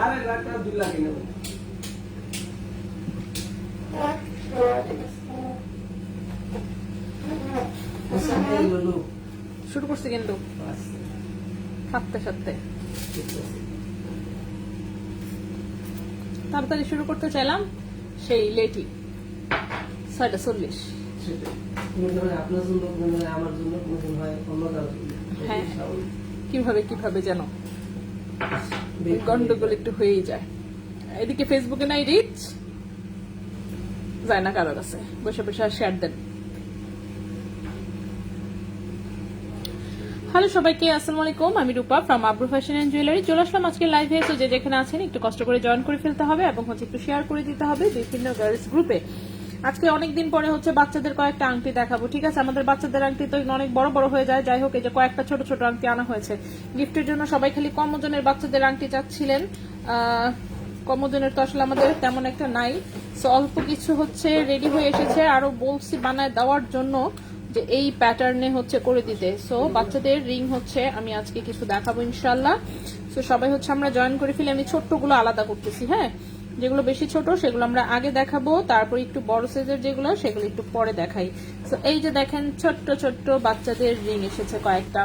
আরে লাখ 2 লাখ নেব। শুরু করছি কিন্তু সাতটা তাড়াতাড়ি শুরু করতে চাইলাম, সেই লেটই 6:40। আপনার জন্য আমার জন্য হয় অন্য কারো জন্য। হ্যাঁ, কিভাবে যেন গন্ডগোল একটু হয়েই যায়। এদিকে ফেসবুকে নাই রিচ যায় না কারোর কাছে, বসে বসে শেয়ার দেন। হ্যালো সবাইকে, আসসালামু আলাইকুম। আমি রূপা from Abru fashion and jewellery. চলে আসলাম আজকে লাইভে। তো যে যেখানে আছেন একটু কষ্ট করে জয়েন করে ফেলতে হবে এবং একটু শেয়ার করে দিতে হবে বিভিন্ন গার্লস গ্রুপে। আজকে অনেকদিন পরে বাচ্চাদের কয়েকটা আংটি দেখাবো, ঠিক আছে? আমাদের বাচ্চাদের আংটি তো অনেক বড় বড় হয়ে যায়, যাই হোক এই যে কয়েকটা ছোট ছোট আংটি আনা হয়েছে গিফটের জন্য। সবাই খালি কম ওজনের বাচ্চাদের আংটি চাচ্ছিলেন, কম ওজনের তো আসলে আমাদের তেমন একটা নাই। সো অল্প কিছু রেডি হয়ে এসেছে, আরো বলছি বানায় দেওয়ার জন্য যে এই প্যাটার্নে করে দিতে। সো বাচ্চাদের রিং আমি আজকে কিছু দেখাবো ইনশাল্লাহ। সো সবাই আমরা জয়েন করে ফেলি। আমি ছোট্টগুলো আলাদা করতেছি, হ্যাঁ, যেগুলো বেশি ছোট সেগুলো আমরা আগে দেখাবো, তারপর একটু বড় সাইজের যেগুলো সেগুলো একটু পরে দেখাই। তো এই যে দেখেন ছোট্ট ছোট্ট বাচ্চাদের রিং এসেছে কয়েকটা।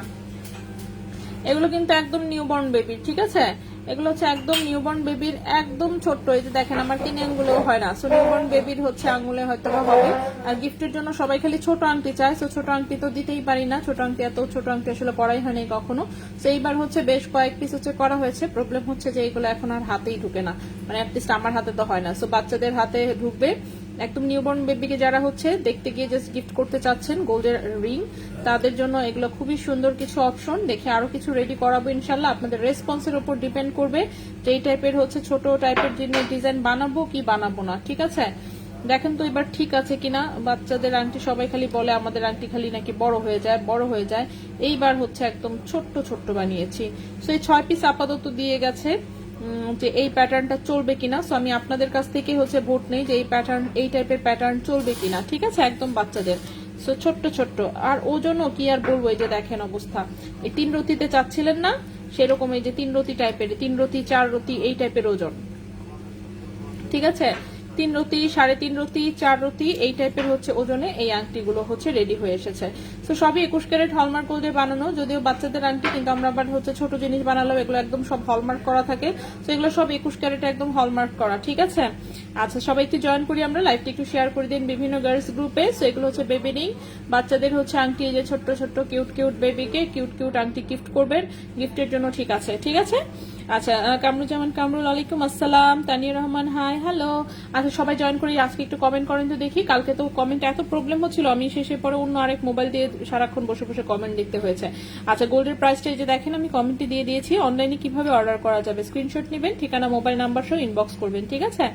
এগুলো কিন্তু একদম নিউবর্ন বেবির, ঠিক আছে? এগুলো একদম নিউবর্ন বেবির, একদম ছোট্ট। এই যে দেখেন আমার 3 আঙ্গুলেও হয় না। সো নিউবর্ন বেবির আঙ্গুলে হয়তো বা হবে। আর গিফটের জন্য সবাই খালি ছোট আংটি চায়। সো ছোট আংটি তো দিতেই পারি না, ছোট আংটি এত ছোট আংটি আসলে পড়াই হয়নি কখনো। তো এইবার বেশ কয়েক পিস করা হয়েছে। প্রবলেম যে এগুলো এখন আর হাতেই ঢুকে না, মানে অ্যাটলিস্ট আমার হাতে তো হয় না। সো বাচ্চাদের হাতে ঢুকবে। একদম নিউবর্ন বেবিকে যারা দেখতে গিয়ে জাস্ট গিফট করতে চাচ্ছেন গোল্ডের রিং, তাদের জন্য এগুলো খুবই সুন্দর কিছু অপশন। দেখে আরো কিছু রেডি করাবো ইনশাল্লাহ। আপনাদের রেসপন্সের উপর ডিপেন্ড করবে যে এই টাইপের ছোট টাইপের ডিজাইন বানাবো কি বানাবো না, ঠিক আছে? দেখেন তো এবার ঠিক আছে কিনা। বাচ্চাদের আংটি সবাই খালি বলে আমাদের আংটি খালি নাকি বড় হয়ে যায়। এইবার একদম ছোট্ট ছোট্ট বানিয়েছি। সো এই 6 পিস আপাতত দিয়ে গেছে যে এই প্যাটার্নটা চলবে কিনা। সো আমি আপনাদের কাছ থেকে ভোট নেই যে এই টাইপের প্যাটার্ন চলবে কিনা, ঠিক আছে? একদম বাচ্চাদের। সো ছোট্ট ছোট্ট আর ওজনও কি আর বলবো, এই যে দেখেন অবস্থা। এই 3 রতিতে চাচ্ছিলেন না, সেরকম এই যে 3 রতি টাইপের, 3 রতি 4 রতি এই টাইপের ওজন, ঠিক আছে? 3 রতি, 3.5 রতি, 4 রতি এই টাইপের ওজনে এই আংটিগুলো রেডি হয়ে এসেছে। তো সবই 21 ক্যারেট হলমার্ক গোল্ড দিয়ে বানানো, যদিও বাচ্চাদের আংটি, কিন্তু আমরা আবার ছোট জিনিস বানালেও এগুলো একদম সব হলমার্ক করা থাকে। তো এগুলো সব 21 ক্যারেট একদম হলমার্ক করা, ঠিক আছে? আচ্ছা, সবাই একটু জয়েন করি আমরা, লাইভটা একটু শেয়ার করে দিন বিভিন্ন গার্লস গ্রুপে। সো এগুলো বেবি রিং, বাচ্চাদের আংটি, এই যে ছোট্ট ছোট্ট কিউট কিউট বেবিকে কিউট কিউট আংটি গিফট করবেন গিফটের জন্য, ঠিক আছে? ঠিক আছে। আচ্ছা, কামরুজ্জামান কামরুল, আলাইকুম আসসালাম। Tania Rahman, hi, hello. আচ্ছা, সবাই জয়েন করি, আজকে একটু কমেন্ট করেন তো দেখি। কালকে তো কমেন্ট এত প্রবলেম হচ্ছিল, আমি শেষে পরে অন্য আরেক মোবাইল দিয়ে সারাক্ষণ বসে বসে কমেন্ট লিখতে হয়েছে। আচ্ছা, গোল্ডের প্রাইসটা এই যে দেখেন আমি কমেন্টে দিয়ে দিয়েছি। অনলাইনে কিভাবে অর্ডার করা যাবে, স্ক্রিনশট নেবেন, ঠিকানা মোবাইল নাম্বার সহ ইনবক্স করবেন, ঠিক আছে?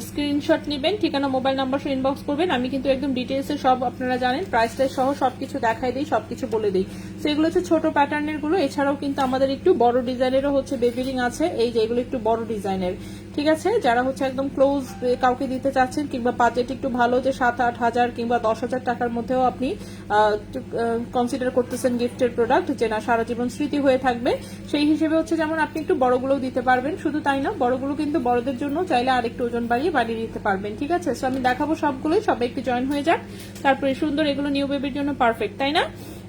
স্ক্রিনশট নেবেন, ঠিকানা মোবাইল নাম্বার সহ ইনবক্স করবেন। আমি কিন্তু একদম ডিটেলসে সব, আপনারা জানেন প্রাইসটা সহ সবকিছু দেখাই দিই, সবকিছু বলে দিই। তো এগুলো ছোট প্যাটার্নের গুলো। এছাড়াও কিন্তু আমাদের একটু বড় ডিজাইনেরও বেবি রিং আছে, এই যে এগুলো একটু বড় ডিজাইনের, ঠিক আছে? যারা একদম ক্লোজ কাউকে দিতে চাচ্ছেন, কিংবা বাজেট একটু ভালো, যে 7-8 হাজার কিংবা 10,000 টাকার মধ্যেও আপনি কনসিডার করতেছেন গিফটের প্রোডাক্ট, যে না সারা জীবন স্মৃতি হয়ে থাকবে, সেই হিসেবে যেমন আপনি একটু বড়গুলোও দিতে পারবেন। শুধু তাই না, বড়গুলো কিন্তু বড়দের জন্য চাইলে আরেকটু ওজন বানিয়ে দিতে পারবেন, ঠিক আছে? সো আমি দেখাবো সবগুলোই, সবাই একটু জয়েন হয়ে যাক। তারপরে সুন্দর এগুলো নিউ বেবির জন্য পারফেক্ট, তাই না?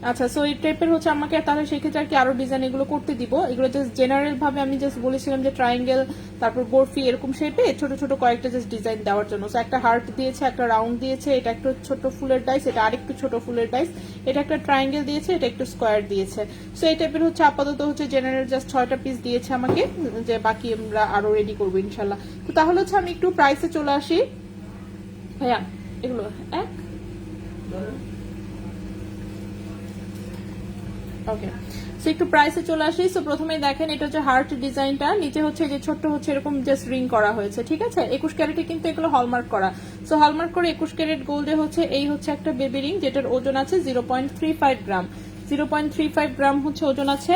আচ্ছা, সো এই টাইপের আমাকে তাহলে সেই ক্ষেত্রে আর কি আরো ডিজাইন এগুলো করতে দিব। এগুলো জাস্ট জেনারেল ভাবে আমি জাস্ট বলেছিলাম যে ট্রায়াঙ্গেল, তারপর বরফি, এরকম শেপে ছোট ছোট কয়েকটা জাস্ট ডিজাইন দেওয়ার জন্য। সো একটা হার্ট দিয়েছে, একটা রাউন্ড দিয়েছে, এটা একটু ছোট ফুলের ডাইস, এটা আরেকটু ছোট ফুলের ডাইস, এটা একটা ট্রায়াঙ্গেল দিয়েছে, এটা একটু স্কোয়ার দিয়েছে। সো এই টাইপের আপাতত জেনারেল জাস্ট 6টা পিস দিয়েছে আমাকে, যে বাকি আমরা আরো রেডি করবো ইনশাল্লাহ। তো তাহলে আমি একটু প্রাইসে চলে আসি ভাইয়া। এগুলো ওকে, সো একটু প্রাইসে চলে আসি। সো প্রথমেই দেখেন এটা হার্ট ডিজাইনটা, নিচে যে ছোট্ট এরকম জাস্ট রিং করা হয়েছে, ঠিক আছে? 21 ক্যারেটে কিন্তু এগুলো হলমার্ক করা। সো হলমার্ক করে 21 ক্যারেট গোল্ডে এই একটা বেবি রিং, যেটার ওজন আছে 0.35 গ্রাম। 0.35 গ্রাম ওজন আছে।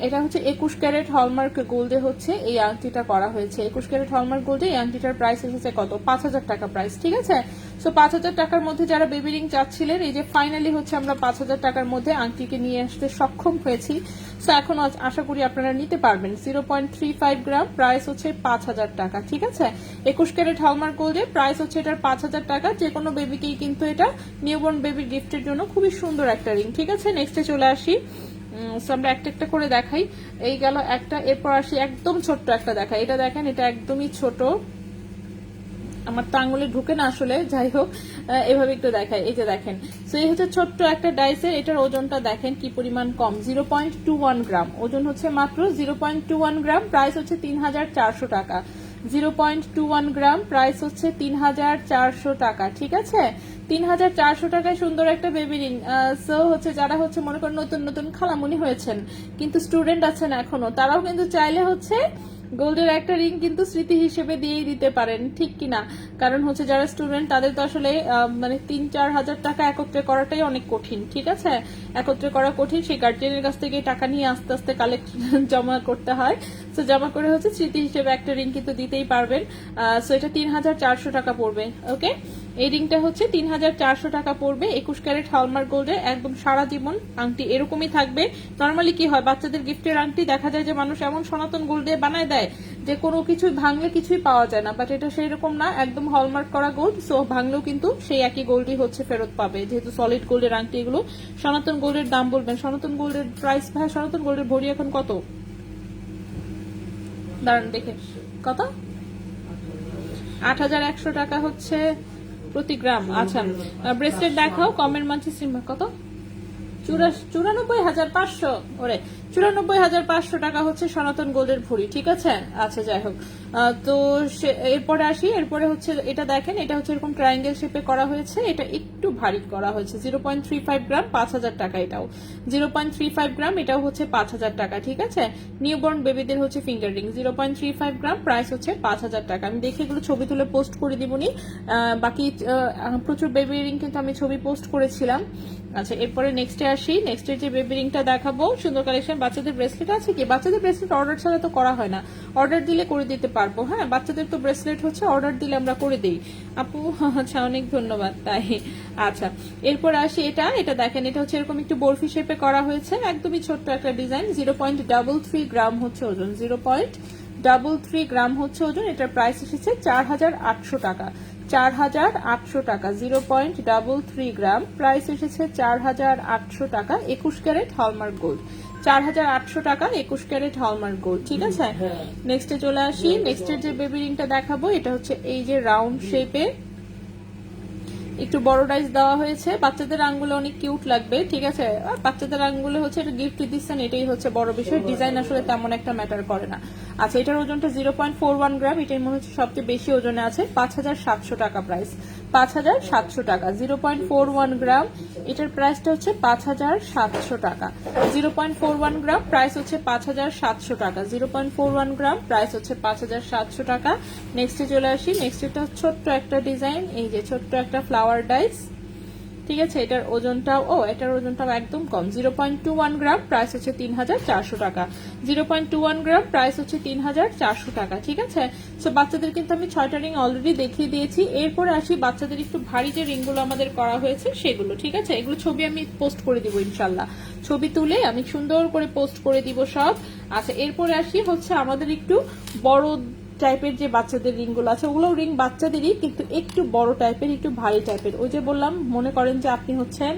এটা হচ্ছে 21 ক্যারেট হলমার্ক গোল্ডে হচ্ছে এই আংটিটা করা হয়েছে। 21 ক্যারেট হলমার্ক গোল্ডে এই আংটিটার প্রাইস এসেছে কত? 5000 টাকা প্রাইস, ঠিক আছে। সো 5000 টাকার মধ্যে যারা বেবি রিং চাচ্ছিলেন, এই যে ফাইনালি হচ্ছে আমরা 5000 টাকার মধ্যে আংটিকে নিয়ে আসতে সক্ষম হয়েছি। সো এখন আশা করি আপনারা নিতে পারবেন। 0.35 গ্রাম, প্রাইস হচ্ছে 5000 টাকা, ঠিক আছে। 21 ক্যারেট হলমার্ক গোল্ডে প্রাইস হচ্ছে এটার 5000 টাকা। যে কোনো বেবিকেই কিন্তু এটা নিউবর্ন বেবির গিফটের জন্য খুবই সুন্দর একটা রিং, ঠিক আছে। নেক্সটে চলে আসি, আমরা একটা একটা করে দেখাই। এই গেল একটা, এরপর আসি একদম ছোট্ট একটা দেখাই। এটা দেখেন, এটা একদমই ছোট, আমার তো আঙুলে ঢুকে না আসলে, যাই হোক এভাবে একটু দেখাই। এই যে দেখেন, সো এই হচ্ছে ছোট্ট একটা ডাইসের, এটার ওজনটা দেখেন কি পরিমাণ কম, 0.21 গ্রাম, ওজন হচ্ছে মাত্র 0.21 গ্রাম, প্রাইস হচ্ছে 3400 টাকা। 0.21 গ্রাম, প্রাইস হচ্ছে 3400 টাকা, ঠিক আছে। 3400 টাকায় সুন্দর একটা বেবি রিং। সো হচ্ছে যারা হচ্ছে মনে করেন নতুন নতুন খালামুনি হয়েছেন কিন্তু স্টুডেন্ট আছেন এখনো, তারাও কিন্তু চাইলে হচ্ছে গোল্ডের একটা রিং কিন্তু স্মৃতি হিসেবে দিয়েই দিতে পারেন, ঠিক কিনা। কারণ হচ্ছে যারা স্টুডেন্ট তাদের তো আসলে মানে 3-4 হাজার টাকা একত্রে করাটাই অনেক কঠিন, ঠিক আছে। একত্রে করা কঠিন, সেই গার্জিয়ানের কাছ থেকে টাকা নিয়ে আস্তে আস্তে কালেক্ট জমা করতে হয়। সো জমা করে হচ্ছে স্মৃতি হিসেবে একটা রিং কিন্তু দিতেই পারবেন। সো এটা 3400 টাকা পড়বে, ওকে। এই রিংটা হচ্ছে 3400 টাকা পড়বে। 21 ক্যারেট হলমার্ক গোল্ডের, একদম সারা জীবন আংটি এরকমই থাকবে। নর্মালি কি হয়, বাচ্চাদের গিফটের আংটি দেখা যায় যে মানুষ এমন সনাতন গোল্ড দিয়ে বানায় দেয় যে কোনো কিছুই ভাঙলে কিছুই পাওয়া যায় না, বাট এটা সেই রকম না, একদম হলমার্ক করা গোল্ড। সো ভাঙলেও কিন্তু সেই একই গোল্ডই হচ্ছে ফেরত পাবে, যেহেতু সলিড গোল্ডের আংটি এগুলো। সনাতন গোল্ডের দাম বলবেন, সনাতন গোল্ডের প্রাইস, ভাই সনাতন গোল্ডের ভরি এখন কত? দাঁড়ান দেখে, কত? 8100 টাকা হচ্ছে প্রতি গ্রাম। আচ্ছা, ব্রেসলেট দেখাও, কমের মাঝে সিম্বা কত? 94,500, ওরে 94,500 টাকা হচ্ছে সনাতন গোল্ডের ভরি, ঠিক আছে। আচ্ছা যাই হোক, তো এরপরে আসি। এরপরে হচ্ছে এটা দেখেন, এটা হচ্ছে এরকম ট্রায়াঙ্গেল শেপে করা হয়েছে, এটা একটু ভারী করা হয়েছে। 0.35 গ্রাম, 5000 টাকা এটাও। 0.35 গ্রাম, এটাও হচ্ছে 5000 টাকা, ঠিক আছে। নিউবর্ন বেবিদের হচ্ছে ফিঙ্গার রিং, 0.35 গ্রাম, প্রাইস হচ্ছে 5000 টাকা। আমি দেখে এগুলো ছবি তুলে পোস্ট করে দিবনি, বাকি প্রচুর বেবি রিং কিন্তু আমি ছবি পোস্ট করেছিলাম। আচ্ছা, এরপরে নেক্সটে আসি। নেক্সটের যে বেবি রিংটা দেখাবো, সুন্দর কালেকশন। বাচ্চাদের ব্রেসলেট আছে কি? বাচ্চাদের ব্রেসলেট অর্ডার ছাড়া তো করা হয় না, অর্ডার দিলে করে দিতে পারবো। হ্যাঁ, বাচ্চাদের তো ব্রেসলেট হচ্ছে অর্ডার দিলে আমরা করে দিই আপু। আচ্ছা, অনেক ধন্যবাদ। তাই আচ্ছা, এরপর আসি। এটা দেখেন, এটা হচ্ছে এরকম একটু বরফি শেপে করা হয়েছে, একদমই ছোট্ট একটা ডিজাইন। 0.33 গ্রাম হচ্ছে ওজন, 0.33 গ্রাম হচ্ছে ওজন। এটার প্রাইস এসেছে 4800 টাকা। 4800 টাকা, 0.33 গ্রাম, প্রাইস এসেছে 4800 টাকা। 21 ক্যারেট হলমার্ক গোল্ড, 4800 টাকা, 21 ক্যারেট হলমার্ক গোল্ড, ঠিক আছে। নেক্সটে চলে আসি। নেক্সটের যে বেবি রিংটা দেখাবো, এটা হচ্ছে এই যে রাউন্ড শেপে একটু বড় ডাইস দেওয়া হয়েছে। বাচ্চাদের আঙ্গুলে অনেক কিউট লাগবে, ঠিক আছে। বাচ্চাদের আঙ্গুলে হচ্ছে এটা গিফট দিচ্ছেন, এটাই হচ্ছে বড় বিষয়। ডিজাইন আসলে তেমন একটা ম্যাটার করে না। আচ্ছা, এটার ওজনটা 0.41 গ্রাম, এটাই মনে হচ্ছে সবচেয়ে বেশি ওজনে আছে। 5700 টাকা প্রাইস, 5700 টাকা। 0.41 গ্রাম, এটার প্রাইসটা হচ্ছে 5700 টাকা। 0.41 গ্রাম, প্রাইস হচ্ছে 5700 টাকা। 0.41 গ্রাম, প্রাইস হচ্ছে 5700 টাকা। নেক্সটে চলে আসি। নেক্সটটা ছোট্ট একটা ডিজাইন, এই যে ছোট্ট একটা ফ্লাওয়ার ডাইস, ঠিক আছে। এটার ওজনটাও একদম কম, 0.21 গ্রাম, প্রাইস হচ্ছে 3400 টাকা। 0.21 গ্রাম, প্রাইস হচ্ছে 3400 টাকা, ঠিক আছে। সো বাচ্চাদের কিন্তু আমি 6টা রিং অলরেডি দেখিয়ে দিয়েছি। এরপরে আসি বাচ্চাদের একটু ভারী যে রিংগুলো আমাদের করা হয়েছে সেগুলো, ঠিক আছে। এগুলো ছবি আমি পোস্ট করে দিব ইনশাল্লাহ, ছবি তুলে আমি সুন্দর করে পোস্ট করে দিব সব। আচ্ছা, এরপরে আসি হচ্ছে আমাদের একটু বড় টাইপের যে বাচ্চাদের রিং গুলো আছে, ওগুলো রিং বাচ্চাদেরই, কিন্তু একটু বড় টাইপের, একটু ভারী টাইপের। ওই যে বললাম, মনে করেন যে আপনি হচ্ছেন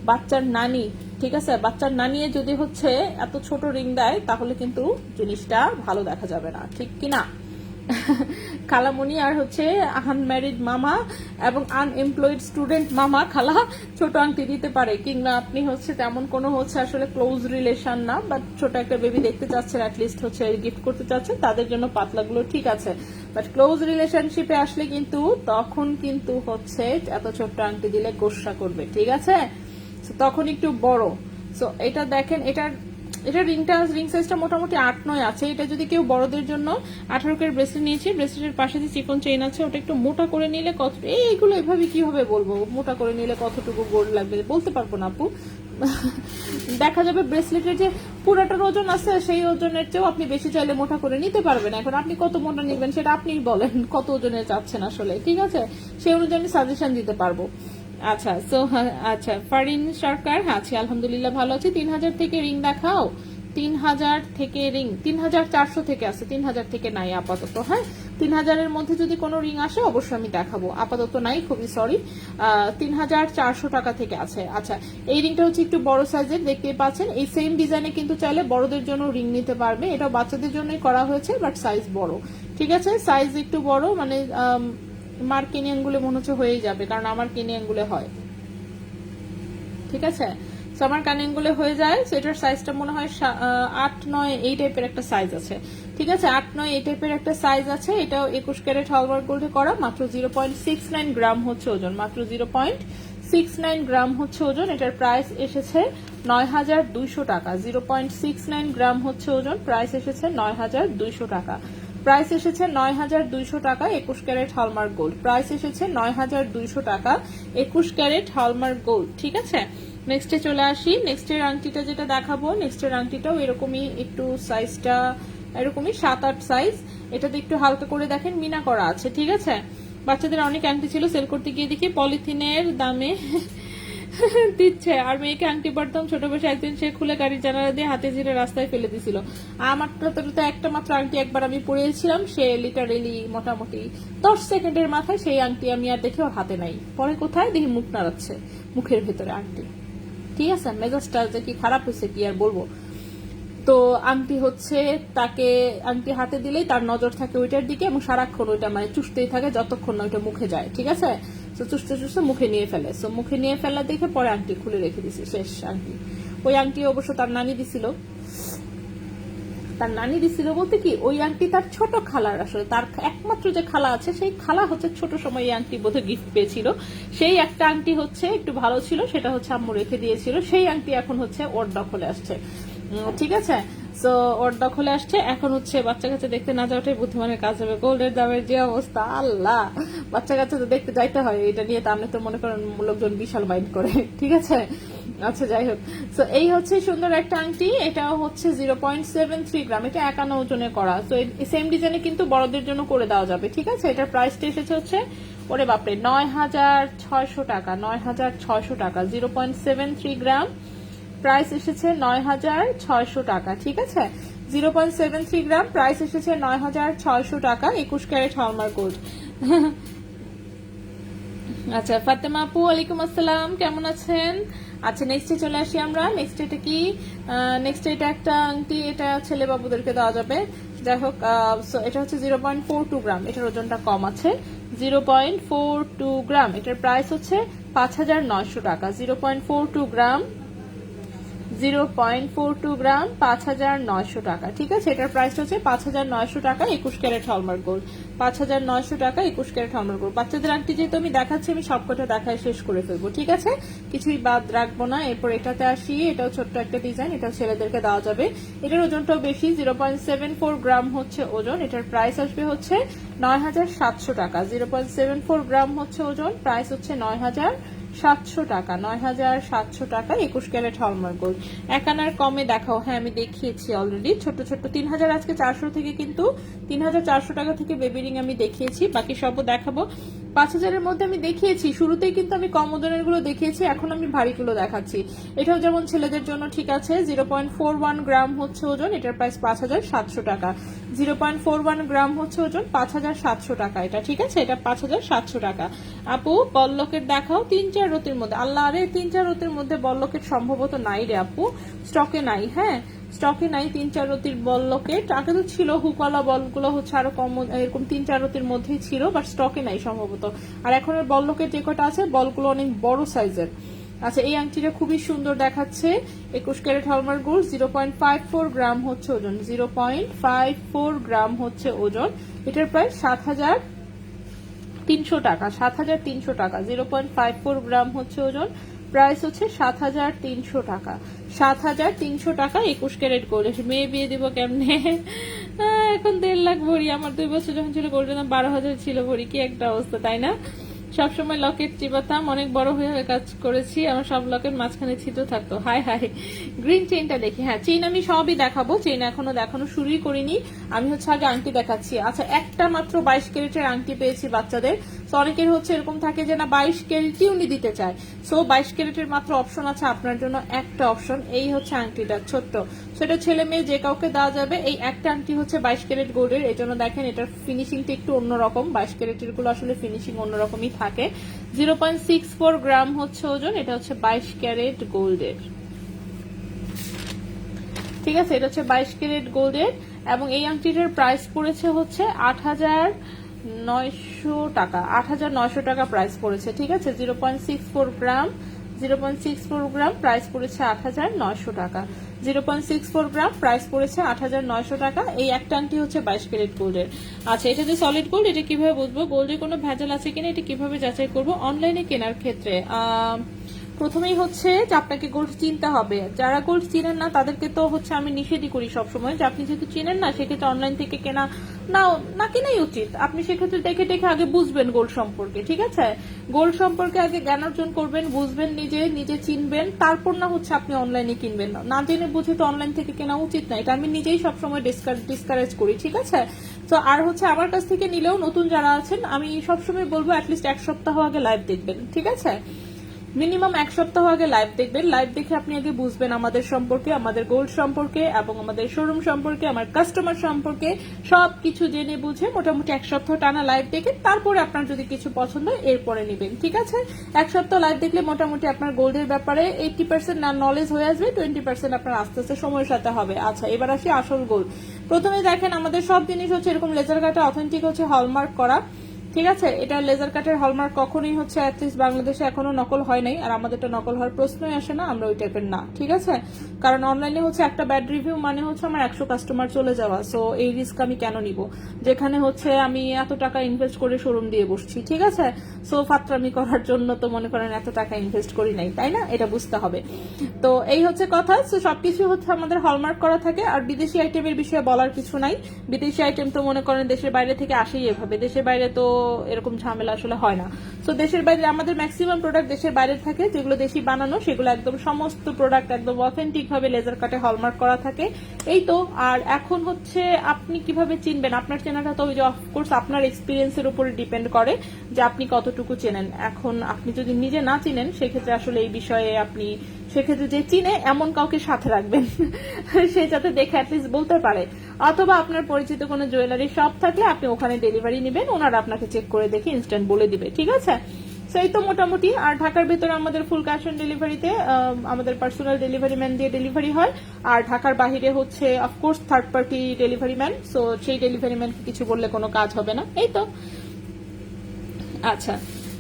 বাচ্চার নানি, ঠিক আছে। বাচ্চার নানিয়ে যদি হচ্ছে এত ছোট রিং দেয়, তাহলে কিন্তু জিনিসটা ভালো দেখা যাবে না, ঠিক কিনা। খালামণি আর হচ্ছে আনম্যারিড মামা এবং আনএমপ্লয়েড স্টুডেন্ট মামা খালা ছোট আংটি দিতে পারে, কিংবা আপনি হচ্ছে তেমন কোনো হচ্ছে আসলে ক্লোজ রিলেশন না, বাট ছোট একটা বেবি দেখতে চাচ্ছেন, অ্যাটলিস্ট হচ্ছে গিফট করতে চাচ্ছেন, তাদের জন্য পাতলাগুলো ঠিক আছে। বাট ক্লোজ রিলেশনশিপে আসলে কিন্তু তখন কিন্তু হচ্ছে এত ছোট্ট আংটি দিলে গোসা করবে, ঠিক আছে। তখন একটু বড়। সো এটা দেখেন, এটা রিং সাইজটা মোটামুটি 8-9 আছে। এটা যদি কেউ বড়দের জন্য 18 কের ব্রেসলেট নিয়েছে, ব্রেসলেটের পাশে যে চিকন চেইন আছে, ওটা একটু মোটা করে নিলে কত, এইগুলো এভাবে কিভাবে বলবো মোটা করে নিলে কতটুকু গোল্ড লাগবে, বলতে পারবো না আপু। দেখা যাবে ব্রেসলেটের যে পুরাটার ওজন আছে সেই ওজনের চেয়েও আপনি বেশি চাইলে মোটা করে নিতে পারবেন। এখন আপনি কত মোটা নেবেন সেটা আপনিই বলেন, কত ওজনের চাচ্ছেন আসলে, ঠিক আছে, সেই অনুযায়ী আমি সাজেশন দিতে পারবো। আচ্ছা সো আচ্ছা ফারিন সরকার, আছি আলহামদুলিল্লাহ ভালো আছি। 3000 থেকে রিং দেখাও। 3000 থেকে রিং 3400 থেকে আছে, 3000 থেকে নাই আপাতত। হ্যাঁ, 3000-এর মধ্যে যদি কোনো রিং আসে অবশ্যই আমি দেখাবো, আপাতত নাই, খুবই সরি। 3400 টাকা থেকে আছে। আচ্ছা, এই রিংটা হচ্ছে একটু বড় সাইজের, দেখতে পাচ্ছেন। এই সেম ডিজাইনে কিন্তু চাইলে বড়দের জন্য রিং নিতে পারবে, এটা বাচ্চাদের জন্যই করা হয়েছে, বাট সাইজ বড়, ঠিক আছে, সাইজ একটু বড়, মানে মার কিনে আঙ্গুলে মনে হচ্ছে হয়েই যাবে, কারণ আমার কিনে আঙ্গুলে হয়, ঠিক আছে। সো আমার কানে আঙ্গুলে হয়ে যায়, সেটার সাইজটা মনে হয় 8-9 এই টাইপের একটা সাইজ আছে, ঠিক আছে, 8-9 এই টাইপের একটা সাইজ আছে। এটাও 21 ক্যারেট হলমার্ক গোল্ডে করা, মাত্র 0.69 গ্রাম হচ্ছে ওজন, মাত্র 0.69 গ্রাম হচ্ছে ওজন। এটার প্রাইস এসেছে 9200 টাকা। 0.69 গ্রাম হচ্ছে ওজন, প্রাইস এসেছে 9200 টাকা। প্রাইস এসেছে 9200 টাকা 21 ক্যারেট হলমার্ক গোল্ড, প্রাইস এসেছে 9200 টাকা 21 ক্যারেট হলমার্ক গোল্ড, ঠিক আছে। নেক্সটে চলে আসি, নেক্সটের আংটিটা যেটা দেখাবো, নেক্সটের আংটিটাও এরকমই একটু সাইজটা এরকমই 7-8 সাইজ। এটাতে একটু হালকা করে দেখেন মিনা করা আছে, ঠিক আছে। বাচ্চাদের অনেক আংটি ছিল, সেল করতে গিয়ে দেখি পলিথিনের দামে দিচ্ছে, আর মেয়েকে আংটি পারতাম ছোট বয়সে, একদিন সে খুলে গাড়ির জানালা দিয়ে হাতে ঝিরে রাস্তায় ফেলে দিছিল। আমার তো একটা মাত্র আংটি একবার আমি পরিয়েছিলাম, সে লিটারেলি মোটামুটি 10 সেকেন্ডের মাথায় সেই আংটি আমি আর দেখি ওর হাতে নাই, পরে কোথায় দেখি মুখ নাড়াচ্ছে, মুখের ভেতরে আংটি, ঠিক আছে। মেজাজটা যে কি খারাপ হয়েছে কি আর বলবো। তো আংটি হচ্ছে, তাকে আংটি হাতে দিলেই তার নজর থাকে ওইটার দিকে, এবং সারাক্ষণ ওইটা মানে চুষতেই থাকে যতক্ষণ না ওইটা মুখে যায়, ঠিক আছে। তো চুষতে চুষতে মুখে নিয়ে ফেলে, সো মুখে নিয়ে ফেলা দেখে পরে আংটি খুলে রেখে দিছি, শেষ আংটি। ওই আংটি অবশ্য তার নানি দিছিল, তার নানি দিছিল বলতে কি ওই আংটি তার ছোট খালার, আসলে তার একমাত্র যে খালা আছে সেই খালা হচ্ছে ছোট সময় এই আংটি বোধহয় গিফট পেয়েছিল, সেই একটা আংটি হচ্ছে একটু ভালো ছিল, সেটা হচ্ছে আম্মু রেখে দিয়েছিল, সেই আংটি এখন হচ্ছে ওর দখলে আসছে, ঠিক আছে। সো ওর দখলে আসছে, এখন হচ্ছে বাচ্চা কাচ্চা দেখতে না যাওয়াটাই বুদ্ধিমানের কাজ হবে। গোল্ডের দামের যে অবস্থা, আল্লাহ, বাচ্চা কাচ্চা তো দেখতে যাইতে হয়, এটা নিয়ে তো আপনি তো মনে করেন লোকজন বিশাল মাইন্ড করে, ঠিক আছে। আচ্ছা যাই হোক, সো এই হচ্ছে সুন্দর একটা আংটি, এটাও হচ্ছে 0.73 গ্রাম, এটা 51 ওজনে করা। তো সেম ডিজাইনে কিন্তু বড়দের জন্য করে দেওয়া যাবে, ঠিক আছে। এটার প্রাইসটা এসেছে হচ্ছে ওরে বাপরে 9600 টাকা, 9600 টাকা, 0.73 গ্রাম, প্রাইস এসেছে 9600 টাকা, ঠিক আছে। 0.73 গ্রাম, প্রাইস এসেছে 9600 টাকা 21 ক্যারেট হলমার্ক গোল্ড। আচ্ছা ফাতেমা আপু, ওয়ালাইকুম আসসালাম, কেমন আছেন? আচ্ছা নেক্সটে চলে আসি আমরা। নেক্সট এটা কি, নেক্সট এটা একটা আংটি, এটা ছেলে বাবুদেরকে দেওয়া যাবে, যাই হোক। এটা হচ্ছে 0.42 গ্রাম, এটার ওজনটা কম আছে, 0.42 গ্রাম, এটার প্রাইস হচ্ছে 5900 টাকা। 0.42 গ্রাম, 0.42 গ্রাম, 5900 টাকা, ঠিক আছে। এটার প্রাইস হচ্ছে 5900 টাকা 21 ক্যারেট হলমার্ক গোল্ড, 5900 টাকা 21 ক্যারেট হলমার্ক গোল্ড। বাচ্চাদের আংটি যেহেতু আমি দেখাচ্ছি, আমি সবকটা দেখায় শেষ করে ফেলবো, ঠিক আছে, কিছুই বাদ রাখবো না। এরপর এটাতে আসি, এটাও ছোট্ট একটা ডিজাইন, এটা ছেলেদেরকে দেওয়া যাবে, এটার ওজনটাও বেশি, 0.74 গ্রাম হচ্ছে ওজন, এটার প্রাইস আসবে হচ্ছে 9700 টাকা। 0.74 গ্রাম হচ্ছে ওজন, প্রাইস হচ্ছে 9700 টাকা, 9700 টাকা 21 ক্যারেট হলমার্ক গোল্ড। 1 আনার কমে দেখাও, হ্যাঁ আমি দেখিয়েছি অলরেডি, ছোট ছোট 3000 আজকে 400 থেকে, কিন্তু 3400 টাকা থেকে বেবি রিং আমি দেখিয়েছি, বাকি সবও দেখাবো। 5000-এর মধ্যে আমি দেখিয়েছি, শুরুতেই কিন্তু আমি কম ওজনের গুলো দেখিয়েছি, এখন আমি ভারীগুলো দেখাচ্ছি। এটাও যেমন ছেলেদের জন্য ঠিক আছে, 0.41 গ্রাম হচ্ছে ওজন, এটার প্রাইস 5700 টাকা। 0.41 গ্রাম হচ্ছে ওজন, 5700 টাকা এটা, ঠিক আছে, এটা 5700 টাকা। আপু বল্লকের দেখাও 3-4 রতির মধ্যে, আল্লাহ রে 3-4 রতির মধ্যে বল্লকের সম্ভবত নাই রে আপু, স্টকে নাই, হ্যাঁ স্টকে নাই 3-4 রতির বল লকেট। আগে তো ছিল হুকওয়ালা বলগুলো হচ্ছে আরো কম, এরকম 3-4 রতির মধ্যেই ছিল, বাট স্টকে নাই সম্ভবত। আর এখন বল লকেট যে কটা আছে বলগুলো অনেক বড় সাইজের। আচ্ছা এই আংটিটা খুবই সুন্দর দেখাচ্ছে, 21 ক্যারেট হলমার্ক গোল্ড, 0.54 গ্রাম হচ্ছে ওজন, 0.54 গ্রাম হচ্ছে ওজন, এটার প্রাইস 7300 টাকা, 7300 টাকা। 0.54 গ্রাম হচ্ছে ওজন, প্রাইস হচ্ছে 7300 টাকা, 7300 টাকা 21 ক্যারেট গোল্ড। মেয়ে বিয়ে দিব কেমনে, এখন 1.5 লাখ ভরি, আমার 2 বছর যখন ছিল গোল্ডের দাম 12,000 ছিল ভরি, কি একটা অবস্থা তাই না। সবসময় লকেট চিবাতাম, অনেক বড় হয়ে হয়ে কাজ করেছি, আমার সব লকেট মাঝখানে ছিদ্র থাকতো। হাই হাই, গ্রিন চেইনটা দেখি। হ্যাঁ, চেইন আমি সবই দেখাবো, চেইন এখনো দেখানো শুরুই করিনি। আমি হচ্ছে আগে আংটি দেখাচ্ছি। আচ্ছা, একটা মাত্র 22 ক্যারেটের আংটি পেয়েছি বাচ্চাদের। তো অনেকের হচ্ছে এরকম থাকে যে না 22 ক্যারেটই উনি দিতে চায়। সো 22 ক্যারেটের মাত্র অপশন আছে আপনার জন্য, একটা অপশন। এই হচ্ছে আংটিটা ছোট্ট, সেটা ছেলে মেয়ে যে কাউকে দেওয়া যাবে। এই একটা আংটি হচ্ছে 22 ক্যারেট গোল্ডের, এই জন্য দেখেন এটার ফিনিশিংটা একটু অন্যরকম। 22 ক্যারেটের গুলো আসলে ফিনিশিং অন্যরকমই থাকে। 0.64 গ্রাম হচ্ছে ওজন, এটা হচ্ছে 22 ক্যারেট গোল্ডের। ঠিক আছে, এটা হচ্ছে 22 ক্যারেট গোল্ডের এবং এই আংটিটার প্রাইস পড়েছে হচ্ছে 8,900 টাকা। 8,900 টাকা প্রাইস পড়েছে। ঠিক আছে, 0.64 গ্রাম, 0.64 গ্রাম প্রাইস পড়েছে 8,900 টাকা। 0.64 গ্রাম প্রাইস পড়েছে 8,900 টাকা। এই একটা আংটি হচ্ছে 22 ক্যারেট গোল্ডের। আচ্ছা, এটা যে সলিড গোল্ড, এটা কিভাবে বুঝবো গোল্ডে কোনো ভেজাল আছে কিনা, এটা কিভাবে যাচাই করবো? অনলাইনে কেনার ক্ষেত্রে প্রথমেই হচ্ছে যে আপনাকে গোল্ড চিনতে হবে। যারা গোল্ড চিনেন না তাদেরকে তো হচ্ছে আমি নিষেধই করি সবসময় যে আপনি যেহেতু চিনেন না সেক্ষেত্রে অনলাইন থেকে কেনা না কেনাই উচিত। আপনি সেক্ষেত্রে দেখে দেখে আগে বুঝবেন গোল্ড সম্পর্কে। ঠিক আছে, গোল্ড সম্পর্কে আগে জ্ঞান অর্জন করবেন, বুঝবেন, নিজে চিনবেন, তারপর না হচ্ছে আপনি অনলাইনে কিনবেন। না জেনে বুঝে তো অনলাইন থেকে কেনা উচিত না, এটা আমি নিজেই সবসময় ডিসকারেজ করি। ঠিক আছে, তো আর হচ্ছে আমার কাছ থেকে নিলেও নতুন যারা আছেন আমি সবসময় বলবো অ্যাটলিস্ট 1 সপ্তাহ আগে লাইভ দেখবেন। ঠিক আছে, মিনিমাম 1 সপ্তাহ আগে লাইভ দেখবেন। লাইভ দেখে আপনি আগে বুঝবেন আমাদের সম্পর্কে, আমাদের গোল্ড সম্পর্কে এবং আমাদের শোরুম সম্পর্কে, আমার কাস্টমার সম্পর্কে সবকিছু জেনে বুঝে মোটামুটি 1 সপ্তাহ টানা লাইভ দেখে তারপরে আপনার যদি কিছু পছন্দ হয় এরপরে নেবেন। ঠিক আছে, 1 সপ্তাহ লাইভ দেখলে মোটামুটি আপনার গোল্ডের ব্যাপারে 80% নলেজ হয়ে আসবে, 20% আপনার আস্তে আস্তে সময়ের সাথে হবে। আচ্ছা, এবার আসি আসল গোল্ড। প্রথমে দেখেন আমাদের সব জিনিস হচ্ছে এরকম লেজার কাটা অথেন্টিক হচ্ছে হলমার্ক করা। ঠিক আছে, এটা লেজার কাটের হলমার্ক কখনোই হচ্ছে অ্যাটলিস্ট বাংলাদেশে এখনো নকল হয় নাই, আর আমাদেরটা নকল হওয়ার প্রশ্নই আসে না, আমরা ওই টাইপের না। ঠিক আছে, কারণ অনলাইনে হচ্ছে একটা ব্যাড রিভিউ মানে হচ্ছে আমার 100 কাস্টমার চলে যাওয়া। সো এই রিস্ক আমি কেন নিব, যেখানে হচ্ছে আমি এত টাকা ইনভেস্ট করে শোরুম দিয়ে বসছি। ঠিক আছে, সো ফাত্রামি করার জন্য তো মনে করেন এত টাকা ইনভেস্ট করি নাই, তাই না? এটা বুঝতে হবে। তো এই হচ্ছে কথা। সো সবকিছু হচ্ছে আমাদের হলমার্ক করা থাকে। আর বিদেশি আইটেমের বিষয়ে বলার কিছু নাই, বিদেশি আইটেম তো মনে করেন দেশের বাইরে থেকে আসেই এভাবে, দেশের বাইরে তো এরকম ঝামেলা আসলে হয় না। তো দেশের বাইরে আমাদের ম্যাক্সিমাম প্রোডাক্ট দেশের বাইরে থাকে, যেগুলো দেশি বানানো সেগুলো একদম সমস্ত প্রোডাক্ট একদম অথেন্টিক ভাবে লেজার কাটে হলমার্ক করা থাকে। এই তো। আর এখন হচ্ছে আপনি কিভাবে চিনবেন, আপনার চেনাটা তো অফকোর্স আপনার এক্সপিরিয়েন্সের উপরে ডিপেন্ড করে যে আপনি কতটুকু চেনেন। এখন আপনি যদি নিজে না চিনেন সেক্ষেত্রে আসলে এই বিষয়ে আপনি সেক্ষেত্রে যে চিনে এমন কাউকে সাথে রাখবেন সে যাতে দেখে অ্যাটলিস্ট বলতে পারে, অথবা আপনার পরিচিত কোনো জুয়েলারি শপ থাকলে আপনি ওখানে ডেলিভারি নেবেন, ওনারা আপনাকে চেক করে দেখে ইনস্ট্যান্ট বলে দিবে। ঠিক আছে, সেই তো মোটামুটি। আর ঢাকার ভেতরে আমাদের ফুল ক্যাশ অন ডেলিভারিতে আমাদের পার্সোনাল ডেলিভারি ম্যান দিয়ে ডেলিভারি হয়। আর ঢাকার বাহিরে হচ্ছে of course third party delivery man. So সেই ডেলিভারি ম্যানকে কিছু বললে কোনো কাজ হবে না। এই তো। আচ্ছা,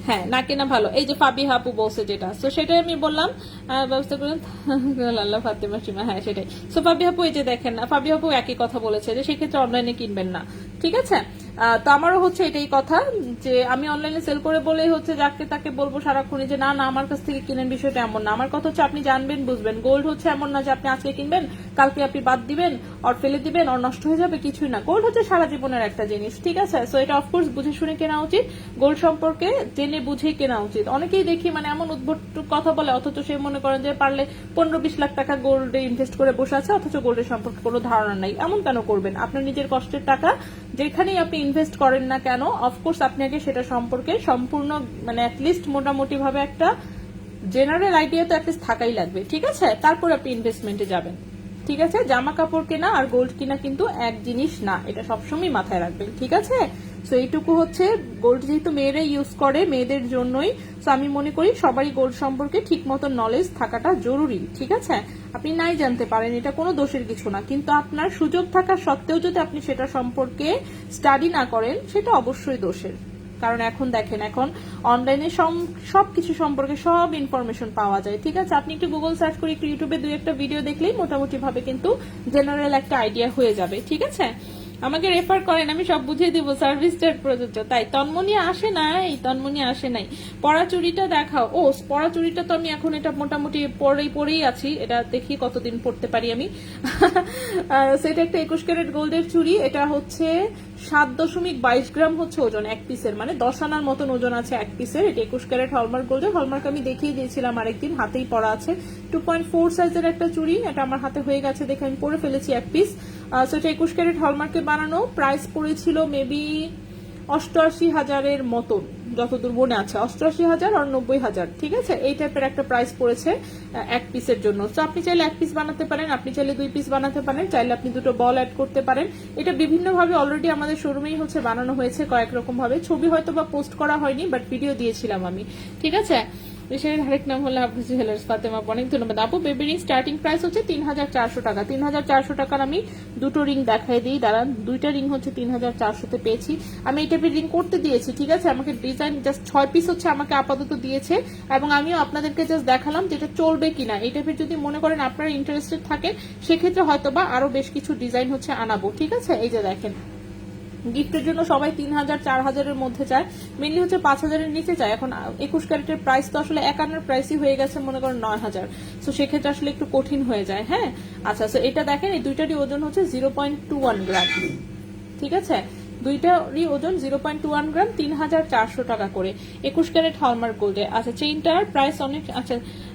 হ্যাঁ, না কেনা ভালো, এই যে ফাবি হাপু বলছে যেটা, তো সেটাই আমি বললাম ব্যবস্থা করুন আল্লাহ ফাতেমা সীমা। হ্যাঁ, সেটাই। সো ফাবি হাপু এই যে দেখেন না, ফাবি হাপু একই কথা বলেছে যে সেক্ষেত্রে অনলাইনে কিনবেন না। ঠিক আছে, তো আমারও হচ্ছে এটাই কথা যে আমি অনলাইনে সেল করে বলেই হচ্ছে যাকে তাকে বলবো সারাক্ষণই যে না আমার কাছ থেকে কিনেন, বিষয়টা এমন না। আমার কথা হচ্ছে আপনি জানবেন, বুঝবেন। গোল্ড হচ্ছে এমন না যে আপনি আজকে কিনবেন কালকে আপনি বাদ দিবেন আর ফেলে দিবেন আর নষ্ট হয়ে যাবে, কিছুই না। গোল্ড হচ্ছে সারা জীবনের একটা জিনিস। ঠিক আছে, সো এটা অফকোর্স বুঝে শুনে কেনা উচিত, গোল্ড সম্পর্কে জেনে বুঝে কেনা উচিত। অনেকেই দেখি মানে এমন উদ্ভট কথা বলে, অথচ সে মনে করেন যে পারলে 15-20 লাখ টাকা গোল্ডে ইনভেস্ট করে বসে আছে, অথচ গোল্ডের সম্পর্কে কোনো ধারণা নাই। এমন কেন করবেন? আপনার নিজের কষ্টের টাকা যেখানেই আপনি ইনভেস্ট করেন না কেন, অফকোর্স আপনি আগে সেটা সম্পর্কে সম্পূর্ণ মানে অ্যাটলিস্ট মোটামুটি ভাবে একটা জেনারেল আইডিয়া তো অ্যাটলিস্ট থাকাই লাগবে। ঠিক আছে, তারপর আপনি ইনভেস্টমেন্টে যাবেন। ঠিক আছে, জামা কাপড় কেনা আর গোল্ড কিনা কিন্তু এক জিনিস না, এটা সবসময় মাথায় রাখবেন। ঠিক আছে, সো এইটুকু হচ্ছে। গোল্ড যেহেতু মেয়েরা ইউজ করে, মেয়েদের জন্যই, সো আমি মনে করি সবারই গোল্ড সম্পর্কে ঠিক মতো নলেজ থাকাটা জরুরি। ঠিক আছে, আপনি নাই জানতে পারেন, এটা কোনো দোষের কিছু না, কিন্তু আপনার সুযোগ থাকা সত্ত্বেও যদি আপনি সেটা সম্পর্কে স্টাডি না করেন সেটা অবশ্যই দোষের। কারণ এখন দেখেন, এখন অনলাইনে সবকিছু সম্পর্কে সব ইনফরমেশন পাওয়া যায়। ঠিক আছে, আপনি একটু গুগল সার্চ করে একটু ইউটিউবে 2-1টা ভিডিও দেখলেই মোটামুটি ভাবে কিন্তু জেনারেল একটা আইডিয়া হয়ে যাবে। ঠিক আছে, আমাকে রেফার করেন, আমি সব বুঝিয়ে দিব, সার্ভিস চার্জ প্রযোজ্য। তাই তন্মনি আসে নাই, তন্মনি আসে নাই। পরা চুড়িটা দেখাও। ও পরা চুড়িটা তো আমি এখন এটা মোটামুটি পরেই আছি, এটা দেখি কতদিন পড়তে পারি আমি। সেটা একটা 21 ক্যারেট গোল্ডের চুড়ি, এটা হচ্ছে 7.22 গ্রাম হচ্ছে ওজন এক পিসের, মানে 10 আনার মতন ওজন আছে এক পিসের। এটা 21 ক্যারেট হলমার্ক গোল্ডের। হলমার্ক আমি দেখিয়ে দিয়েছিলাম আরেকদিন, হাতেই পরা আছে। 2.4 সাইজের একটা চুড়ি, এটা আমার হাতে হয়ে গেছে দেখে আমি পরে ফেলেছি এক পিস। সেটা 21 ক্যারেট হলমার্কে বানানো। প্রাইস পড়েছিল মেবি 88,000-এর মতন, যতদূর মনে আছে, 88,000 আর 90,000, ঠিক আছে, এই টাইপের একটা প্রাইস পড়েছে এক পিসের জন্য। তো আপনি চাইলে এক পিস বানাতে পারেন, আপনি চাইলে 2 পিস বানাতে পারেন, চাইলে আপনি দুটো বল অ্যাড করতে পারেন। এটা বিভিন্ন ভাবে অলরেডি আমাদের শোরুমেই হচ্ছে বানানো হয়েছে, কয়েক রকম ভাবে। ছবি হয়তো বা পোস্ট করা হয়নি, বাট ভিডিও দিয়েছিলাম আমি, ঠিক আছে। দেশের আরেক নাম হলো আব্রু জুয়েলার্স, ফাতেমা, অনেক ধন্যবাদ আপু। বেবি রিং স্টার্টিং প্রাইস হচ্ছে 3,400 টাকা। 3,400 টাকার আমি দুটো রিং দেখাই দিই, দাঁড়ান। দুইটা রিং হচ্ছে 3,400-তে পেয়েছি। আমি এই টাইপের রিং করতে দিয়েছি, ঠিক আছে। আমাকে ডিজাইন জাস্ট 6 পিস হচ্ছে আমাকে আপাতত দিয়েছে, এবং আমিও আপনাদেরকে জাস্ট দেখালাম যেটা চলবে কিনা। এই টাইপের যদি মনে করেন আপনারা ইন্টারেস্টেড থাকেন, সেক্ষেত্রে হয়তোবা আরো বেশ কিছু ডিজাইন হচ্ছে আনাবো, ঠিক আছে। এই যে দেখেন, গিফটের জন্য সবাই 3,000 4,000-এর মধ্যে চায়, মেনলি হচ্ছে 5,000-এর নিচে চায়। এখন 21 ক্যারেটের প্রাইস তো আসলে 1 আনার প্রাইসই হয়ে গেছে মনে করেন 9,000, তো সেক্ষেত্রে আসলে একটু কঠিন হয়ে যায়। হ্যাঁ, আচ্ছা, তো এটা দেখেন, এই দুইটারই ওজন হচ্ছে 0.21 গ্রাম, ঠিক আছে। দুইটারই ওজন 0.21 গ্রাম, 3,400 টাকা করে, 21 ক্যারেট হলমার্ক গোল্ডে। আচ্ছা, চেইনটার প্রাইস অনেক,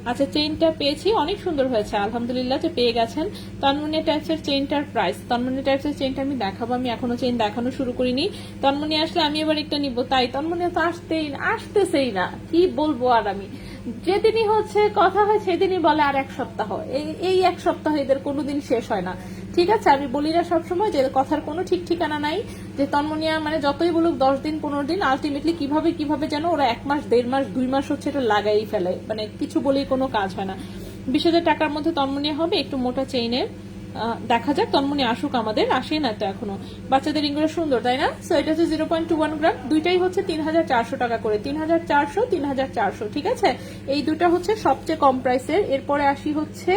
আচ্ছা চেইনটা পেয়েছি, অনেক সুন্দর হয়েছে, আলহামদুলিল্লাহ যে পেয়ে গেছেন। তন্মনি টাইপসের চেইনটার প্রাইস, তন্মনি টাইপসের চেইনটা আমি দেখাবো, আমি এখনো চেইন দেখানো শুরু করিনি। তন্মনি আসলে আমি এবার একটা নিব, তাই তন্মনি তো আসতেছেই না, কি বলবো আর। আমি যেদিনই হচ্ছে কথা হয় সেদিনই বলে আর 1 সপ্তাহ, এই 1 সপ্তাহ এদের কোনোদিন শেষ হয় না, ঠিক আছে। আমি বলি না সবসময় যে কথার কোনো ঠিক ঠিকানা নাই, যে তন্মনিয়া মানে যতই বলুক 10 দিন 15 দিন, আলটিমেটলি কিভাবে যেন ওরা 1 মাস 1.5 মাস 2 মাস হচ্ছে এটা লাগাই ফেলে, মানে কিছু বলেই কোনো কাজ হয় না। 20,000 টাকার মধ্যে তন্মনিয়া হবে, একটু মোটা চেইনের। দেখা যাক, তন্মনি আসুক, আমাদের আসে না তো এখনো। বাচ্চাদের রিংগুলো সুন্দর, তাই না। সো এটা হচ্ছে 0.21 গ্রাম, দুইটাই হচ্ছে 3,400 টাকা করে, 3,400 3,400, ঠিক আছে। এই দুটা হচ্ছে সবচেয়ে কম প্রাইসের। এরপরে আসি হচ্ছে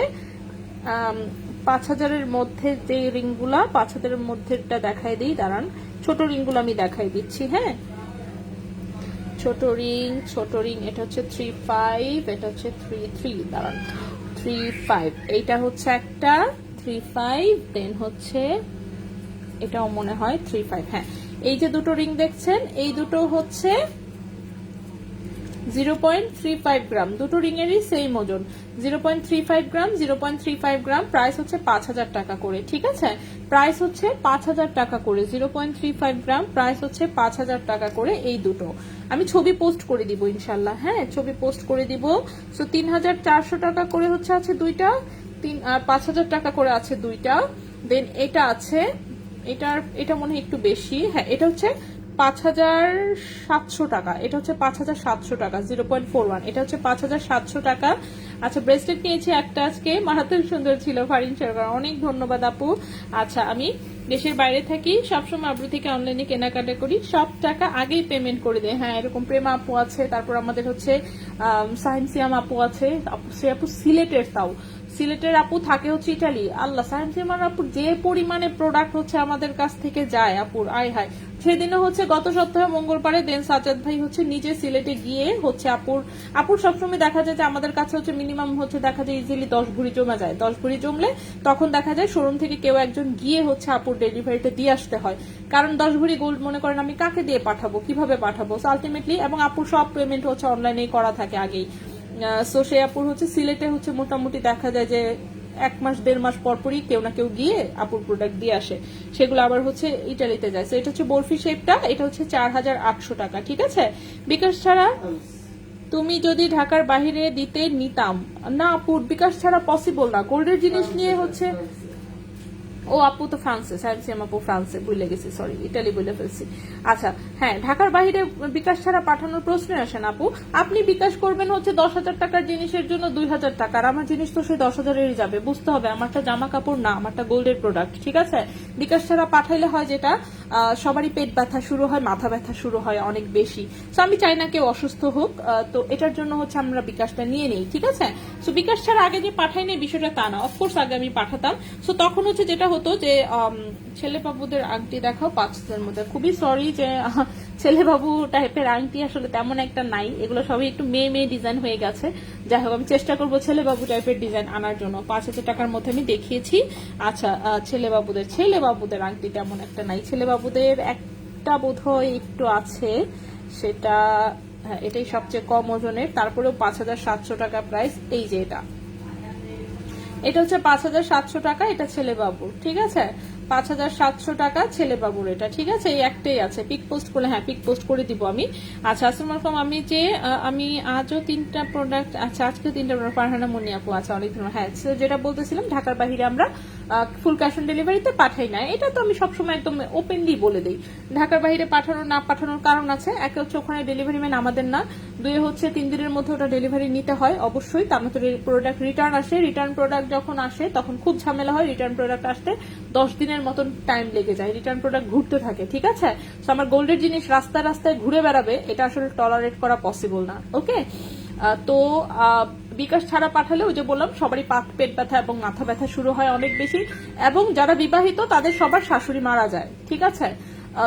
5,000-এর মধ্যে যে রিংগুলা, 5,000-এর মধ্যেটা দেখাই দিই, দাঁড়ান। ছোট রিংগুলো আমি দেখাই দিচ্ছি, হ্যাঁ। ছোট রিং, এটা হচ্ছে 3.5, এটা হচ্ছে 3.3, দাঁড়ান, 3.5, এইটা হচ্ছে একটা 3.5, দেন হচ্ছে এটাও মনে হয় 3.5, হ্যাঁ। এই যে দুটো রিং দেখছেন, এই দুটো হচ্ছে 0.35 গ্রাম, দুটো রিং এরই সেম ওজন, 0.35 গ্রাম, 0.35 গ্রাম। প্রাইস হচ্ছে 5,000 টাকা করে, ঠিক আছে। প্রাইস হচ্ছে 5,000 টাকা করে, 0.35 গ্রাম, প্রাইস হচ্ছে 5,000 টাকা করে। এই দুটো আমি ছবি পোস্ট করে দিব ইনশাল্লাহ, হ্যাঁ, ছবি পোস্ট করে দিব। সো 3,400 টাকা করে হচ্ছে আছে দুইটা, 5,000 টাকা করে আছে দুইটা। দেন এটা আছে, এটা মনে হয় একটু বেশি, হ্যাঁ, এটা হচ্ছে 5,700 টাকা, এটা হচ্ছে 5,700 টাকা, 0.41, এটা হচ্ছে 5,700 টাকা। আচ্ছা, ব্রেসলেট নিয়েছি একটা আজকে, মারাত্মক সুন্দর ছিল, ফারিন সরকার, অনেক ধন্যবাদ আপু। আচ্ছা, আমি দেশের বাইরে থাকি, সবসময় আব্রু থেকে অনলাইনে কেনাকাটা করি, সব টাকা আগেই পেমেন্ট করে দেয়। হ্যাঁ, এরকম প্রেমা আপু আছে, তারপর আমাদের হচ্ছে সাইন্সিয়াম আপু আছে, সে আপু সিলেটের, তাও সিলেটের আপু থাকে হচ্ছে ইটালি। আল্লাহ, সাইন্সিয়াম আপুর যে পরিমাণে প্রোডাক্ট হচ্ছে আমাদের কাছ থেকে যায় আপুর, আয় হায়। সেদিনও হচ্ছে গত সপ্তাহে মঙ্গলবারে দেন সাজ্জাদ ভাই হচ্ছে নিজে সিলেটে গিয়ে হচ্ছে আপুর সবসময় দেখা যায় যে আমাদের কাছে হচ্ছে মিনিমাম হচ্ছে দেখা যায় ইজিলি 10 ভরি জমা যায়, 10 ভরি জমলে তখন দেখা যায় শোরুম থেকে কেউ একজন গিয়ে হচ্ছে আপুর ডেলিভারিটা দিয়ে আসতে হয়, কারণ 10 ভরি গোল্ড মনে করেন আমি কাকে দিয়ে পাঠাবো, কিভাবে পাঠাবো, আলটিমেটলি। এবং আপুর সব পেমেন্ট হচ্ছে অনলাইনেই করা থাকে আগেই। সো সে আপুর হচ্ছে সিলেটে হচ্ছে মোটামুটি দেখা যায় যে 1 মাস 1.5 মাস পরপরই কেউ না কেউ গিয়ে আপুর প্রোডাক্ট দিয়ে আসে, সেগুলো আবার হচ্ছে ইটালিতে যায়। এটা হচ্ছে বরফি শেপটা, এটা হচ্ছে 4,800 টাকা, ঠিক আছে। বিকাশ ছাড়া তুমি যদি ঢাকার বাইরে দিতে নিতাম না আপুর, বিকাশ ছাড়া পসিবল না, গোল্ডের জিনিস নিয়ে হচ্ছে। ও আপু তো ফ্রান্সে, সাইন্সিয়াম আপু ফ্রান্সে, ভুলে গেছি, সরি, ইটালি বলে ফেলছি। আচ্ছা, হ্যাঁ, ঢাকার বাইরে বিকাশ ছাড়া পাঠানোর প্রশ্ন আসে না আপু। আপনি বিকাশ করবেন হচ্ছে 10,000 টাকার জিনিসের জন্য 2,000 টাকা, আর আমার জিনিস তো সেই 10,000-এরই যাবে, বুঝতে হবে। আমারটা জামা কাপড় না, আমারটা গোল্ডের প্রোডাক্ট, ঠিক আছে। বিকাশ ছাড়া পাঠাইলে হয় যেটা, সবারই পেট ব্যথা শুরু হয়, মাথা ব্যথা শুরু হয় অনেক বেশি। তো আমি চাই না কেউ অসুস্থ হোক, তো এটার জন্য হচ্ছে আমরা বিকাশটা নিয়ে নেই, ঠিক আছে। সো বিকাশ ছাড়া আগে যে পাঠাই নেই বিষয়টা তা না, অফকোর্স আগে আমি পাঠাতাম। সো তখন হচ্ছে যেটা হতো যে ছেলে বাবুদের আংটি দেখাও 5,000 মধ্যে। খুবই সরি যে ছেলে বাবু টাইপের আংটি আসলে তেমন একটা নাই, এগুলো সবই একটু মেয়ে মেয়ে ডিজাইন হয়ে গেছে। যাই হোক, আমি চেষ্টা করবো ছেলে বাবু টাইপের ডিজাইন আনার জন্য। 5,000 টাকার মধ্যে আমি দেখিয়েছি। আচ্ছা, ছেলে বাবুদের আংটি তেমন একটা নাই। ছেলে বাবুদের একটা বোধহয় একটু আছে, সেটা হ্যাঁ এটাই সবচেয়ে কম ওজনের, তারপরেও 5,700 টাকা প্রাইস। এই যে এটা হচ্ছে 5,700 টাকা, এটা ছেলে বাবুর, ঠিক আছে? 5,700 টাকা ছেলে বাবুর এটা, ঠিক আছে? এই একটাই আছে, পিক পোস্ট করলে, হ্যাঁ পিক পোস্ট করে দিব আমি। আচ্ছা, আসসালামু আলাইকুম। আমি আজও 3টা প্রোডাক্ট, আচ্ছা আজকে 3টা প্রোডাক্ট, ফারহানা মুন্নি আপু, আচ্ছা অনেক ধন্যবাদ। হ্যাঁ, যেটা বলতেছিলাম, ঢাকার বাইরে আমরা ফুল ক্যাশ অন ডেলিভারিতে পাঠাই না, এটা তো আমি সবসময় একদম ওপেনলি বলে দিই। ঢাকার বাইরে না পাঠানোর কারণ আছে। একে হচ্ছে ওখানে ডেলিভারি ম্যান আমাদের না, 2 হচ্ছে 3 দিনের মধ্যে ওটা ডেলিভারি নিতে হয় অবশ্যই, তার মধ্যে প্রোডাক্ট রিটার্ন আসে। রিটার্ন প্রোডাক্ট যখন আসে তখন খুব ঝামেলা হয়, রিটার্ন প্রোডাক্ট আসতে 10 দিনের মতন টাইম লেগে যায়, রিটার্ন প্রোডাক্ট ঘুরতে থাকে, ঠিক আছে? তো আমার গোল্ডের জিনিস রাস্তায় রাস্তায় ঘুরে বেড়াবে, এটা আসলে টলারেট করা পসিবল না। ওকে, তো বিকাশ ছাড়া পাঠালে ওই যে বললাম সবারই পেট ব্যথা এবং মাথা ব্যথা শুরু হয় অনেক বেশি, এবং যারা বিবাহিত তাদের সবার শাশুড়ি মারা যায়, ঠিক আছে?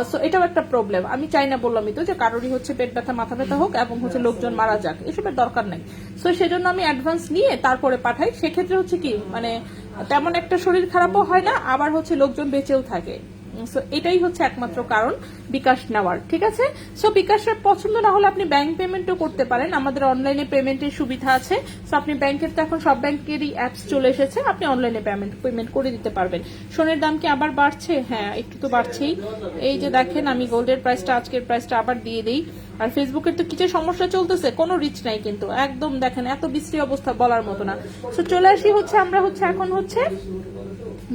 সো এটাও একটা প্রবলেম। আমি চাই না, বললামই তো, যে কারোরই হচ্ছে পেট ব্যথা মাথা ব্যথা হোক এবং হচ্ছে লোকজন মারা যাক, এসবের দরকার নাই। সো সেজন্য আমি অ্যাডভান্স নিয়ে তারপরে পাঠাই। সেক্ষেত্রে হচ্ছে কি, মানে তেমন একটা শরীর খারাপও হয় না, আবার হচ্ছে লোকজন বেঁচেও থাকে। সো এটাই হচ্ছে একমাত্র কারণ বিকাশ নেওয়ার, ঠিক আছে? সো বিকাশের পছন্দ না হলে আপনি ব্যাংক পেমেন্টও করতে পারেন, আমাদের অনলাইনে পেমেন্টের সুবিধা আছে। সো আপনি ব্যাংকের তো এখন সব ব্যাংকেরই অ্যাপস চলে এসেছে, আপনি অনলাইনে পেমেন্ট করে দিতে পারবেন। সোনের দাম কি আবার বাড়ছে? হ্যাঁ, একটু তো বাড়ছেই। এই যে দেখেন, আমি গোল্ডের প্রাইসটা, আজকের প্রাইসটা আবার দিয়ে দিই। আর ফেসবুকের তো কিছু সমস্যা চলতেছে, কোনো রিচ নাই কিন্তু, একদম দেখেন এত বিশ্রী অবস্থা, বলার মতো না। সো চলে আসি হচ্ছে, আমরা হচ্ছে এখন হচ্ছে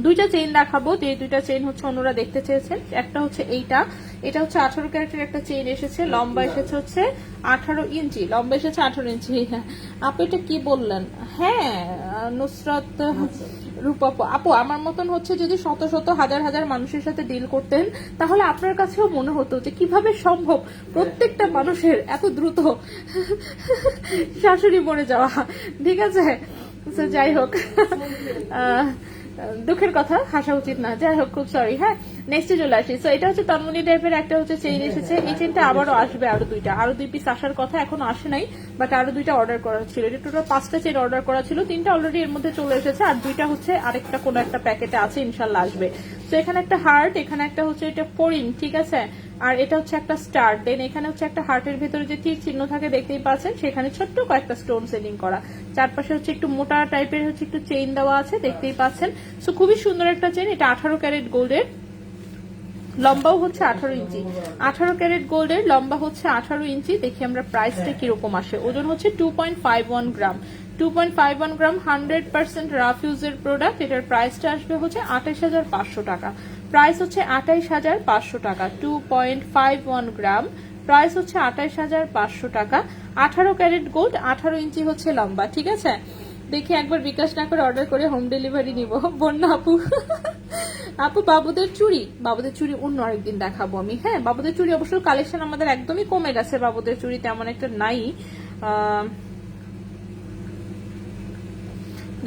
2টা চেইন দেখাবো, যে 2টা চেইন হচ্ছে অন্যরা দেখতে চেয়েছেন। একটা হচ্ছে এটা হচ্ছে 18 ক্যারেটের একটা চেইন এসেছে, লম্বা এসেছে হচ্ছে 18 ইঞ্চি, লম্বা এসেছে 18 ইঞ্চি। আপু এটা কি বললেন? হ্যাঁ, নুসরাত রূপা আপু, আমার মতন হচ্ছে যদি শত শত হাজার হাজার মানুষের সাথে ডিল করতেন, তাহলে আপনার কাছেও মনে হতো যে কিভাবে সম্ভব প্রত্যেকটা মানুষের এত দ্রুত শাশুড়ি মরে যাওয়া, ঠিক আছে? যাই হোক, দুঃখের কথা, হাসা উচিত না, যাই হোক, খুব সরি। হ্যাঁ, নেক্সটে চলে আসি। সো এটা হচ্ছে তন্মনি টাইপের একটা হচ্ছে চেইন এসেছে, এই চেইনটা আবারও আসবে, আরো 2 পিস আসার কথা, এখনো আসে নাই, বাট আরো 2টা অর্ডার করা ছিল। এটা টোটাল 5টা চেইন অর্ডার করা ছিল, 3টা অলরেডি এর মধ্যে চলে এসেছে, আর 2টা হচ্ছে আরেকটা কোনো একটা প্যাকেটে আছে, ইনশাল্লাহ আসবে। তো এখানে একটা হার্ট, এখানে একটা হচ্ছে এটা ফোরিং, ঠিক আছে? আর এটা হচ্ছে একটা স্টার, দেন এখানে হচ্ছে একটা হার্টের ভেতরে যে তীর চিহ্ন থাকে দেখতেই পাচ্ছেন, সেখানে ছোট্ট কয়েকটা স্টোন সেলিং করা, চারপাশে হচ্ছে একটু মোটা টাইপের হচ্ছে একটু চেইন দেওয়া আছে, দেখতেই পাচ্ছেন। সো খুবই সুন্দর একটা চেইন, এটা 18 ক্যারেট গোল্ডের, লম্বাও হচ্ছে 18 ইঞ্চি। 18 ক্যারেট গোল্ডের লম্বা হচ্ছে 18 ইঞ্চি। দেখি আমরা প্রাইসটা কিরকম আসে। ওজন হচ্ছে 2.51 গ্রাম, 2.51 গ্রাম, 100% রাফ ইউজের প্রোডাক্ট। এটার প্রাইসটা আসবে হচ্ছে 28,500 টাকা। প্রাইস হচ্ছে 28,500 টাকা। 2.51 গ্রাম, প্রাইস হচ্ছে 28,500 টাকা। 18 ক্যারেট গোল্ড, 18 ইঞ্চি হচ্ছে লম্বা, ঠিক আছে? দেখি একবার বিকাশ না করে অর্ডার করে হোম ডেলিভারি নিব। বন্যা আপু, আপু বাবুদের চুড়ি অন্য আরেকদিন দেখাবো আমি। হ্যাঁ, বাবুদের চুড়ি অবশ্য কালেকশন আমাদের একদমই কমে গেছে, বাবুদের চুড়ি তেমন একটা নাই।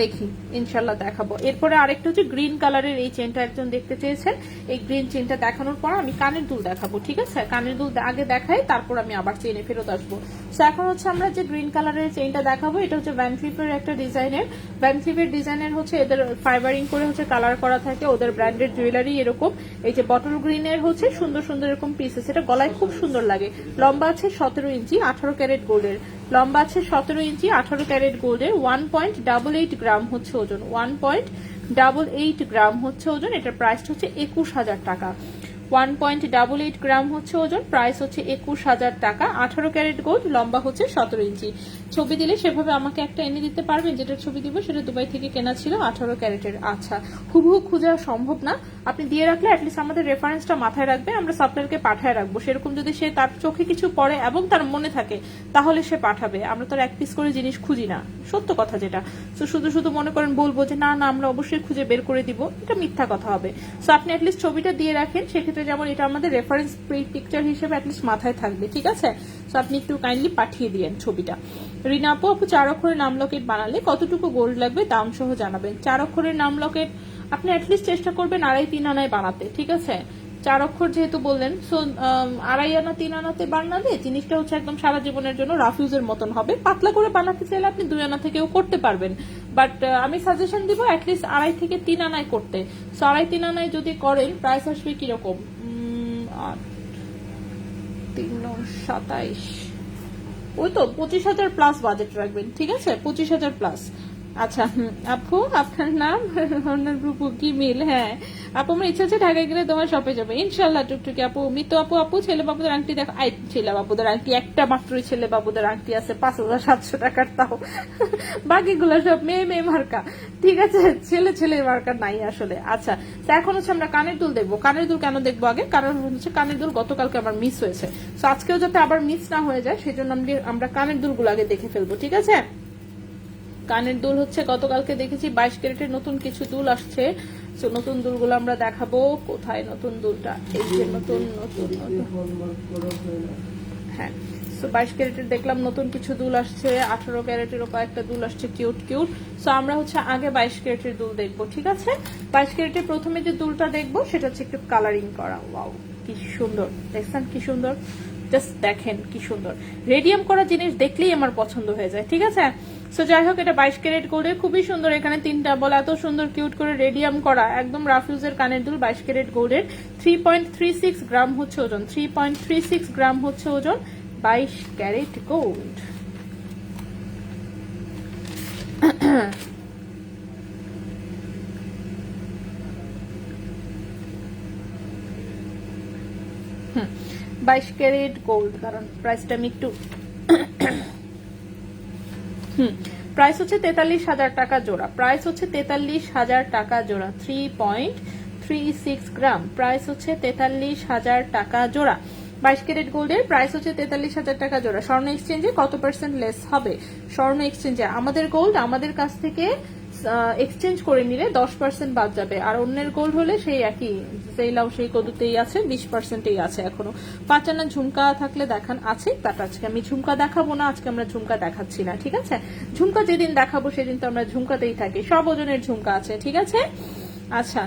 দেখি ইনশাল্লাহ দেখাবো। এরপরে আরেকটা হচ্ছে গ্রিন কালারের এই চেনটা একজন দেখতে চেয়েছেন, এই গ্রিন চেনটা দেখানোর পর আমি কানের দুল দেখাবো, ঠিক আছে? কানের দুল আগে দেখাই, তারপর আমি আবার চেনে ফেরত আসবো। সো এখন হচ্ছে আমরা যে গ্রিন কালারের চেনটা দেখাবো, এটা হচ্ছে ভ্যান ক্লিফের একটা ডিজাইনের, ভ্যান ক্লিফের ডিজাইনের হচ্ছে এদের ফাইবারিং করে হচ্ছে কালার করা থাকে, ওদের ব্র্যান্ডের জুয়েলারি এরকম। এই যে বটল গ্রিনের হচ্ছে সুন্দর সুন্দর এরকম পিসেস, এটা গলায় খুব সুন্দর লাগে। লম্বা আছে 17 ইঞ্চি, 18 ক্যারেট গোল্ডের, লম্বা আছে 17 ইঞ্চি, 18 ক্যারেট গোল্ডের, 1.88 গ্রাম হচ্ছে ওজন, 1.88 গ্রাম হচ্ছে ওজন। এটার প্রাইস হচ্ছে 21,000 টাকা। 1.88 গ্রাম হচ্ছে ওজন, প্রাইস হচ্ছে 21,000 টাকা। 18 ক্যারেট গোল্ড, লম্বা হচ্ছে 17 ইঞ্চি। ছবি দিলে সেভাবে আমাকে একটা এনে দিতে পারবেন, যেটার ছবি দিব সেটা দুবাই থেকে কেনা ছিল, 18 ক্যারেটের। আচ্ছা, হুবহু খুঁজে সম্ভব না, আপনি দিয়ে রাখলে অ্যাটলিস্ট আমাদের রেফারেন্সটা মাথায় রাখবে, আমরা সাপ্লায়ারকে পাঠায় রাখবো। সেরকম যদি সে তার চোখে কিছু পড়ে এবং তার মনে থাকে, তাহলে সে পাঠাবে। আমরা তো এক পিস করে জিনিস খুঁজি না, সত্য কথা যেটা। তো শুধু শুধু মনে করেন বলবো যে না না আমরা অবশ্যই খুঁজে বের করে দিব, এটা মিথ্যা কথা হবে। সো আপনি অ্যাটলিস্ট ছবিটা দিয়ে রাখেন, সেক্ষেত্রে যেমন এটা আমাদের রেফারেন্স পিকচার হিসেবে অ্যাটলিস্ট মাথায় থাকবে, ঠিক আছে? সো আপনি একটু কাইন্ডলি পাঠিয়ে দিয়েন ছবিটা। রিনা আপু, 4 অক্ষরের নাম লকেট বানালে কতটুকু গোল্ড লাগবে, দাম সহ জানাবেন। 4 অক্ষরের নাম লকেট আপনি অ্যাটলিস্ট চেষ্টা করবেন 2.5-3 আনায় বানাতে, ঠিক আছে? 4 অক্ষর যেহেতু বললেন, সো 2.5 আনা 3 আনাতে বানালে জিনিসটা হচ্ছে একদম সারা জীবনের জন্য রাফিউজের মতন হবে। পাতলা করে বানাতে চাইলে আপনি 2 আনা থেকেও করতে পারবেন, বাট আমি সাজেশন দিব অ্যাটলিস্ট 2.5 থেকে 3 আনায় করতে। সো 2.5-3 আনায় যদি করেন প্রাইস আসবে কিরকম, 3-9-27, ওই তো 25,000 প্লাস বাজেট রাখবেন, ঠিক আছে? 25,000 প্লাস। আচ্ছা আপু, আপনার নাম আপনার গ্রুপ কি মিল? হ্যাঁ আপু, আমার ইচ্ছা আছে ঢাকায় গেলে তোমার শপে যাবে ইনশাল্লাহ টুকটুকি। আপু মিতু আপু ছেলে বাবুদের আংটি দেখো। ছেলে বাবুদের আংটি একটা মাত্রই ছেলে বাবুদের আংটি আছে 5,700 টাকার, তাও বাকিগুলো সব মেয়ে মার্কা, ঠিক আছে? ছেলে মার্কা নাই আসলে। আচ্ছা তো এখন হচ্ছে আমরা কানের দুল দেখবো। কানের দুল কেন দেখবো আগে, কারণ হচ্ছে কানের দুল গতকালকে আমার মিস হয়েছে, তো আজকেও যাতে আবার মিস না হয়ে যায় সেজন্য আমরা কানের দুলগুলো আগে দেখে ফেলবো, ঠিক আছে? কানের দুল হচ্ছে গতকালকে দেখেছি 22 ক্যারেটের নতুন কিছু দুল আসছে, তো নতুন দুলগুলো আমরা দেখাবো। কোথায় নতুন দুলটা, এই যে নতুন, হ্যাঁ। সো 22 ক্যারেটের দেখলাম নতুন কিছু দুল আসছে, 18 ক্যারেটেরও কয়েকটা দুল আসছে কিউট। সো আমরা হচ্ছে আগে 22 ক্যারেটের দুল দেখবো, ঠিক আছে? 22 ক্যারেটের প্রথমে যে দুলটা দেখবো সেটা হচ্ছে একটু কালারিং করা। ওয়াও কি সুন্দর, দেখছেন কি সুন্দর, জাস্ট দেখেন কি সুন্দর। রেডিয়াম করা জিনিস দেখলেই আমার পছন্দ হয়ে যায়, ঠিক আছে? সো যাই হোক, এটা 22 ক্যারেট গোল্ডের, খুবই সুন্দর। এখানে 3টা বল, এত সুন্দর কিউট করে রেডিয়াম করা, একদম রাফিউজের কানের দুল 22 ক্যারেট গোল্ডের। 3.36 গ্রাম হচ্ছে ওজন, 3.36 গ্রাম হচ্ছে ওজন 22 ক্যারেট গোল্ড। হুম, 22 ক্যারেট গোল্ড, কারণ প্রাইসটা আমি একটু প্রাইস হচ্ছে 43,000 টাকা জোড়া। প্রাইস হচ্ছে 43,000 টাকা জোড়া। 3.36 গ্রাম, প্রাইস হচ্ছে 43,000 টাকা জোড়া। 22 ক্যারেট গোল্ডের প্রাইস হচ্ছে 43,000 টাকা জোড়া। স্বর্ণ এক্সচেঞ্জে কত পার্সেন্ট লেস হবে? স্বর্ণ এক্সচেঞ্জে আমাদের গোল্ড আমাদের কাছ থেকে এক্সচেঞ্জ করে নিলে 10% বাদ যাবে, আর অন্যের গোল্ড হলে সেই একই, সেই লাউ সেই কদুতেই আছে, 20%ই আছে এখনো। 5 আনা ঝুমকা থাকলে দেখান। আছে, বাট আজকে আমি ঝুমকা দেখাবো না, আজকে আমরা ঝুমকা দেখাচ্ছি না, ঠিক আছে? ঝুমকা যেদিন দেখাবো সেদিন তো আমরা ঝুমকাতেই থাকি, সব ওজনের ঝুমকা আছে, ঠিক আছে? আচ্ছা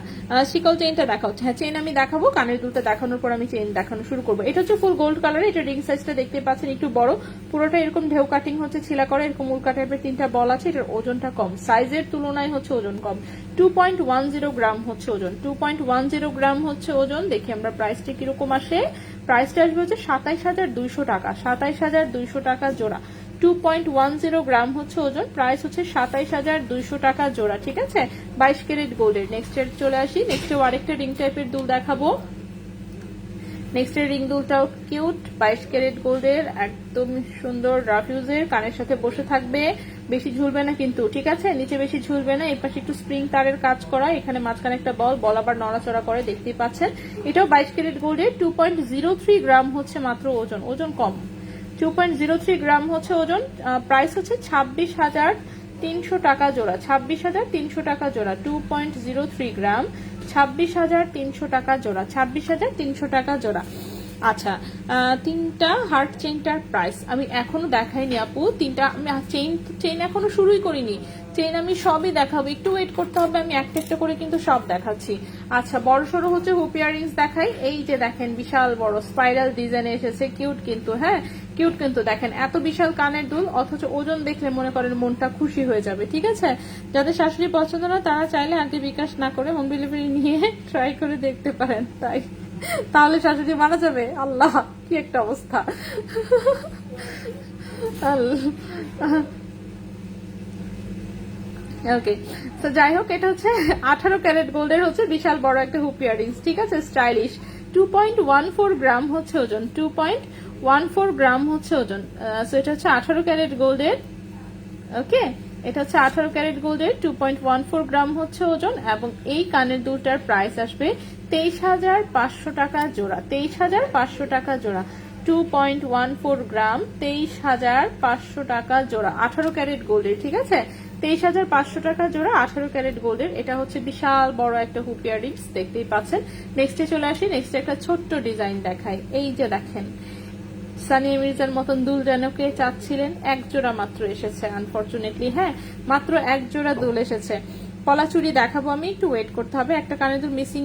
শিকল চেইনটা দেখা হচ্ছে। হ্যাঁ চেইন আমি দেখাবো, কানের দুলটা দেখানোর পর আমি চেইন দেখানো শুরু করবো। এটা হচ্ছে ফুল গোল্ড কালার, এটা রিং সাইজটা দেখতে পাচ্ছেন একটু বড়, পুরোটা এরকম ঢেউ কাটিং হচ্ছে, ছিলা করে এরকম উল্কা টাইপের 3টা বল আছে। এটার ওজনটা কম, সাইজের তুলনায় হচ্ছে ওজন কম। 2.10 গ্রাম হচ্ছে ওজন, 2.10 গ্রাম হচ্ছে ওজন। দেখি আমরা প্রাইসটা কিরকম আসে। প্রাইসটা আসবে হচ্ছে 27,200 টাকা, 27,200 টাকা জোড়া। 2.10 গ্রাম হচ্ছে ওজন, প্রাইস হচ্ছে 27,200 টাকা জোড়া, ঠিক আছে? 22 ক্যারেট গোল্ডের। নেক্সট চলে আসি, নেক্সট আরেকটা রিং টাইপের দুল দেখাবো। নেক্সট রিং দুলটাও কিউট, 22 ক্যারেট গোল্ডের, একদম সুন্দর রাফিউজের, কানের সাথে বসে থাকবে, বেশি ঝুলবে না কিন্তু, ঠিক আছে? নিচে বেশি ঝুলবে না। এই পাশে একটু স্প্রিং তারের কাজ করা, এখানে মাঝখানে একটা বল আবার নড়াচড়া করে, দেখতেই পাচ্ছেন। এটাও 22 ক্যারেট গোল্ডের। 2.03 গ্রাম হচ্ছে মাত্র ওজন, ওজন কম। 2.03 গ্রাম হচ্ছে ওজন। প্রাইস হচ্ছে 26,300 টাকা জোড়া, 26,300 টাকা জোড়া। 2.03 গ্রাম, 26,300 টাকা জোড়া, 26,300 টাকা জোড়া। আচ্ছা 3টা হার্ট চেইনটার প্রাইস আমি এখনো দেখাইনি আপু। 3টা আমি চেইন এখনো শুরুই করিনি। চেইন আমি সবই দেখাবো, একটু ওয়েট করতে হবে, আমি একটা একটা করে কিন্তু সব দেখাচ্ছি। আচ্ছা বড় সড়ো হচ্ছে হুপ ইয়ারিংস দেখাই। এই যে দেখেন বিশাল বড় স্পাইরাল ডিজাইনে এসেছে, কিউট কিন্তু, হ্যাঁ কিউট কিন্তু। দেখেন এত বিশাল কানের দুল, অথচ ওজন দেখলে মনে করেন মনটা খুশি হয়ে যাবে, ঠিক আছে? যাদের শাশুড়ি পছন্দ না তারা চাইলে আগে বিকাশ না করে হোম ডেলিভারি নিয়ে ট্রাই করে দেখতে পারেন, তাই তাহলে শাশুড়ি মারা যাবে। আল্লাহ কি একটা অবস্থা। ওকে তো যাই হোক, এটা হচ্ছে 18 ক্যারেট গোল্ডের হচ্ছে বিশাল বড় একটা হুপ ইয়ারিংস, ঠিক আছে? স্টাইলিশ। 2.14 গ্রাম হচ্ছে ওজন, 2.14 গ্রাম হচ্ছে ওজন। সো এটা হচ্ছে 18 ক্যারেট গোল্ডের, ওকে? এটা হচ্ছে 18 ক্যারেট গোল্ডের, 2.14 গ্রাম হচ্ছে ওজন। এবং এই কানের দুলটার প্রাইস আসবে 23,500 টাকা জোড়া, 23,500 টাকা জোড়া। 2.14 গ্রাম, 23,500 টাকা জোড়া, 18 ক্যারেট গোল্ডের, ঠিক আছে? 23,500 টাকা জোড়া, 18 ক্যারেট গোল্ডের। এটা হচ্ছে বিশাল বড় একটা হুপ ইয়ারিংস, দেখতেই পাচ্ছেন। নেক্সটে চলে আসি, নেক্সট একটা ছোট্ট ডিজাইন দেখাই। এই যে দেখেন সানিয়া মির্জার মতন দুল যেন কে চাচ্ছিলেন, এক জোড়া মাত্র এসেছে আনফরচুনেটলি, হ্যাঁ মাত্র এক জোড়া দুল এসেছে। পলা চুড়ি দেখাবো আমি, একটু ওয়েট করতে হবে। একটা কানের দুল মিসিং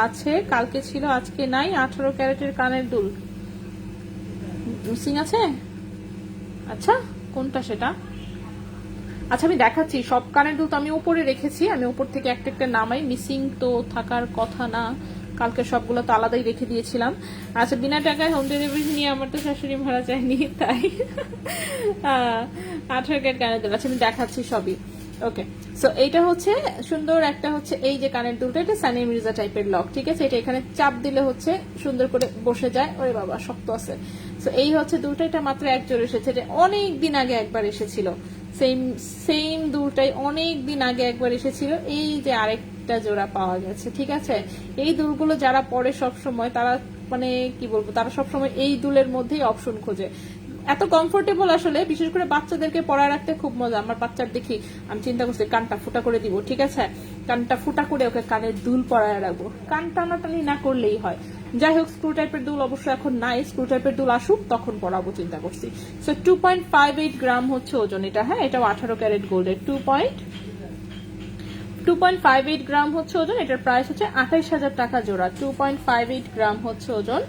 আছে, কালকে ছিল আজকে নাই। 18 ক্যারেটের কানের দুল মিসিং আছে। আচ্ছা কোনটা সেটা? আচ্ছা আমি দেখাচ্ছি। সব কানের দুল তো আমি উপরে রেখেছি, আমি উপর থেকে একটা একটা নামাই। মিসিং তো থাকার কথা না, কালকে সবগুলো তো আলাদাই রেখে দিয়েছিলাম। আচ্ছা বিনা টাকায় হোম ডেলিভারি নিয়ে আমার তো শাশুড়ি ভাড়া চাইনি, তাই 18 ক্যারেট কানের দুল। আচ্ছা আমি দেখাচ্ছি সবই। ওকে, সো এইটা হচ্ছে সুন্দর একটা হচ্ছে এই যে কানের দুলটা, এটা সানি মির্জা টাইপের লক, ঠিক আছে। এটা এখানে চাপ দিলে হচ্ছে সুন্দর করে বসে যায়। ওরে বাবা শক্ত আছে। সো এই হচ্ছে দুলটা, এটা মাত্র এক জোড় এসেছে। এটা অনেক দিন আগে একবার এসেছিল, সেম সেম দুলটাই অনেক দিন আগে একবার এসেছিল। এই যে আরেকটা জোড়া পাওয়া গেছে, ঠিক আছে। এই দুলগুলো যারা পরে সব সময়, তারা মানে কি বলবো, তারা সব সময় এই দুলের মধ্যেই অপশন খোঁজে। এত কমফোর্টেবল আসলে, বিশেষ করে বাচ্চাদেরকে পরায় রাখতে খুব মজা। আমার বাচ্চার দেখি আমি চিন্তা করছি কানটা ফুটা করে দিব, ঠিক আছে। কানটা ফুটা করে ওকে কানের দুল পরায় রাখবো, কান টানাটানি না করলেই হয়। যাই হোক, স্ক্রু টাইপের দুল অবশ্য এখন নাই, স্ক্রু টাইপের দুল আসুক তখন পরাবো চিন্তা করছি। সো 2.58 গ্রাম হচ্ছে ওজন এটা, হ্যাঁ। এটাও 18 ক্যারেট গোল্ডের। 2.58 গ্রাম হচ্ছে ওজন। এটার প্রাইস হচ্ছে 28,000 টাকা জোড়া। 2.58 গ্রাম হচ্ছে ওজন,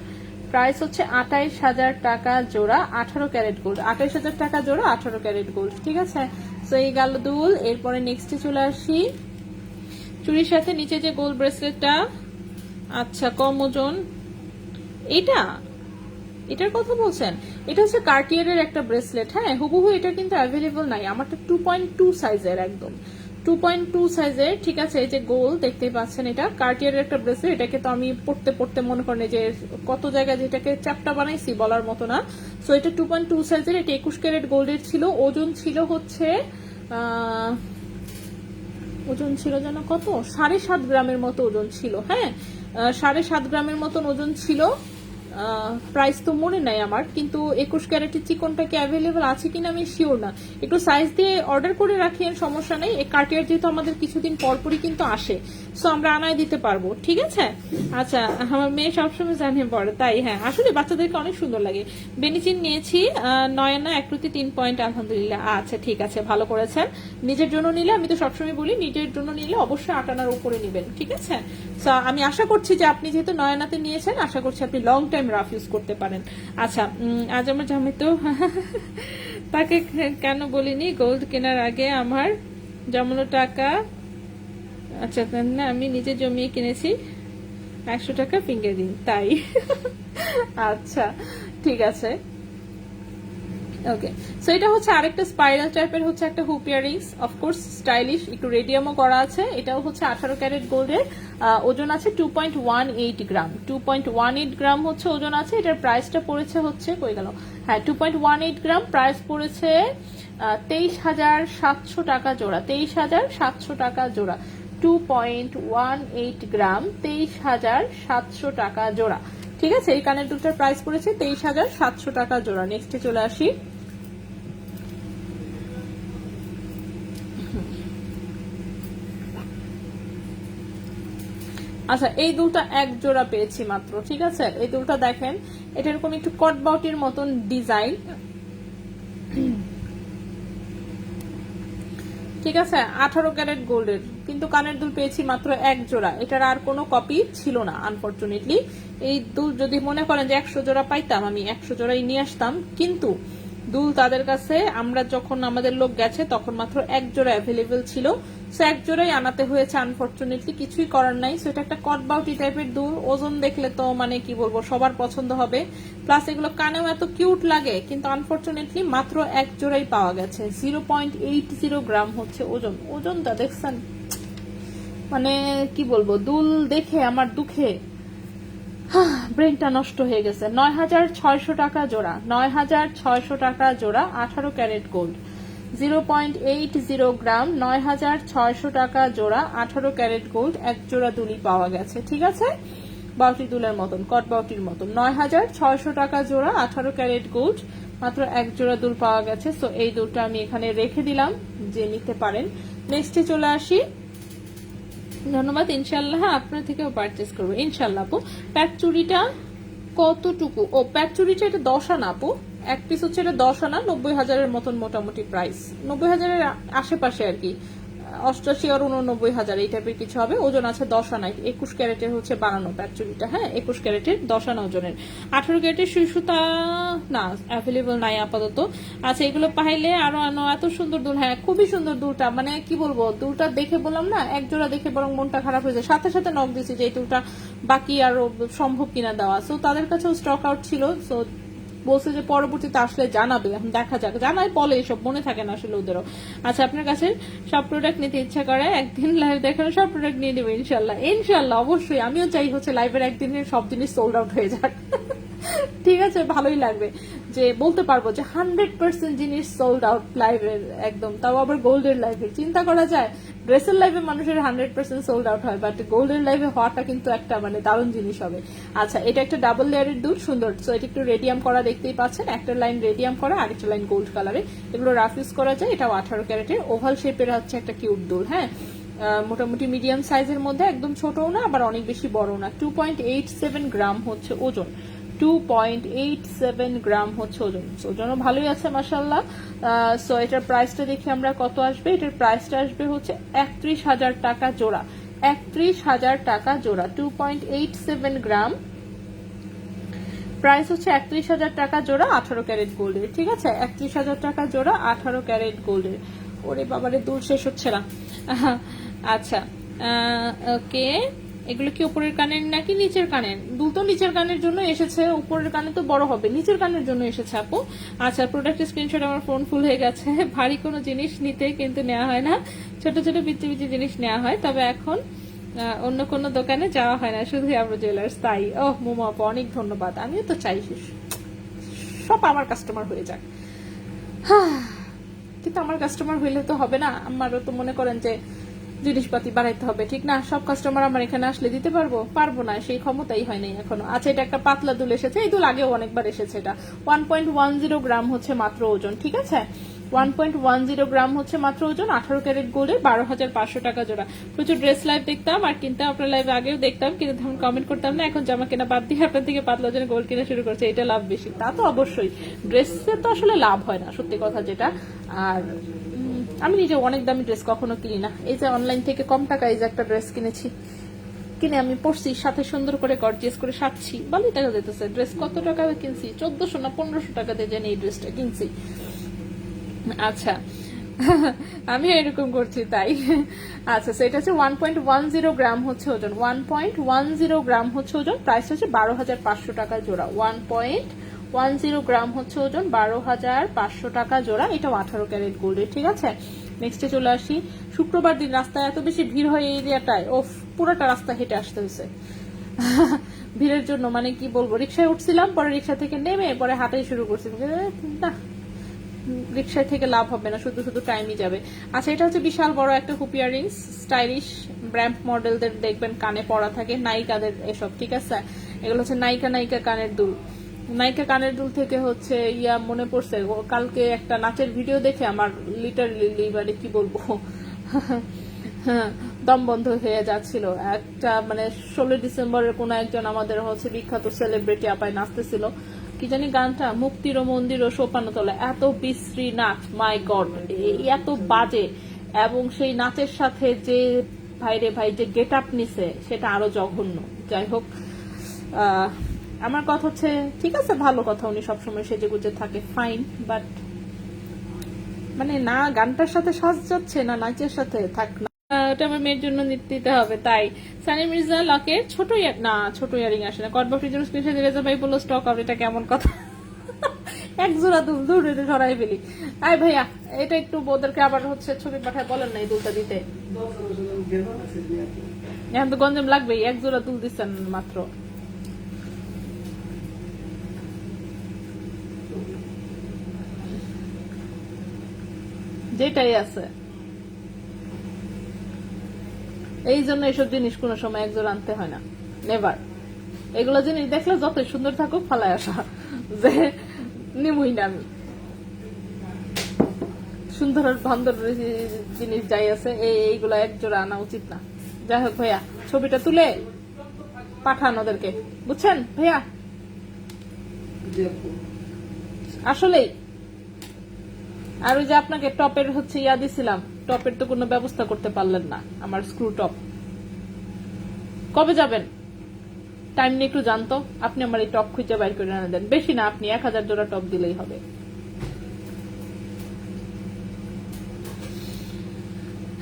প্রাইস হচ্ছে 28,000 টাকা জোড়া। 18 ক্যারেট গোল্ড, 28,000 টাকা জোড়া, 18 ক্যারেট গোল্ড, ঠিক আছে। তো এই গেল দুল। এরপরে নেক্সটে চলে আসি চুড়ির সাথে নিচে যে গোল্ড ব্রেসলেটটা। আচ্ছা কম ওজন, এটার কথা বলছেন? এটা হচ্ছে কার্টিয়ারের একটা ব্রেসলেট, হ্যাঁ। হুবহু এটা কিন্তু অ্যাভেলেবল নাই, আমারটা 2.2 সাইজের, একদম 2.2 সাইজের, ঠিক আছে। এই যে গোল দেখতেই পাচ্ছেন, এটা কার্টিয়ারের একটা ব্রেসলেট। এটাকে তো আমি পড়তে পড়তে মনে করেন যে কত জায়গায় যেটাকে চ্যাপটা বানাইছি বলার মতো না। সো এটা 2.2 সাইজের, এটা 21 ক্যারেট গোল্ডের ছিল। ওজন ছিল হচ্ছে ওজন ছিল যেন কত, 7.5 গ্রামের মতো ওজন ছিল, হ্যাঁ। 7.5 গ্রামের মতন ওজন ছিল। প্রাইস তো মনে নাই আমার, কিন্তু 21 ক্যারেটের চিকনটা কি অ্যাভেলেবল আছে কিনা আমি শিওর না। একটু সাইজ দিয়ে অর্ডার করে রাখেন, সমস্যা নেই। এই কার্টিয়ার যেহেতু আমাদের কিছুদিন পরপরই কিন্তু আসে, সো আমরা আনায় দিতে পারবো, ঠিক আছে। আচ্ছা আমার মেয়ে সবসময় জানে পড়ে, তাই হ্যাঁ আসলে বাচ্চাদেরকে অনেক সুন্দর লাগে। বেনিচিন নিয়েছি নয়না 1/3 পয়েন্ট, আলহামদুলিল্লাহ। আচ্ছা ঠিক আছে, ভালো করেছেন। নিজের জন্য নিলে, আমি তো সবসময় বলি নিজের জন্য নিলে অবশ্যই 8 আনার উপরে নিবেন, ঠিক আছে। সো আমি আশা করছি যে আপনি যেহেতু নয়নাতে নিয়েছেন, আশা করছি আপনি লং টাইম রাফ ইউজ করতে পারেন। আচ্ছা আজ আমার জামাই তো তাকে কেন বলিনি গোল্ড কেনার আগে আমার জমানো টাকা, আচ্ছা না আমি নিজে জমিয়ে কিনেছি 100 টাকা ফিঙ্গারিং, তাই আচ্ছা ঠিক আছে। ওকে, সো এটা হচ্ছে আরেকটা স্পাইরাল টাইপের হচ্ছে একটা হুপ ইয়ারিংস, অফকোর্স স্টাইলিশ, একটু রেডিয়ামও করা আছে। এটাও হচ্ছে 18 ক্যারেট গোল্ডের। ওজন আছে 2.18 গ্রাম। 2.18 গ্রাম হচ্ছে ওজন আছে। এটার প্রাইসটা পড়েছে হচ্ছে কই গেল, হ্যাঁ 2.18 গ্রাম, প্রাইস পড়েছে 23,700 টাকা জোড়া। 23,700 টাকা জোড়া। 2.18 গ্রাম, 23,700 টাকা জোড়া, ঠিক আছে। এই কানের দুটার প্রাইস পড়েছে 23,700 টাকা জোড়া। নেক্সটে চলে আসি। আচ্ছা এই দুলটা এক জোড়া পেয়েছি মাত্র, ঠিক আছে। এই দুলটা দেখেন, এটা এরকম একটু কট বাউটির মতন ডিজাইন, ঠিক আছে। 18 ক্যারেট গোল্ডের, কিন্তু কানের দুল পেয়েছি মাত্র এক জোড়া। এটার আর কোনো কপি ছিল না আনফরচুনেটলি। এই দুল যদি মনে করেন যে 100 জোড়া পাইতাম, আমি 100 জোড়াই নিয়ে আসতাম, কিন্তু দুল তাদের কাছে, আমরা যখন আমাদের লোক গেছে তখন মাত্র এক জোড়া অ্যাভেলেবেল ছিল। সো এক জোড়াই আনাতে হয়েছে আনফরচুনেটলি, কিছুই করার নাই। সো এটা একটা কট বাউটি টাইপের দুল, ওজন দেখলে তো মানে কি বলবো সবার পছন্দ হবে। প্লাস এগুলো কানেও এত কিউট লাগে, কিন্তু আনফরচুনেটলি মাত্র এক জোড়াই পাওয়া গেছে। 0.80 গ্রাম হচ্ছে ওজন। ওজনটা দেখছেন, মানে কি বলবো, দুল দেখে আমার দুঃখে ব্রেনটা নষ্ট হয়ে গেছে। 9,600 টাকা জোড়া। 9,600 টাকা জোড়া, 18 ক্যারেট গোল্ড। 0.80 গ্রাম, 9,600 টাকা জোড়া, 18 ক্যারেট গোল্ড। এক জোড়া দুলই পাওয়া গেছে, ঠিক আছে। বাউটি দুলের মতন, কট বাউটির মতন। 9,600 টাকা জোড়া, 18 ক্যারেট গোল্ড, মাত্র এক জোড়া দুল পাওয়া গেছে। সো এই দুলটা আমি এখানে রেখে দিলাম, যে নিতে পারেন। নেক্সটে চলে আসি। ধন্যবাদ, ইনশাল্লাহ আপনার থেকেও পারচেস করবো ইনশাল্লাহ আপু। প্যাক চুড়িটা কতটুকু? ও প্যাক চুড়িটা এটা 10 আনা আপু, এক পিস হচ্ছে এটা 10 আনা, 90,000-এর মতন মোটামুটি প্রাইস, 90,000-এর আশেপাশে আর কি। 88 আর 89,000 এই টাইপের কিছু হবে। ওজন আছে 10 আনা, 21 ক্যারেটের হচ্ছে বানানো প্যাচুরিটা, হ্যাঁ 21 ক্যারেটের 10 আনা ওজনের। 18 ক্যারেটের সুই সুতা না অ্যাভেলেবল নাই আপাতত। আচ্ছা এগুলো পাইলে আরো আনো, এত সুন্দর দুল, হ্যাঁ খুবই সুন্দর দুলটা, মানে কি বলবো দুলটা দেখে বললাম না এক জোড়া দেখে বরং মনটা খারাপ হয়েছে, সাথে সাথে নক দিছি যে এই দুলটা বাকি আরো সম্ভব কিনা দেওয়া। সো তাদের কাছেও স্টক আউট ছিল, সো বলছে যে পরবর্তীতে আসলে জানাবে, এখন দেখা যাক, জানাই বলে এসব মনে থাকে না আসলে ওদেরও। আচ্ছা আপনার কাছে সব প্রোডাক্ট নিতে ইচ্ছা করে, একদিন লাইভ দেখানো সব প্রোডাক্ট নিয়ে নেবে ইনশাল্লাহ। ইনশাল্লাহ অবশ্যই, আমিও চাই হচ্ছে লাইভের একদিনের সব জিনিস সোল্ড আউট হয়ে যাক। ঠিক আছে, ভালোই লাগবে যে বলতে পারবো যে 100% জিনিস সোল্ড আউট লাইভের একদম, তাও আবার গোল্ডের লাইভে। চিন্তা করা যায় ড্রেসের লাইভে মানুষের 100% সোল্ড আউট হয়, বাট গোল্ডের লাইভে হওয়াটা কিন্তু একটা মানে দারুণ জিনিস হবে। আচ্ছা এটা একটা ডাবল লেয়ারের দুল, সুন্দর। সো এটা একটু রেডিয়াম করা, দেখতেই পাচ্ছেন একটা লাইন রেডিয়াম করা, আরেকটা লাইন গোল্ড কালারে। এগুলো রাফ ইউজ করা যায়। এটাও 18 ক্যারেটের ওভাল শেপের হচ্ছে একটা কিউট দুল, হ্যাঁ মোটামুটি মিডিয়াম সাইজের মধ্যে, একদম ছোটও না আবার অনেক বেশি বড় না। 2.87 গ্রাম হচ্ছে ওজন, 2.87 গ্রাম হচ্ছে ওজন, ওজনও ভালোই আছে মাশাআল্লাহ। সো এটার প্রাইসটা দেখি আমরা কত আসবে। এটার প্রাইসটা আসবে হচ্ছে 31,000 টাকা জোড়া, 31,000 টাকা জোড়া। 2.87 গ্রাম, প্রাইস হচ্ছে 31,000 টাকা জোড়া, 18 ক্যারেট গোল্ডের। ঠিক আছে, 31,000 টাকা জোড়া, 18 ক্যারেট গোল্ডের। ওরে বাবারে দুল শেষ হচ্ছে না। আচ্ছা ওকে, এগুলো কি উপরের কানের নাকি নিচের কানের? দুল তো নিচের কানের জন্য এসেছে, উপরের কানে তো বড় হবে, নিচের কানের জন্য এসেছে আপু। আচ্ছা প্রোডাক্টের স্ক্রিনশট, আমার ফোন ফুল হয়ে গেছে। ভারী কোনো জিনিস নিতে কিন্তু নেওয়া হয় না, ছোট ছোট পিচি পিচি জিনিস নেওয়া হয়। তবে এখন অন্য কোনো দোকানে যাওয়া হয় না, শুধু আমরা জুয়েলার্স। তাই ও মোমো আপু অনেক ধন্যবাদ, আমিও তো চাই সব আমার কাস্টমার হয়ে যাক, কিন্তু আমার কাস্টমার হইলে তো হবে না, আমারও তো মনে করেন যে জিনিসপাতি বাড়াইতে হবে, ঠিক না? সব কাস্টমার আমার এখানে আসলে দিতে পারবো না, সেই ক্ষমতাই হয় নাই এখনো। আচ্ছা এটা একটা পাতলা দুল এসেছে, এই দুল আগেও অনেকবার এসেছে। এটা 1.10 গ্রাম হচ্ছে মাত্র ওজন, ঠিক আছে 1.10 গ্রাম হচ্ছে মাত্র ওজন, 18 ক্যারেট গোল্ডের, 12,500 টাকা জোড়া। প্রচুর ড্রেস লাইভ দেখতাম আর কিনতাম, আপনার লাইভ আগেও দেখতাম, কিন্তু তখন কমেন্ট করতাম না। এখন জামা কেনা বাদ দিয়ে আপনার থেকে পাতলা ওজনে গোল্ড কেনা শুরু করছে, এটা লাভ বেশি। তা তো অবশ্যই, ড্রেসে তো আসলে লাভ হয় না সত্যি কথা যেটা। আর আমি নিজে অনেক দামি ড্রেস কখনো কিনি না। এই যে অনলাইন থেকে কম টাকায় যে একটা ড্রেস কিনেছি, কিনে আমি পরছি, সাথে সুন্দর করে গর্জিয়াস করে সাজছি, ভালোই টাকা যেতেছে। ড্রেস কত টাকা কিনছি, 1400 না 1500 টাকা দিয়ে জানি এই ড্রেসটা কিনছি। আচ্ছা আমি এরকম করছি তাই। আচ্ছা সেটা হচ্ছে 1.10 গ্রাম হচ্ছে ওজন, 1.10 গ্রাম হচ্ছে ওজন, প্রাইস হচ্ছে 12,500 টাকা জোড়া। 1.10 গ্রাম হচ্ছে ওজন, 12,500 টাকা জোড়া। এটাও 18 ক্যারেট গোল্ডের, ঠিক আছে। নেক্সটে চলে আসি। শুক্রবার দিন রাস্তায় এত বেশি ভিড় হয় এই এরিয়াটায়, ও পুরোটা রাস্তা হেঁটে আসতে হয়েছে ভিড়ের জন্য। মানে কি বলবো, রিক্সায় উঠছিলাম, পরে রিক্সা থেকে নেমে পরে হাঁটাই শুরু করছি, না রিক্সায় থেকে লাভ হবে না, শুধু শুধু টাইমই যাবে। আচ্ছা এটা হচ্ছে বিশাল বড় একটা হুপ ইয়ারিংস, স্টাইলিশ ব্র্যাম্প মডেলদের দেখবেন কানে পরা থাকে, নায়িকাদের এসব, ঠিক আছে। এগুলো হচ্ছে নায়িকা কানের দুল। নায়িকা কানের দুল থেকে হচ্ছে মনে পড়ছে, কালকে একটা নাচের ভিডিও দেখে আমার লিটারলি মানে কি বলবো দম বন্ধ হয়ে যাচ্ছিল। একটা মানে 16 ডিসেম্বরের কোন একজন আমাদের হচ্ছে বিখ্যাত সেলিব্রিটি আপায় নাচতেছিল, কি জানি গানটা, মুক্তির মন্দির ও সোপানো তলা, এত বিশ্রী নাচ, মাই গড এত বাজে, এবং সেই নাচের সাথে যে ভাইরে ভাই যে গেট আপ নিছে সেটা আরো জঘন্য। যাই হোক আমার কথা হচ্ছে ঠিক আছে, ভালো কথা, উনি সবসময় সেজে গুজে থাকে, ফাইন, বাট মানে না গানটার সাথে সাজ যাচ্ছে না নাচের সাথে, থাক না। ওটা আমার মেয়ের জন্য দিতে হবে। তাই সানি মির্জা লকের ছোট ইয়ারিং আসে না, কটবক্সের জন্য স্ক্রিনশট রেজা ভাই বললো স্টক আউট, এটা কেমন কথা? এক জোড়া দুল দূর সরাই ফেলি। আয় ভাইয়া এটা একটু ওদেরকে আবার হচ্ছে ছবি পাঠায় বলেন না এই দুলটা দিতে, এখন তো গঞ্জাম লাগবেই, এক জোড়া দুল দিচ্ছেন মাত্র। যেটাই আছে, এই জন্য এইসব জিনিস কোনো সময় একজোর আনতে হয় না, নেভার। এগুলো জিনিস দেখলে যতই সুন্দর থাকুক ফালায় আসা, যে নিমুই না আমি। সুন্দর বান্দর জিনিস যাই আছে এইগুলো একজোড়া আনা উচিত না। যাই হোক ভাইয়া ছবিটা তুলে পাঠান ওদেরকে, বুঝছেন ভাইয়া? আসলেই। আর ওই যে আপনাকে টপের হচ্ছে দিছিলাম, টপের তো কোনো ব্যবস্থা করতে পারলেন না, আমার স্ক্রু টপ। কবে যাবেন? টাইম নিয়ে একটু জানতো, আপনি আমার এই টপ খুঁজে বাইর করে এনে দেন। বেশি না, আপনি 1000 জোড়া টপ দিলেই হবে।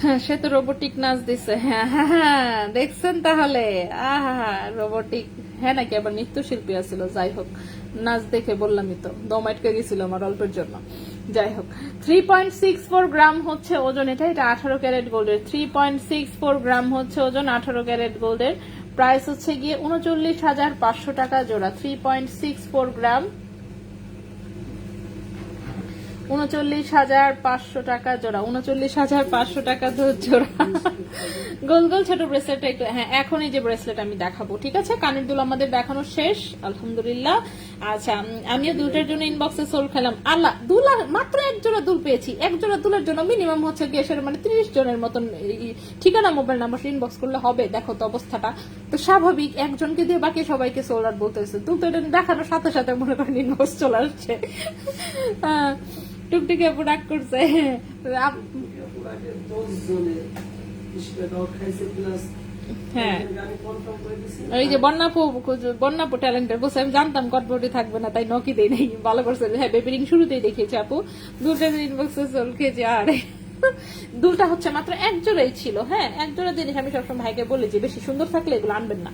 হ্যাঁ, সে তো রোবোটিক নাচ দিছে। হ্যাঁ হ্যাঁ হ্যাঁ, দেখছেন তাহলে? আহা, রোবোটিক। হ্যাঁ, নাকি আবার নৃত্যশিল্পী আছিল। যাই হোক, নাচ দেখে বললামই তো, দম আটকে গেছিল আমার অল্পের জন্য। যাই হোক, 3.64 গ্রাম হচ্ছে ওজন। এটা 18 ক্যারেট গোল্ডের। 3.64 গ্রাম হচ্ছে ওজন, 18 ক্যারেট গোল্ডের। প্রাইস হচ্ছে গিয়ে 39,500 টাকা জোড়া। 3.64 গ্রাম, 39,500 টাকা জোড়া। 39,500 টাকা জোড়া। গোল গোল ছোট ব্রেসলেট একটু। হ্যাঁ, এখন এই যে ব্রেসলেট আমি দেখাবো, ঠিক আছে? কানের দুল আমাদের দেখানো শেষ, আলহামদুলিল্লাহ। আচ্ছা, আমিও দুলটার জন্য ইনবক্সে সোল খেলাম। আল্লাহ, দুল মাত্র এক জোড়া দুল পেয়েছি। এক জোড়া দুলের জন্য মিনিমাম হচ্ছে গিয়ে মানে 30 জনের মতন ঠিকানা, মোবাইল নাম্বার ইনবক্স করলে হবে। দেখো তো অবস্থাটা তো স্বাভাবিক, একজনকে দিয়ে বাকি সবাইকে সোল আর বলতেছে। দুল তো এটা দেখানোর সাথে সাথে মনে করেন ইনবক্স চলে আসছে। টুকটুকি আপু রাগ করছে। হ্যাঁ, এই যে বন্যাপু ট্যালেন্টের বসে, আমি জানতাম কটবটি থাকবে না, তাই নকি দেই নাই। ভালো করছে। হ্যাঁ, বেবিরিং শুরুতেই দেখিয়েছে আপু। দুলটা ইনবক্সে চল খেয়েছে। আরে দুলটা হচ্ছে মাত্র এক জোড়াই ছিল। হ্যাঁ, এক জোড়া জিনিস আমি সবসময় ভাইকে বলি যে বেশি সুন্দর থাকলে এগুলো আনবেন না,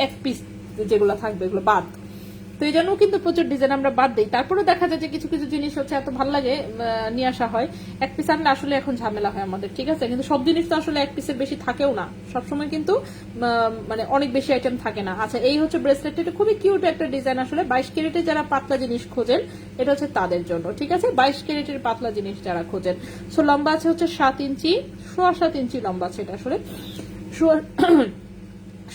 এক পিস যেগুলো থাকবে এগুলো বাদ। তো এই জন্য কিন্তু প্রচুর ডিজাইন আমরা বাদ দিই। তারপরে দেখা যায় যে কিছু কিছু জিনিস হচ্ছে এত ভালো লাগে নিয়ে আসা হয়। এক পিস আনলে আসলে এখন ঝামেলা হয় আমাদের, ঠিক আছে? কিন্তু সব জিনিস তো আসলে এক পিসের বেশি থাকেও না সবসময়, কিন্তু মানে অনেক বেশি আইটেম থাকে না। আচ্ছা, এই হচ্ছে ব্রেসলেট। এটা খুবই কিউট একটা ডিজাইন। আসলে 22 ক্যারেটে যারা পাতলা জিনিস খোঁজেন, এটা হচ্ছে তাদের জন্য, ঠিক আছে? 22 ক্যারেটের পাতলা জিনিস যারা খোঁজেন। সো লম্বা আছে হচ্ছে 7 ইঞ্চি, 7.25 ইঞ্চি লম্বা আছে। এটা আসলে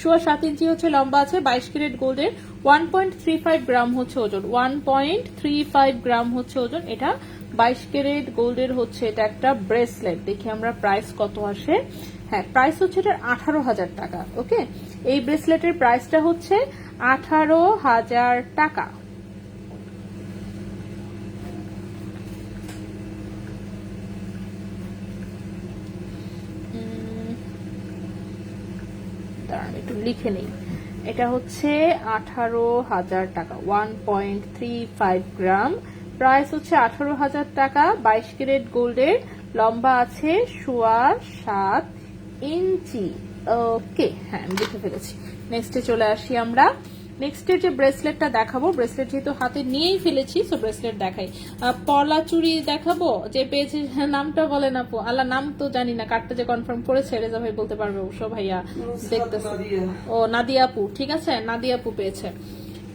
7 ইঞ্চি হচ্ছে লম্বা আছে। 22 ক্যারেট গোল্ডের। 1.35 গ্রাম হচ্ছে ওজন। 1.35 গ্রাম হচ্ছে ওজন। এটা 22 ক্যারেট গোল্ডের হচ্ছে এটা একটা ব্রেসলেট। দেখি আমরা প্রাইস কত আসে। হ্যাঁ, প্রাইস হচ্ছে এটার 18,000 টাকা। ওকে, এই ব্রেসলেটের প্রাইসটা হচ্ছে 18,000 টাকা। আমি একটু লিখে নেই। এটা হচ্ছে 18,000 টাকা। 1.35 গ্রাম, প্রাইস হচ্ছে 18,000 টাকা। 22 ক্যারেট গোল্ডের, লম্বা আছে 7.25 ইঞ্চি। ওকে, হ্যাঁ আমি লিখে ফেলেছি। নেক্সটে চলে আসি আমরা। নেক্সটের যে ব্রেসলেটটা দেখাবো, ব্রেসলেট যেহেতু হাতে নিয়েই ফেলেছি, সো ব্রেসলেট দেখাই। পলা চুড়ি দেখাবো, যে পেয়েছে নামটা বলেন আপু। আল্লাহ, নাম তো জানি না, কার্ডটা যে কনফার্ম করেছে রেজা ভাই বলতে পারবে অবশ্য। ভাইয়া দেখতেছে। ও, নাদিয়া আপু, ঠিক আছে, নাদিয়া আপু পেয়েছে।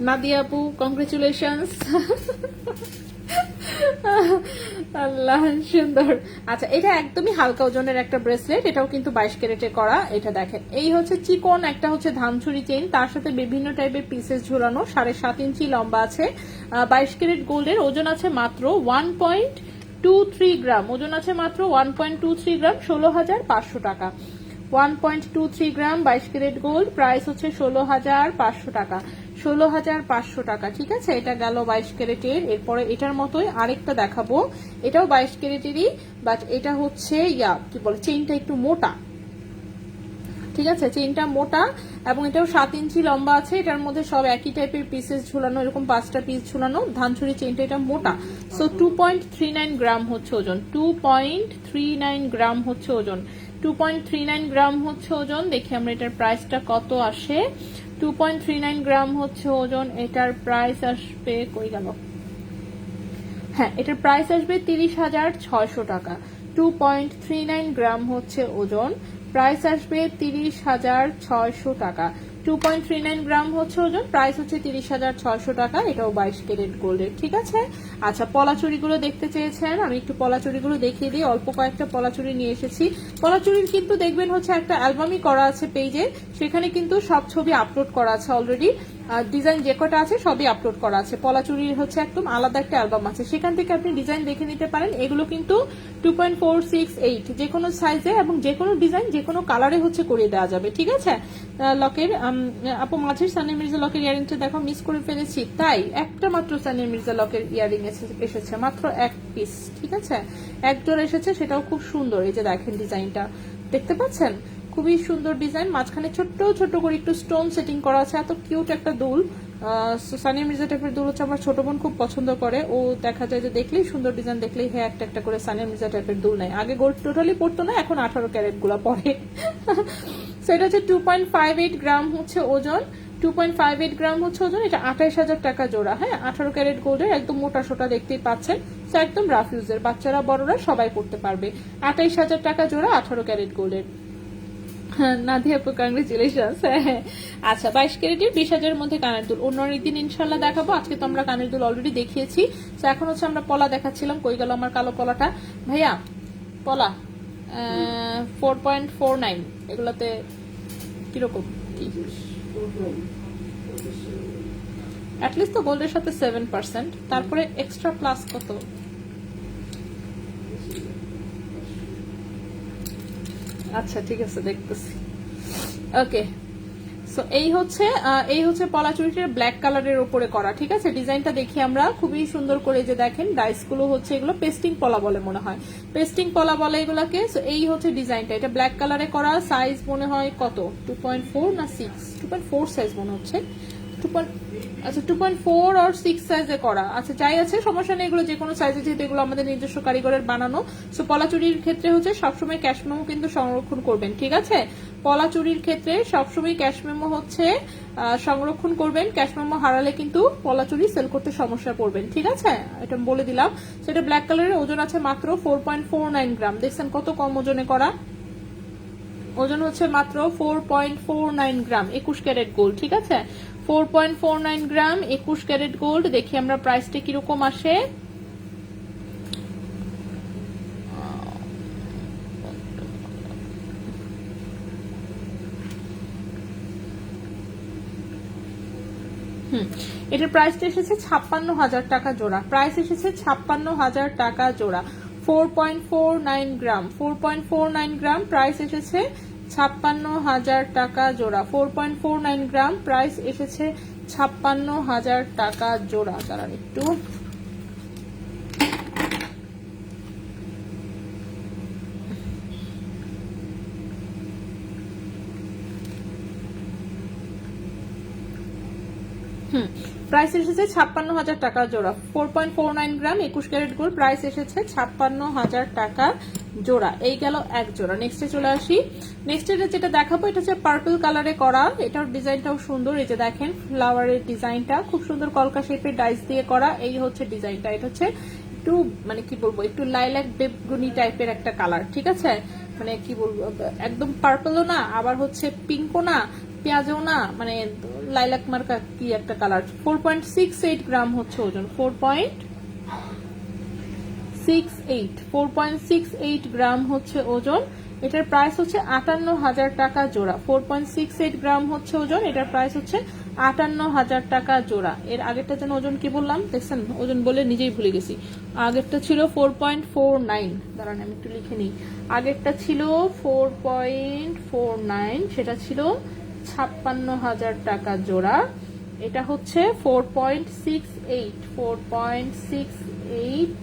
নাদিয়া আপু, কংগ্রেচুলেশনস। আল্লাহ, সুন্দর। আচ্ছা, এটা একদমই হালকা ওজনের একটা ব্রেসলেট। এটাও কিন্তু 22 ক্যারেটে করা। এটা দেখেন, এই হচ্ছে চিকন একটা হচ্ছে ধানছড়ি চেইন, তার সাথে বিভিন্ন টাইপের পিসেস ঝুলানো। 7.5 ইঞ্চি লম্বা আছে। 22 ক্যারেট গোল্ডের, ওজন আছে মাত্র 1.23 গ্রাম। ওজন আছে মাত্র 1.23 গ্রাম। 16,500 টাকা। 1.23 গ্রাম, 22 ক্যারেট গোল্ড। প্রাইস হচ্ছে 16,500 টাকা। 16,500 টাকা, ঠিক আছে? এটা গেল 22 ক্যারেটের। এরপরে এটার মতোই আরেকটা দেখাবো। এটাও 22 ক্যারেটেরই, বাট এটা হচ্ছে কি বলে, চেইনটা একটু মোটা, ঠিক আছে? চেইনটা মোটা এবং এটাও 7 ইঞ্চি লম্বা আছে। এটার মধ্যে সব একই টাইপের পিসেস ঝুলানো, এরকম 5টা পিস ঝুলানো। ধানছড়ি চেইনটা এটা মোটা। সো 2.39 গ্রাম হচ্ছে ওজন। 2.39 গ্রাম হচ্ছে ওজন। 2.39 গ্রাম হচ্ছে ওজন। দেখি আমরা এটার প্রাইসটা কত আসে। 2.39 গ্রাম হচ্ছে ওজন। এটার প্রাইস আসবে, কই গেল? হ্যাঁ, এটার প্রাইস আসবে 30,600 টাকা। 2.39 গ্রাম হচ্ছে ওজন। প্রাইস আসবে 30,600 টাকা। 2.39 গ্রাম হচ্ছে ওজন। প্রাইস হচ্ছে 30,600 টাকা। এটাও 22 ক্যারেট গোল্ডের, ঠিক আছে? আচ্ছা, পলাচুরিগুলো দেখতে চেয়েছেন, আমি একটু পলাচুরিগুলো দেখিয়ে দিই। অল্প কয়েকটা পলাচুরি নিয়ে এসেছি। পলাচুরির কিন্তু দেখবেন হচ্ছে একটা অ্যালবামই করা আছে পেজে, সেখানে কিন্তু সব ছবি আপলোড করা আছে অলরেডি। ডিজাইন যে কটা আছে সবই আপলোড করা আছে। পলা চুরির হচ্ছে একদম আলাদা একটা অ্যালবাম আছে, সেখান থেকে আপনি ডিজাইন দেখে নিতে পারেন। এগুলো কিন্তু 2.468 যে কোনো সাইজে এবং যে কোনো ডিজাইন যে কোনো কালারে হচ্ছে করিয়ে দেওয়া যাবে, ঠিক আছে। লকের আপু মাঝের সানিয়া মির্জা লকের ইয়ারিংটা দেখো মিস করে ফেলেছি, তাই একটা মাত্র সানিয়া মির্জা লকের ইয়ারিং এসেছে, মাত্র এক পিস, ঠিক আছে, এক জোড়া এসেছে, সেটাও খুব সুন্দর। এই যে দেখেন ডিজাইনটা দেখতে পাচ্ছেন, খুবই সুন্দর ডিজাইন, মাঝখানে ছোট্ট ছোট্ট করে একটু স্টোন সেটিং করা আছে, এত কিউট একটা দুল। সানিয়া মির্জা টাইপের দুল হচ্ছে আমার ছোট বোন খুব পছন্দ করে, ও দেখা যায় যে দেখলেই সুন্দর ডিজাইন দেখলেই হ্যাঁ একটা একটা করে সানিয়া মির্জা টাইপের দুল নেয়। আগে গোল্ড টোটালি পড়তো না, এখন 18 ক্যারেট গুলা পরে। সেটা হচ্ছে 2.58 গ্রাম হচ্ছে ওজন, 2.58 গ্রাম হচ্ছে ওজন। এটা 28,000 টাকা জোড়া। হ্যাঁ, 18 ক্যারেট গোল্ডের, একদম মোটা সোটা দেখতেই পাচ্ছেন, একদম রাফ ইউজের, বাচ্চারা বড়রা সবাই পড়তে পারবে। 28,000 টাকা জোড়া 18 ক্যারেট গোল্ডের। নাদিয়া আপু কংগ্রেচুলেশনস। আচ্ছা, 22 ক্যারেটের 20,000-এর মধ্যে কানের দুল অন্য একদিন ইনশাল্লাহ দেখাবো। আজকে তো আমরা কানের দুল অলরেডি দেখিয়েছি, তো এখন হচ্ছে আমরা পলা দেখাচ্ছিলাম। কই গেল আমার কালো পলাটা? ভাইয়া পলা 4.49 এগুলাতে কিরকম? অ্যাটলিস্ট তো গোল্ডের সাথে 7%, তারপরে এক্সট্রা প্লাস কত? আচ্ছা ঠিক আছে, দেখতেছি। ওকে, সো এই হচ্ছে পলা চুড়িটার ব্ল্যাক কালারের উপরে করা, ঠিক আছে। ডিজাইনটা দেখি আমরা খুবই সুন্দর করে, যে দেখেন ডাইস গুলো হচ্ছে, এগুলো পেস্টিং পলা বলে মনে হয়, পেস্টিং পলা বলে এগুলাকে। সো এই হচ্ছে ডিজাইনটা, এটা ব্ল্যাক কালারে করা। সাইজ মনে হয় কত, 2.4 না 6? 2.4 সাইজ মনে হচ্ছে, 2.4 আর 6 সাইজে করা। আচ্ছা যাই আছে, সমস্যা নেই, এগুলো যে কোনো সাইজে, যেহেতু এগুলো আমাদের নিজস্ব কারিগরের বানানো। সো পলা চুরির ক্ষেত্রে হচ্ছে সবসময় ক্যাশ মেমো কিন্তু সংরক্ষণ করবেন, ঠিক আছে। পলা চুরির ক্ষেত্রে সবসময় ক্যাশ মেমো হচ্ছে সংরক্ষণ করবেন। ক্যাশ মেমো হারালে কিন্তু পলা চুরি সেল করতে সমস্যা পড়বেন, ঠিক আছে, এটা বলে দিলাম। সেটা ব্ল্যাক কালারের, ওজন আছে মাত্র 4.49 গ্রাম। দেখছেন কত কম ওজনে করা, ওজন হচ্ছে মাত্র 4.49 গ্রাম, 21 ক্যারেট গোল্ড, ঠিক আছে। 4.49 গ্রাম 21 ক্যারেট গোল্ড। দেখি আমরা প্রাইসটা কিরকম আসে। এটার প্রাইসটা এসেছে 56,000 টাকা জোড়া। প্রাইস এসেছে 56,000 টাকা জোড়া। 4.49 গ্রাম, 4.49 গ্রাম প্রাইস এসেছে 56,000 টাকা জোড়া। 4.49 গ্রাম প্রাইস এসেছে 56,000 টাকা জোড়া। দাঁড়ান একটু, প্রাইস এসেছে 56,000 টাকা জোড়া। 4.49 গ্রাম 21 ক্যারেট গোল্ড, প্রাইস এসেছে 56,000 টাকা জোড়া। এই গেল এক জোড়া। নেক্সটে চলে আসি। নেক্সট যেটা দেখাবো, এটা হচ্ছে পার্পল কালারে করা। এটার ডিজাইনটাও সুন্দর, এই যে দেখেন ফ্লাওয়ারের ডিজাইনটা খুব সুন্দর, কলকা শেপের ডাইস দিয়ে করা। এই হচ্ছে ডিজাইনটা, এটা হচ্ছে একটু মানে কি বলবো, একটু লাইলাক বেগুনি টাইপের একটা কালার, ঠিক আছে। মানে কি বলবো, একদম পার্পলও না, আবার হচ্ছে পিঙ্কও না, পেঁয়াজও না, মানে লাইলাক মার্কা কি একটা কালার। 4.68 গ্রাম হচ্ছে ওজন, 4.68 গ্রাম হচ্ছে ওজন। এটার প্রাইস হচ্ছে 58,000 টাকা জোড়া। 4.68 গ্রাম হচ্ছে ওজন, এটার প্রাইস হচ্ছে 58,000 টাকা জোড়া। এর আগেরটা যেন ওজন কি বললাম, দেখছেন ওজন বলে নিজেই ভুলে গেছি। আগেরটা ছিল 4.49, দাঁড়ান আমি একটু লিখে নিই। আগেরটা ছিল 4.49, সেটা ছিল 56,000 টাকা জোড়া। এটা হচ্ছে 4.68,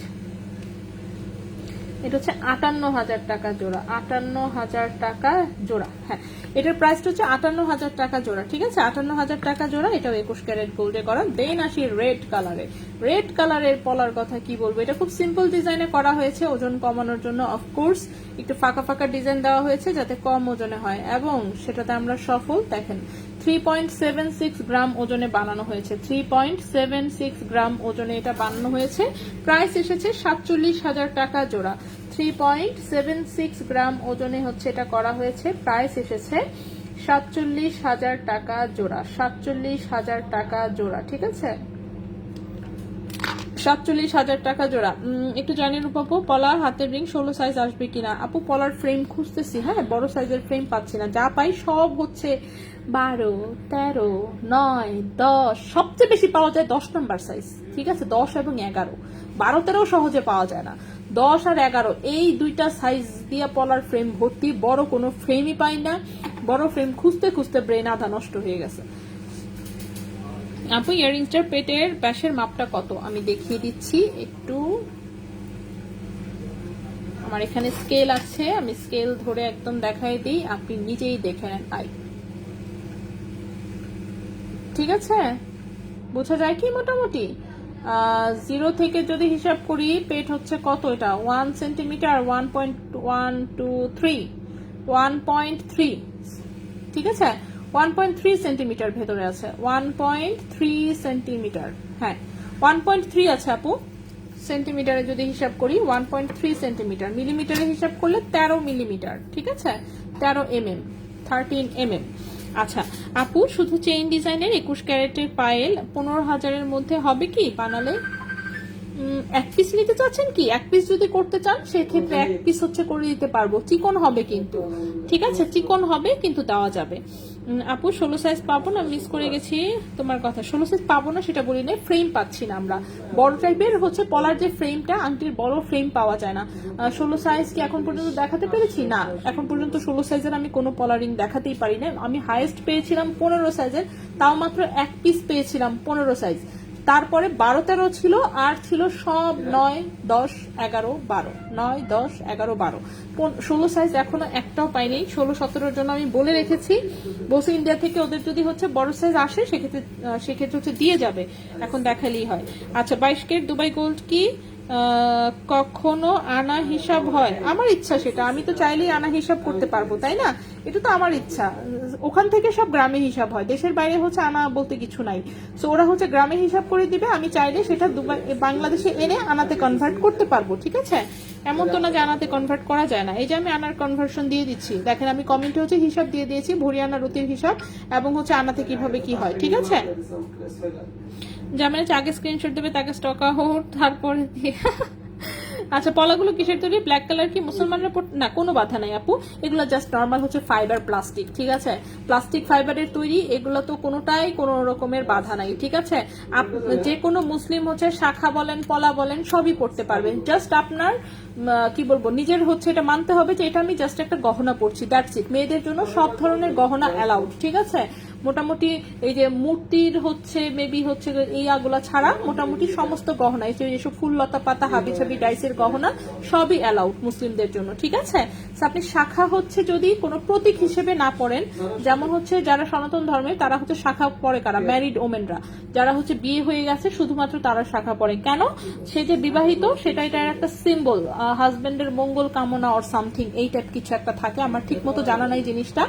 এটা হচ্ছে 58,000 টাকা জোড়া। 58,000 টাকা জোড়া, হ্যাঁ এটার প্রাইসটা হচ্ছে 58,000 টাকা জোড়া, ঠিক আছে। 58,000 টাকা জোড়া, এটাও 21 ক্যারেট গোল্ডে করা। দেন আসি রেড কালারে। রেড কালারের পলার কথা কি বলবো, এটা খুব সিম্পল ডিজাইনে করা হয়েছে ওজন কমানোর জন্য। অফকোর্স একটু ফাঁকা ফাঁকা ডিজাইন দেওয়া হয়েছে যাতে কম ওজনে হয়, এবং সেটাতে আমরা সফল। দেখেন 3.76 গ্রাম ওজনে বানানো হয়েছে, 3.76 গ্রাম ওজনে এটা বানানো হয়েছে। প্রাইস এসেছে 47,000 টাকা জোড়া। 3.76 গ্রাম ওজনে হচ্ছে এটা করা হয়েছে। প্রাইস এসেছে 47,000 টাকা জোড়া। 47,000 টাকা জোড়া, ঠিক আছে। 47,000 টাকা জোড়া। একটু জানি রূপা আপু, পলার হাতের রিং 16 সাইজ আসবে কিনা? আপু পলার ফ্রেম খুঁজতেছি, হ্যাঁ বড় সাইজের ফ্রেম পাচ্ছি না, যা পাই সব হচ্ছে 12, 13, 9, 10, সবচেয়ে বেশি পাওয়া যায় 10 নাম্বার সাইজ, ঠিক আছে, 10 এবং 11, 12, 13 সহজে পাওয়া যায় না, 10 আর 11 এই দুইটা সাইজ দিয়ে পলার ফ্রেম ভর্তি, বড় কোনো ফ্রেমই পাই না, বড় ফ্রেম খুঁজতে খুঁজতে ব্রেন আধা নষ্ট হয়ে গেছে। আপু ইয়ারিংসটার পেটের ব্যাসের মাপটা কত? আমি দেখিয়ে দিচ্ছি একটু, আমার এখানে স্কেল আছে, আমি স্কেল ধরে একদম দেখাই দিই, আপনি নিজেই দেখে নেন। ঠিক আছে, বোঝা যায় কি মোটামুটি? 0 থেকে যদি হিসাব করি পেট হচ্ছে কত, এটা 1 সেন্টিমিটার, 1.123, 1.3, ঠিক আছে, 1.3 সেন্টিমিটার ভেতরে আছে, 1.3 সেন্টিমিটার, হ্যাঁ 1.3 আছে আপু। সেন্টিমিটারে যদি হিসাব করি 1.3 সেন্টিমিটার, মিলিমিটারে হিসাব করলে 13 মিলিমিটার, ঠিক আছে, 13 mm, 13 mm। আচ্ছা আপু, শুধু চেইন ডিজাইনের 21 ক্যারেটের পায়েল 15,000-এর মধ্যে হবে কি বানালে? এক পিস নিতে চাচ্ছেন কি? এক পিস যদি করতে চান সেক্ষেত্রে এক পিস হচ্ছে করে দিতে পারবো, চিকন হবে কিন্তু, ঠিক আছে, চিকন হবে কিন্তু দেওয়া যাবে। আপু 16 সাইজ পাবো না? মিস করে গেছি তোমার কথা, 16 সাইজ পাবো না সেটা বলি না, ফ্রেম পাচ্ছি না আমরা, বড় টাইপের হচ্ছে পলার যে ফ্রেমটা, আংটির বড় ফ্রেম পাওয়া যায় না। 16 সাইজ কি এখন পর্যন্ত দেখাতে পেরেছি? না, এখন পর্যন্ত 16 সাইজের আমি কোনো পলারিং দেখাতেই পারি না। আমি হাইয়েস্ট পেয়েছিলাম 15 সাইজের, তাও মাত্র এক পিস পেয়েছিলাম 15 সাইজ, তারপরে 12, 13 ছিল, আর ছিল সব 9, 10, 11, 12, 9, 10, 11, 12, 16 সাইজ এখনো একটাও পাইনি। 16, 17-র জন্য আমি বলে রেখেছি, বসে ইন্ডিয়া থেকে ওদের যদি হচ্ছে বড় সাইজ আসে সেক্ষেত্রে হচ্ছে দিয়ে যাবে, এখন দেখালেই হয়। আচ্ছা 22 ক্যারেট দুবাই গোল্ড কি কখনো আনা হিসাব হয়? আমার ইচ্ছা সেটা, আমি তো চাইলেই আনা হিসাব করতে পারবো, তাই না? এটা তো আমার ইচ্ছা, ওখান থেকে সব গ্রামে হিসাব হয়, দেশের বাইরে হচ্ছে আনা বলতে কিছু নাই, সো ওরা হচ্ছে গ্রামে হিসাব করে দিবে, আমি চাইলে সেটা বাংলাদেশে এনে আনাতে কনভার্ট করতে পারবো, ঠিক আছে, এমন তো না যে আনাতে কনভার্ট করা যায় না। এই যে আমি আনার কনভার্সন দিয়ে দিচ্ছি, দেখেন আমি কমেন্টে হচ্ছে হিসাব দিয়ে দিয়েছি, ভরিয়ানা রুতির হিসাব এবং হচ্ছে আনাতে কিভাবে কি হয়, ঠিক আছে। জামানে আগে স্ক্রিনশট দেবে, তাকে স্টক আউট, তারপরে আচ্ছা পলাগুলো কিসের তৈরি? ব্ল্যাক কালার কি মুসলমানরা না, কোনো বাধা নাই আপু, এগুলো জাস্ট নর্মাল হচ্ছে ফাইবার প্লাস্টিক, ঠিক আছে, প্লাস্টিক ফাইবারের তৈরি, এগুলো তো কোনোটাই কোনো রকমের বাধা নাই, ঠিক আছে। যে কোনো মুসলিম হচ্ছে শাখা বলেন পলা বলেন সবই পড়তে পারবেন, জাস্ট আপনার কি বলবো নিজের হচ্ছে এটা মানতে হবে যে এটা আমি জাস্ট একটা গহনা পড়ছি, দ্যাটস ইট। মেয়েদের জন্য সব ধরনের গহনা অ্যালাউড, ঠিক আছে, মোটামুটি এই যে মূর্তির হচ্ছে মেবি হচ্ছে এইগুলা ছাড়া মোটামুটি সমস্ত গহনা, এসব ফুল লতা পাতা হাবি ছাবি ডাইসের গহনা সবই অ্যালাউড মুসলিমদের জন্য, ঠিক আছে। আপনি শাখা হচ্ছে যদি কোনো প্রতীক হিসেবে না পড়েন, যেমন হচ্ছে যারা সনাতন ধর্মের তারা হচ্ছে শাখা পড়ে কারা? ম্যারিড ওমেনরা, যারা হচ্ছে বিয়ে হয়ে গেছে শুধুমাত্র তারা শাখা পড়ে, কেন? সে যে বিবাহিত সেটা এটার একটা সিম্বল, হাজবেন্ডের মঙ্গল কামনা অর সামথিং এই টাইপ কিছু একটা থাকে, আমার ঠিক মতো জানা নাই জিনিসটা,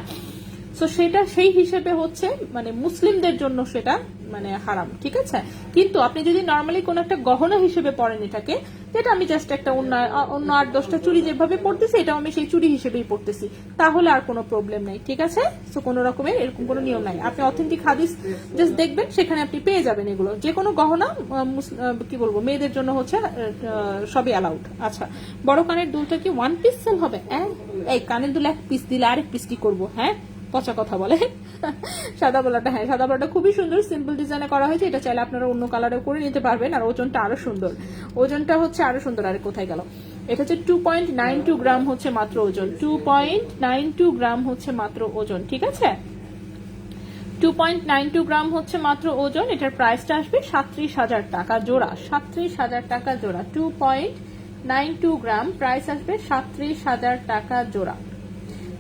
সো সেটা সেই হিসেবে হচ্ছে মানে মুসলিমদের জন্য সেটা মানে হারাম, ঠিক আছে। কিন্তু আপনি যদি নর্মালি কোন একটা গহনা হিসেবে পড়েন এটাকে, যেটা আমি জাস্ট একটা অন্য 8-10টা চুড়ি যেভাবে পড়তেছি এটাও আমি সেই চুড়ি হিসেবেই পড়তেছি, তাহলে আর কোনো প্রবলেম নাই, ঠিক আছে। সো কোনো রকমের এরকম কোনো নিয়ম নাই, আপনি অথেন্টিক হাদিস জাস্ট দেখবেন, সেখানে আপনি পেয়ে যাবেন এগুলো, যে কোনো গহনা কি বলবো মেয়েদের জন্য হচ্ছে সবই অ্যালাউড। আচ্ছা বড় কানের দুলটা কি 1 পিস সেল হবে? এই কানের দুল 1 পিস দিলে আরেক পিস কি করবো? হ্যাঁ পচা কথা বলে। সাদা বলাটা, হ্যাঁ সাদা বলাটা খুবই সুন্দর, সিম্পল ডিজাইনে করা হয়েছে, এটা চাইলে আপনারা অন্য কালারে করে নিতে পারবেন, আর ওজনটা আরো সুন্দর, ওজনটা হচ্ছে আরো সুন্দর। আরে কোথায় গেল? এটা হচ্ছে 2.92 গ্রাম হচ্ছে মাত্র ওজন, 2.92 গ্রাম হচ্ছে মাত্র ওজন, ঠিক আছে, 2.92 গ্রাম হচ্ছে মাত্র ওজন। এটার প্রাইসটা আসবে 37,000 টাকা জোড়া, 37,000 টাকা জোড়া, 2.92 গ্রাম প্রাইস আসবে 37,000 টাকা জোড়া,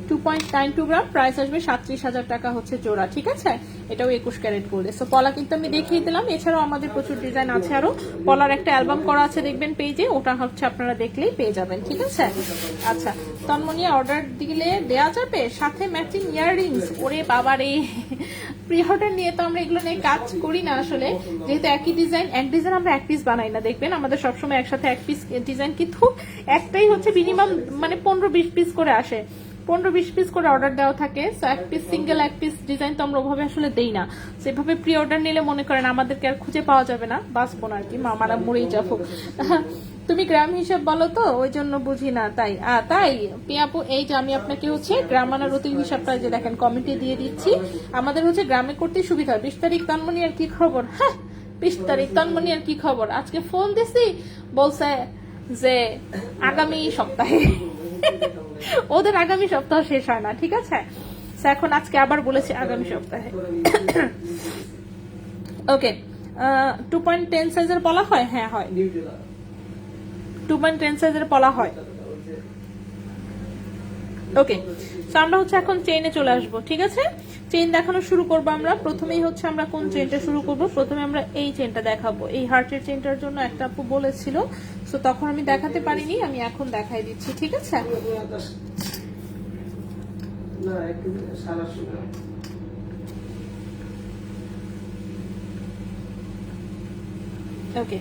2.92 গ্রাম প্রাইস আসবে 37,000 টাকা হচ্ছে জোড়া, ঠিক আছে। এটাও 21 ক্যারেট গোল্ড। সো পলা কিন্তু আমি দেখিয়ে দিলাম, এছাড়াও আমাদের প্রচুর ডিজাইন আছে, আরো পলার একটা অ্যালবাম করা আছে দেখবেন পেজে, ওটা হচ্ছে আপনারা দেখলেই পেয়ে যাবেন, ঠিক আছে। আচ্ছা তন্মনি অর্ডার দিলে দেয়া যাবে সাথে ম্যাচিং ইয়াররিংস? ওরে বাবা রে, প্রি অর্ডার নিয়ে তো আমরা এগুলো নিয়ে কাজ করি না আসলে, যেহেতু একই ডিজাইন, এক ডিজাইন আমরা এক পিস বানাই না, দেখবেন আমাদের সবসময় একসাথে এক পিস ডিজাইন, কিন্তু একটাই হচ্ছে মিনিমাম মানে 15-20 পিস করে আসে, 15-20 পিস করে অর্ডার দেওয়া থাকে। সো এক পিস সিঙ্গেল এক পিস ডিজাইন তো আমরা ওভাবে আসলে দেই না। সেভাবে প্রি অর্ডার নিলে মনে করেন আমাদেরকে আর খুঁজে পাওয়া যাবে না, বাঁচবো না আর কি, মামারা মরেই যাবো। তুমি গ্রাম হিসাব বলো তো, ওই জন্য বুঝি না তাই। তাই পিয়াপু, এই যে আমি আপনাকে হচ্ছে গ্রাম আনার অতির হিসাবটা যে দেখেন কমেন্টে দিয়ে দিচ্ছি। আমাদের হচ্ছে গ্রামে করতে সুবিধা। 20 তারিখ তন্মনি আর কি খবর? হ্যাঁ 20 তারিখ তন্মনি আর কি খবর? আজকে ফোন দিছি, বলছে যে আগামী সপ্তাহে। ওদের আগামী সপ্তাহ শেষ হয় না, ঠিক আছে? এখন আজকে আবার বলেছি আগামী সপ্তাহে। ওকে, 2.10 সাইজের পলা হয়? হ্যাঁ হয়, 2.10 সাইজের পলা হয়। ওকে, তো আমরা হচ্ছে এখন চেইনে চলে আসবো, ঠিক আছে? চেইন দেখানো শুরু করবো আমরা। প্রথমেই হচ্ছে আমরা কোন চেইনটা শুরু করব? প্রথমে আমরা এই চেইনটা দেখাবো। এই হার্টের চেইনটার জন্য একটা আপু বলেছিল, তো তখন আমি দেখাতে পারিনি, আমি এখন দেখাই দিচ্ছি, ঠিক আছে? না একটু সারা শুরু। ওকে,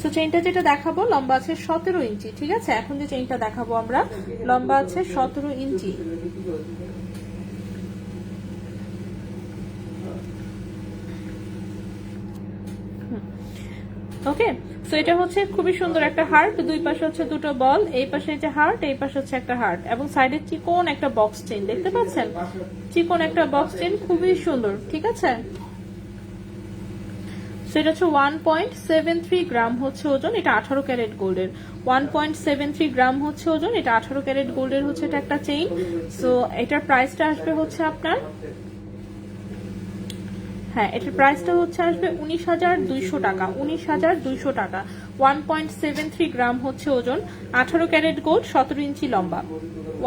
সো চেইনটা যেটা দেখাবো লম্বা আছে 17 ইঞ্চি, ঠিক আছে? এখন যে চেইনটা দেখাবো আমরা লম্বা আছে 17 ইঞ্চি। ওকে, সো এটা হচ্ছে খুবই সুন্দর একটা হার্ট, দুই পাশে হচ্ছে দুটো বল, এই পাশে যে হার্ট, এই পাশে হচ্ছে একটা হার্ট, এবং সাইডে চিকন একটা বক্স চেইন দেখতে পাচ্ছেন, চিকন একটা বক্স চেইন, খুবই সুন্দর, ঠিক আছে? সেটা হচ্ছে 1.73 গ্রাম হচ্ছে ওজন, এটা 18 ক্যারেট গোল্ডের। 1.73 গ্রাম হচ্ছে ওজন, এটা 18 ক্যারেট গোল্ডের হচ্ছে এটা একটা চেইন। সো এটার প্রাইসটা আসবে হচ্ছে আপনার, হ্যাঁ এটার প্রাইসটা হচ্ছে আসবে 19,200 টাকা। 19,200 টাকা। 1.73 গ্রাম হচ্ছে ওজন, 18 ক্যারেট গোল্ড, 17 ইঞ্চি লম্বা।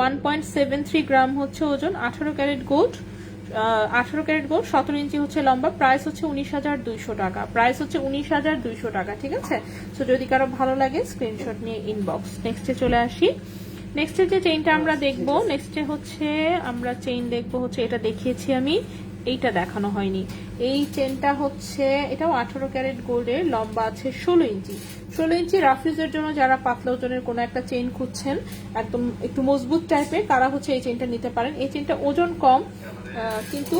1.73 গ্রাম হচ্ছে ওজন, 18 ক্যারেট গোল্ড, 18 ক্যারেট গোল্ড, 17 ইঞ্চি হচ্ছে লম্বা। প্রাইস হচ্ছে 19,200 টাকা। প্রাইস হচ্ছে 19,200 টাকা, ঠিক আছে? তো যদি কারো ভালো লাগে স্ক্রিনশট নিয়ে ইনবক্স। নেক্সটে চলে আসি। নেক্সটে যে চেইনটা আমরা দেখবো, নেক্সটে হচ্ছে আমরা চেইন দেখবো হচ্ছে, এটা দেখিয়েছি আমি, এইটা দেখানো হয়নি। এই চেনটা হচ্ছে, এটাও 18 ক্যারেট গোল্ডের, লম্বা আছে 16 ইঞ্চি। 16 ইঞ্চি রাফিজের জন্য যারা পাতলা ওজনের কোনো একটা চেইন খুঁজছেন, একদম একটু মজবুত টাইপের, তারা হচ্ছে এই চেইনটা নিতে পারেন। এই চেইনটা ওজন কম, কিন্তু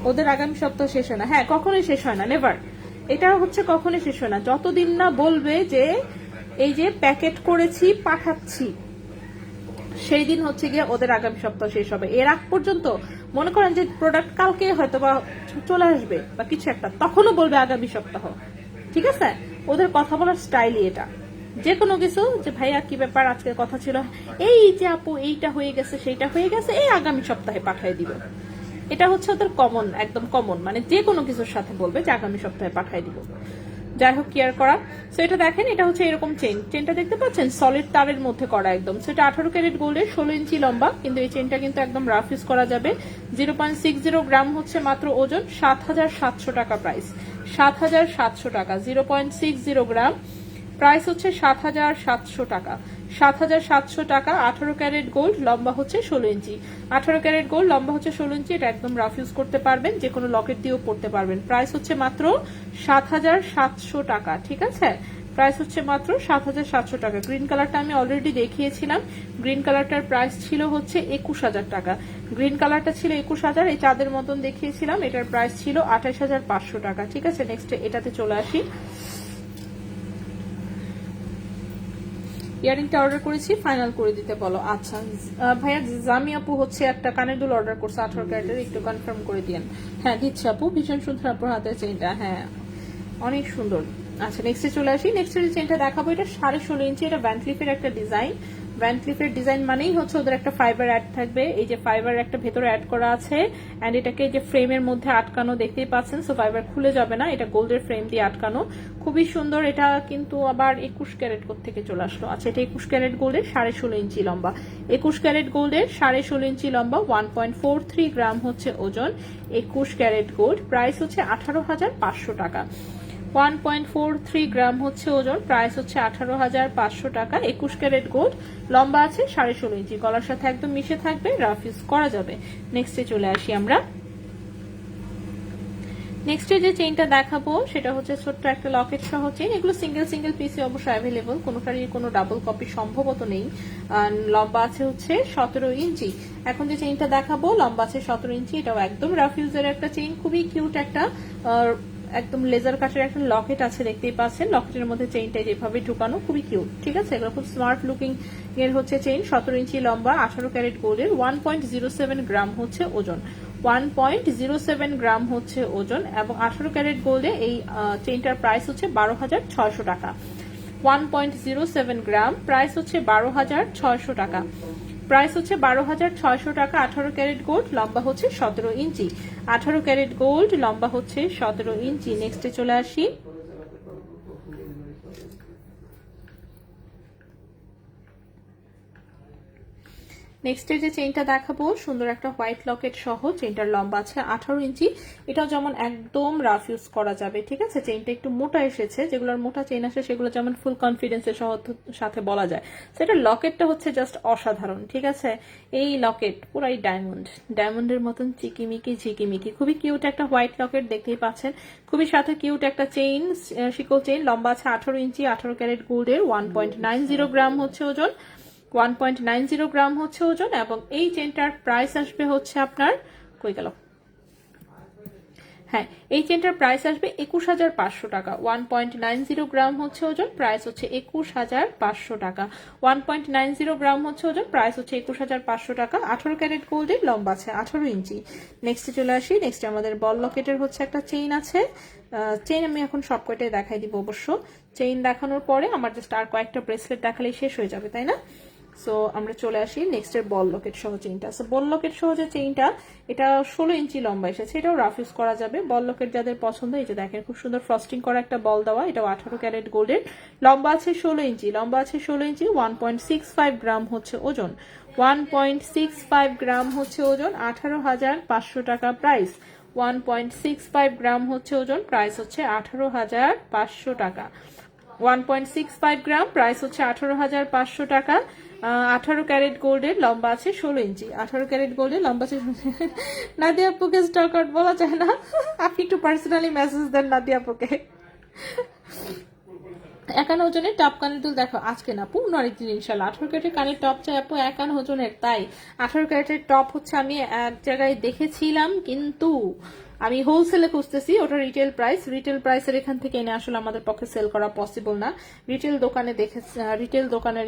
ওদের আগামী সপ্তাহ শেষ হয় না। হ্যাঁ, কখনোই শেষ হয় না, নেভার। এটা হচ্ছে কখনোই শেষ হয় না, যতদিন না বলবে যে এই যে প্যাকেট করেছি পাঠাচ্ছি, সেই দিন হচ্ছে গিয়ে ওদের আগামী সপ্তাহ শেষ হবে। এর আগ পর্যন্ত মনে করেন যে প্রোডাক্ট কালকে হয়তো বা চলে আসবে বা কিছু একটা, তখনও বলবে আগামী সপ্তাহ, ঠিক আছে? ওদের কথা বলার স্টাইলই এটা। যে কোনো কিছু, যে ভাইয়া কি ব্যাপার, আজকে কথা ছিল, এই যে আপু এইটা হয়ে গেছে সেইটা হয়ে গেছে, এই আগামী সপ্তাহে পাঠিয়ে দিব। এটা হচ্ছে ওদের কমন, একদম কমন, মানে যে কোনো কিছুর সাথে বলবে যে আগামী সপ্তাহে পাঠিয়ে দিব। যাই হোক, কেয়ার করা। সো এটা দেখেন, এটা হচ্ছে এরকম চেইন, চেনটা দেখতে পাচ্ছেন সলিড তারের মধ্যে করা একদম। সো এটা 18 ক্যারেট গোল্ডের, 16 ইঞ্চি লম্বা, কিন্তু এই চেনটা কিন্তু একদম রাফ ইউজ করা যাবে। 0.60 গ্রাম হচ্ছে মাত্র ওজন, 7,700 টাকা প্রাইস। 7,700 টাকা, 0.60 গ্রাম, প্রাইস হচ্ছে 7,700 টাকা। 7,700 টাকা। 18 ক্যারেট গোল্ড, লম্বা হচ্ছে 16 ইঞ্চি। 18 ক্যারেট গোল্ড, লম্বা হচ্ছে 16 ইঞ্চি। এটা একদম রাফ ইউজ করতে পারবেন, যে কোনো লকেট দিয়েও পড়তে পারবেন। প্রাইস হচ্ছে মাত্র 7,700 টাকা, ঠিক আছে? প্রাইস হচ্ছে মাত্র 7,700 টাকা। গ্রিন কালারটা আমি অলরেডি দেখিয়েছিলাম। গ্রিন কালারটার প্রাইস ছিল হচ্ছে 21,000 টাকা। গ্রিন কালারটা ছিল 21,000, এই চাঁদের মতন দেখিয়েছিলাম, এটার প্রাইস ছিল 28,500 টাকা, ঠিক আছে? নেক্সট এটাতে চলে আসি। ইয়ারিংটা অর্ডার করেছি, ফাইনাল করে দিতে বলো। আচ্ছা ভাইয়া, জামি আপু হচ্ছে একটা কানের দুল অর্ডার করছে 18 ক্যারেটের, একটু কনফার্ম করে দিয়েন। হ্যাঁ দিচ্ছি আপু, ভীষণ সুন্দর আপনার হাতের চেনটা, হ্যাঁ অনেক সুন্দর। আচ্ছা নেক্সটে চলে আসি। নেক্সটের চেনটা দেখাবো, এটা 16.5 ইঞ্চি, এটা ভ্যানক্লিফের একটা ডিজাইন। ভ্যানক্লিফের ডিজাইন মানেই হচ্ছে ওদের একটা ফাইবার অ্যাড থাকবে, এই যে ফাইবার একটা ভেতরে অ্যাড করা আছে, এন্ড এটাকে যে ফ্রেমের মধ্যে আটকানো দেখতেই পাচ্ছেন। সো ফাইবার খুলে যাবে না, এটা গোল্ডের ফ্রেম দিয়ে আটকানো, খুবই সুন্দর। এটা কিন্তু আবার 21 ক্যারেট থেকে চলে আসলো। আচ্ছা, এটা 21 ক্যারেট গোল্ডের, 16.5 ইঞ্চি লম্বা। 21 ক্যারেট গোল্ডের, 16.5 ইঞ্চি লম্বা, 1.43 গ্রাম হচ্ছে ওজন। 21 ক্যারেট গোল্ড, প্রাইস হচ্ছে 18,500 টাকা। 1.43 গ্রাম হচ্ছে ওজন, প্রাইস হচ্ছে 18,500 টাকা। 21 ক্যারেট গোল্ড, লম্বা আছে 16.5 ইঞ্চি, গলার সাথে একদম মিশে থাকবে, রাফ ইউজ করা যাবে। নেক্সটে চলে আসি আমরা। নেক্সট যে চেইনটা দেখাবো সেটা হচ্ছে ছোট্ট একটা লকেট সহ চেইন। এগুলো সিঙ্গেল সিঙ্গেল পিসে অবশ্যই অ্যাভেলেবল, কোনোটারই কোনো ডাবল কপি সম্ভবত নেই। লম্বা আছে হচ্ছে 17 ইঞ্চি। এখন যে চেইনটা দেখাবো লম্বা আছে 17 ইঞ্চি, এটাও একদম রাফ ইউজের একটা চেইন, খুবই কিউট একটা একদম লেজার কাটের একটা লকেট আছে, দেখতেই পাচ্ছেন। লকেটের মধ্যে চেইনটা যেভাবে ঢুকানো, খুবই কিউট, ঠিক আছে। এগুলো খুব স্মার্ট লুকিং এর হচ্ছে চেইন, 17 ইঞ্চি লম্বা, 18 ক্যারেট গোল্ডের, 1.07 গ্রাম হচ্ছে ওজন, 1.07 গ্রাম হচ্ছে ওজন, এবং 18 ক্যারেট গোল্ডে এই চেইনটার প্রাইস হচ্ছে 12,600 টাকা। 1.07 গ্রাম, প্রাইস হচ্ছে 12,600 টাকা, প্রাইস হচ্ছে 12,600 টাকা। 18 ক্যারেট গোল্ড, লম্বা হচ্ছে 17 ইঞ্চি, 18 ক্যারেট গোল্ড, লম্বা হচ্ছে 17 ইঞ্চি। নেক্সটে চলে আসি। নেক্সট যে চেইনটা দেখাবো সুন্দর একটা হোয়াইট লকেট সহ, চেইনটার লম্বা আছে 18 ইঞ্চি। এটাও যেমন একদম রাফ ইউজ করা যাবে, ঠিক আছে। চেইনটা একটু মোটা এসেছে, যেগুলোর মোটা চেইন আসে সেগুলো যেমন ফুল কনফিডেন্সের সাথে বলা যায়। সেটা লকেটটা হচ্ছে জাস্ট অসাধারণ, ঠিক আছে। এই লকেট পুরাই ডায়মন্ডের মতন চিকিমিকি ঝিকিমিকি, খুবই কিউট একটা হোয়াইট লকেট, দেখতেই পাচ্ছেন। খুবই সাথে কিউট একটা চেইন, শিকল চেইন, লম্বা আছে 18 ইঞ্চি, 18 ক্যারেট গোল্ডের, 1.90 গ্রাম হচ্ছে ওজন, 1.90 গ্রাম হচ্ছে ওজন। এবং এই চেনটার প্রাইস আসবে হচ্ছে আপনার, কই গেল, হ্যাঁ, এই চেনটার প্রাইস আসবে 21,500 টাকা। 1.90 গ্রাম হচ্ছে ওজন, প্রাইস হচ্ছে 21,500 টাকা। 1.90 গ্রাম হচ্ছে ওজন, প্রাইস হচ্ছে 21,500 টাকা। 18 ক্যারেট গোল্ডের, লম্বা আছে 18 ইঞ্চি। নেক্সটে চলে আসি। নেক্সটে আমাদের বল লকেটের হচ্ছে একটা চেইন আছে। চেইন আমি এখন সব কয়টাই দেখাই দিব অবশ্য। চেইন দেখানোর পরে আমার জাস্ট আর কয়েকটা ব্রেসলেট দেখালেই শেষ হয়ে যাবে, তাই না? সো আমরা চলে আসি নেক্সটের বল লকেট সহ চেইনটা। সো বল লকেট সহ যে চেইনটা, এটা 16 ইঞ্চি লম্বা এসেছে, এটাও রাফ ইউজ করা যাবে। বল লকেট যাদের পছন্দ, এই যে দেখেন খুব সুন্দর ফ্রস্টিং করা একটা বল দেওয়া, এটাও 18 ক্যারেট গোল্ডের, লম্বা আছে 16 ইঞ্চি, লম্বা আছে 16 ইঞ্চি, 1.65 গ্রাম হচ্ছে ওজন, 1.65 গ্রাম হচ্ছে ওজন, 18,500 টাকা প্রাইস। 1.65 গ্রাম হচ্ছে ওজন, প্রাইস হচ্ছে 18,500 টাকা। 1.65 গ্রাম, প্রাইস হচ্ছে 18,500 টাকা। 18 ক্যারেট গোল্ডের, লম্বা আছে 16 ইঞ্চি, 18 ক্যারেট গোল্ডের, লম্বা আছে নাদিয়া আপুকে স্টক আউট বলা যায় না, আপনি একটু পার্সোনালি মেসেজ দেন নাদিয়া আপুকে। 51 ওজনের টপ কানের দুল দেখো, আজকে না পূর্ণ আরেকদিন ইনশাল্লাহ। 18 ক্যারেটের কানের টপ চাই আপু 51 ওজনের, তাই 18 ক্যারেটের টপ হচ্ছে আমি এক জায়গায় দেখেছিলাম, কিন্তু আমি হোলসেলে খুঁজতেছি, ওটা রিটেল প্রাইসের এখান থেকে এনে আসলে আমাদের পক্ষে সেল করা পসিবল না। রিটেল দোকানে রিটেল দোকানের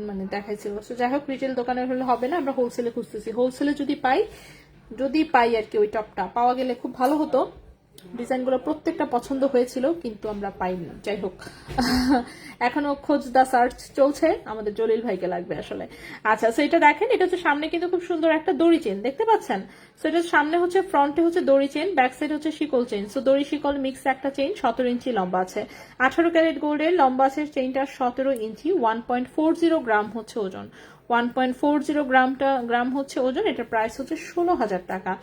মানে দেখাইছিল। যাই হোক, রিটেল দোকানের হলে হবে না, আমরা হোলসেলে খুঁজতেছি। হোলসেলে যদি পাই আর কি, ওই টপটা পাওয়া গেলে খুব ভালো হতো। ডিজাইনগুলো প্রত্যেকটা পছন্দ হয়েছিল, কিন্তু আমরা পাইনি। যাই হোক, এখনো খোঁজ দা সার্চ চলছে, আমাদের জলিল ভাইকে লাগবে আসলে। আচ্ছা, সো এটা দেখেন, এটা হচ্ছে সামনে কিন্তু খুব সুন্দর একটা দড়ি চেন, দেখতে পাচ্ছেন। সো এটা সামনে হচ্ছে, ফ্রন্টে হচ্ছে দড়ি চেন, ব্যাক সাইড হচ্ছে শিকল চেন। সো দড়ি শিকল মিক্স একটা চেন, 17 ইঞ্চি লম্বা আছে, 18 ক্যারেট গোল্ডের, লম্বা আছে চেইনটা 17 ইঞ্চি, 1.40 গ্রাম হচ্ছে ওজন, 1.40 গ্রাম হচ্ছে ওজন। এটার প্রাইস হচ্ছে 16,000 টাকা।